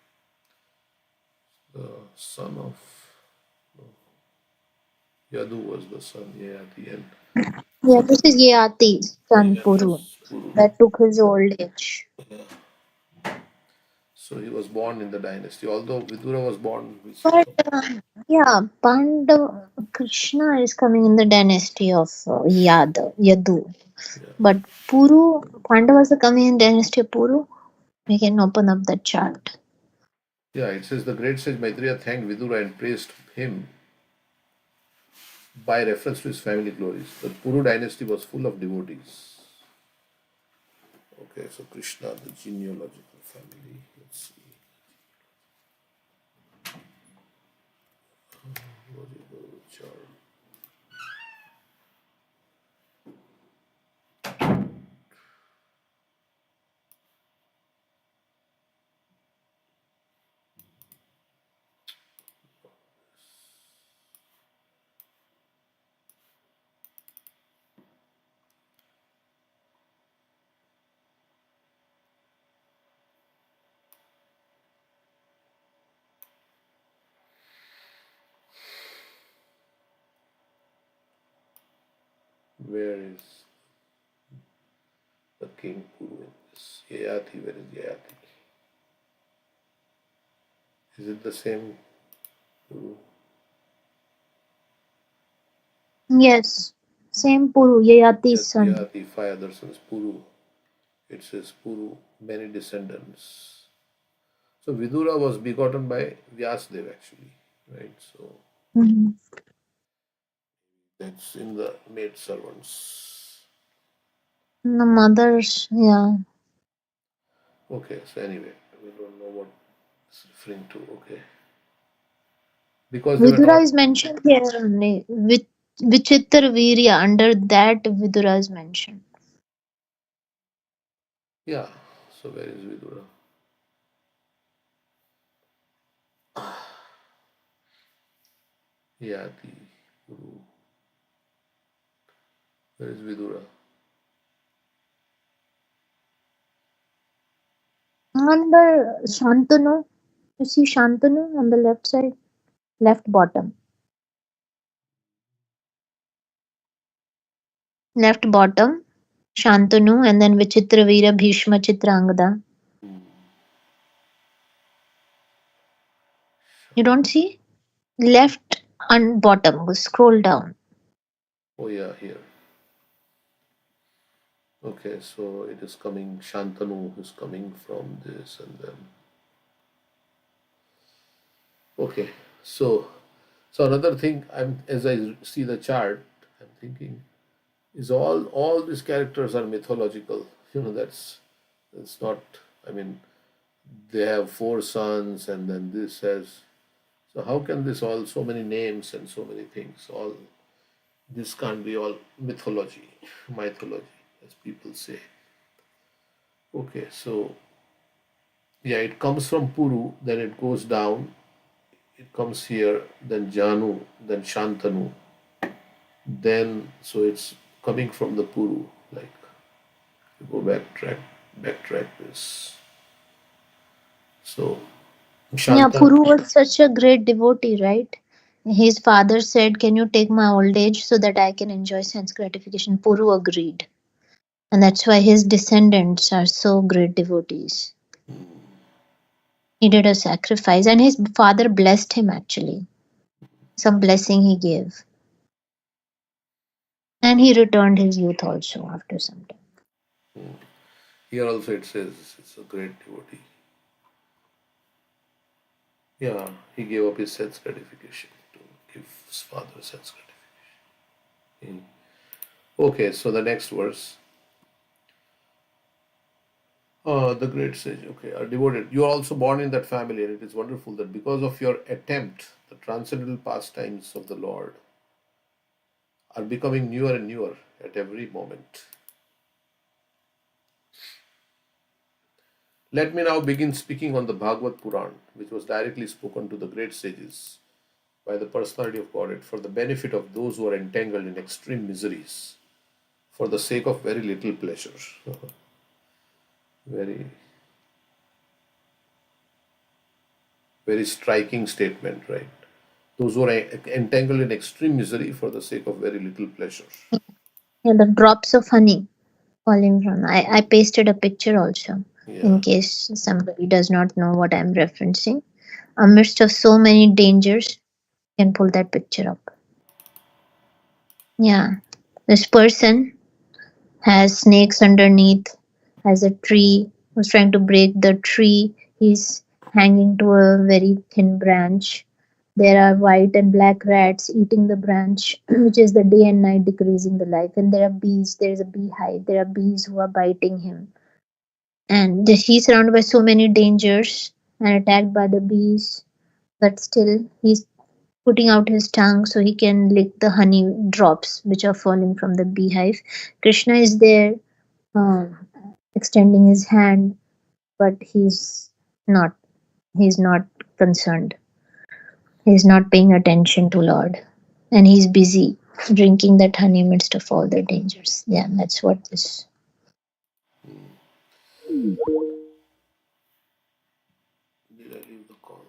S1: the son of Yadu was the son, Yayati, and
S2: Yeah, this is Yati's son Puru
S1: yes, Puru.
S2: that took his old age.
S1: So he was born in the dynasty. Although Vidura was born with
S2: But yeah, Krishna is coming in the dynasty of Yadu.
S1: yeah.
S2: But Puru, Pandavas are coming in dynasty of Puru. We can open up the chart.
S1: Yeah, it says the great sage Maitreya thanked Vidura and praised him by reference to his family glories. The Puru dynasty was full of devotees. Okay, so Krishna, the genealogical family. Let's see. Genealogical chart. Where is the king Puru in this? Yayati, where is Yayati? Is it the same Puru?
S2: Yes, same Puru, Yayati's
S1: Yes,
S2: son.
S1: Yayati, five other sons, Puru. It says Puru, many descendants. So Vidura was begotten by Vyasdev actually, right? So
S2: Mhm.
S1: that's in the maid servants.
S2: The mothers, yeah.
S1: Okay, so anyway, we don't know what it's referring to. Okay, because they were
S2: Vidura
S1: not.
S2: is mentioned here only. Vichitra Virya, under that Vidura is mentioned.
S1: Yeah. So where is Vidura? Yati, Puru. Where is Vidura?
S2: Under Shantanu, you see Shantanu on the left side, left bottom. Left bottom, Shantanu, and then Vichitra Veera, Bhishma, Chitrangada. You don't see? Left and bottom, go scroll down.
S1: Oh yeah, here. Okay, so it is coming. Shantanu is coming from this, and then. Okay, so another thing, I'm as I see the chart, I'm thinking is all these characters are mythological. That's not. I mean, they have four sons, and then this has. So how can this all so many names and so many things? All this can't be all mythology, as people say. Okay, so yeah, it comes from Puru, then it goes down, it comes here, then Janu, then Shantanu, then so it's coming from the Puru, like you go backtrack this. So
S2: Yeah,
S1: Shantanu,
S2: Puru was such a great devotee, right? His father said, "Can you take my old age so that I can enjoy sense gratification?" Puru agreed. And that's why his descendants are so great devotees. He did a sacrifice, and his father blessed him actually. Some blessing he gave. And he returned his youth also after some time.
S1: Here also it says it's a great devotee. Yeah, he gave up his sense gratification to give his father sense gratification. Okay, so the next verse. The great sage, okay, are devoted. You are also born in that family, and it is wonderful that because of your attempt, the transcendental pastimes of the Lord are becoming newer and newer at every moment. Let me now begin speaking on the Bhagavad Puran, which was directly spoken to the great sages by the personality of Godhead for the benefit of those who are entangled in extreme miseries for the sake of very little pleasure. Very, very striking statement, right? Those who are entangled in extreme misery for the sake of very little pleasure.
S2: Yeah, the drops of honey falling from. I pasted a picture also
S1: Yeah.
S2: in case somebody does not know what I'm referencing. Amidst of so many dangers, you can pull that picture up. Yeah, this person has snakes underneath, has a tree, was trying to break the tree. He's hanging to a very thin branch. There are white and black rats eating the branch, which is the day and night decreasing the life. And there are bees, there is a beehive, there are bees who are biting him. And he's surrounded by so many dangers and attacked by the bees, but still he's putting out his tongue so he can lick the honey drops which are falling from the beehive. Krishna is there, um, extending his hand, but not he's not concerned. He's not paying attention to Lord, and he's busy drinking that honey amidst of all the dangers. Yeah, that's what this.
S1: Did I leave the call?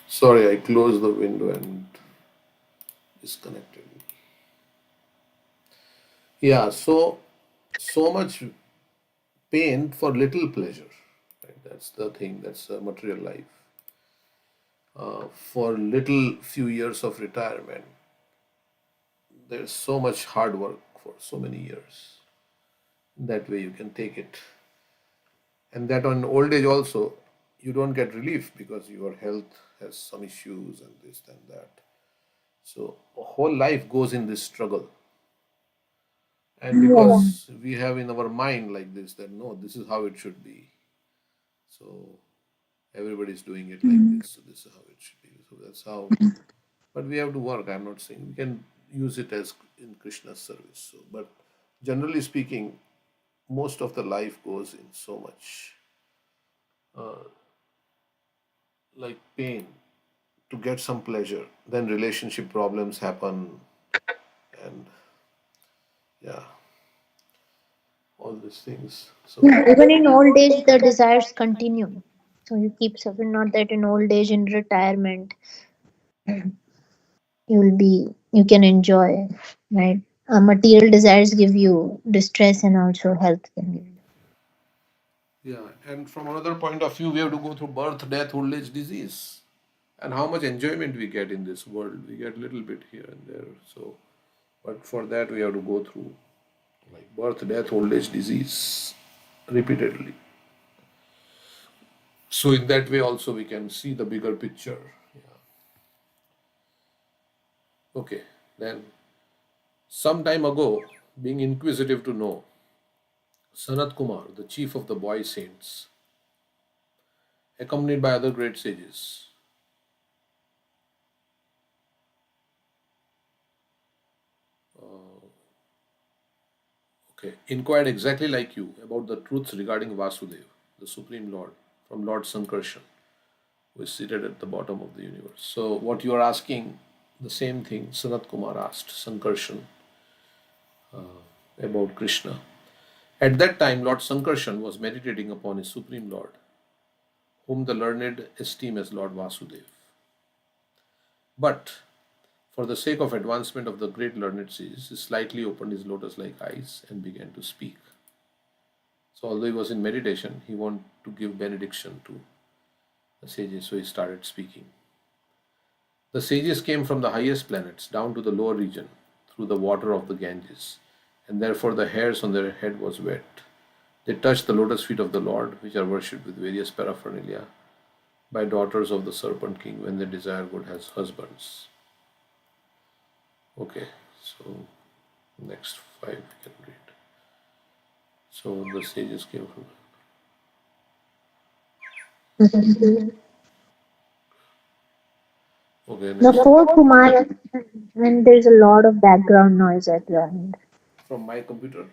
S1: Sorry, I closed the window and disconnected. Yeah, so much pain for little pleasure. Right? That's the thing. That's a material life. For little few years of retirement, there's so much hard work for so many years. That way you can take it. And that on old age also, you don't get relief because your health has some issues and this and that. So a whole life goes in this struggle. And
S2: Yeah.
S1: because we have in our mind like this, that no, this is how it should be. So everybody's doing it like
S2: Mm.
S1: this. So this is how it should be. So that's how. But we have to work. I'm not saying we can use it as in Krishna's service. So, but generally speaking, most of the life goes in so much like pain to get some pleasure. Then relationship problems happen, and yeah, all these things. So
S2: Yeah, even in old age, the desires continue. So you keep suffering. Not that in old age, in retirement, you can enjoy, right? Material desires give you distress, and also health can give you.
S1: yeah, and from another point of view, we have to go through birth, death, old age, disease, and how much enjoyment we get in this world. We get a little bit here and there. So, but for that, we have to go through like birth, death, old age, disease repeatedly. So, in that way, also we can see the bigger picture. Yeah. Okay, then some time ago, being inquisitive to know, Sanat Kumar, the chief of the boy saints, accompanied by other great sages, okay, inquired exactly like you about the truths regarding Vasudev, the Supreme Lord, from Lord Sankarshan, who is seated at the bottom of the universe. So, what you are asking, the same thing Sanat Kumar asked Sankarshan about Krishna. At that time, Lord Sankarshan was meditating upon his Supreme Lord, whom the learned esteem as Lord Vasudev. But for the sake of advancement of the great learned sages, he slightly opened his lotus like eyes and began to speak. So, although he was in meditation, he wanted to give benediction to the sages, so he started speaking. The sages came from the highest planets down to the lower region through the water of the Ganges, and therefore the hairs on their head was wet. They touched the lotus feet of the Lord, which are worshipped with various paraphernalia by daughters of the serpent king when they desire good as husbands. Okay, so next 5 we can read. So the sages came from. Okay,
S2: The
S1: next.
S2: four Kumaras, when there's a lot of background noise at your end.
S1: From my computer.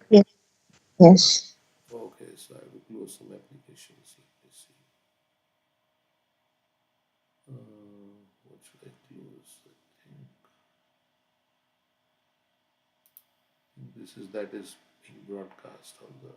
S2: Yes. Yes.
S1: Okay, so I will close some applications. Let me see. What should I close? I think this is that is being broadcast on the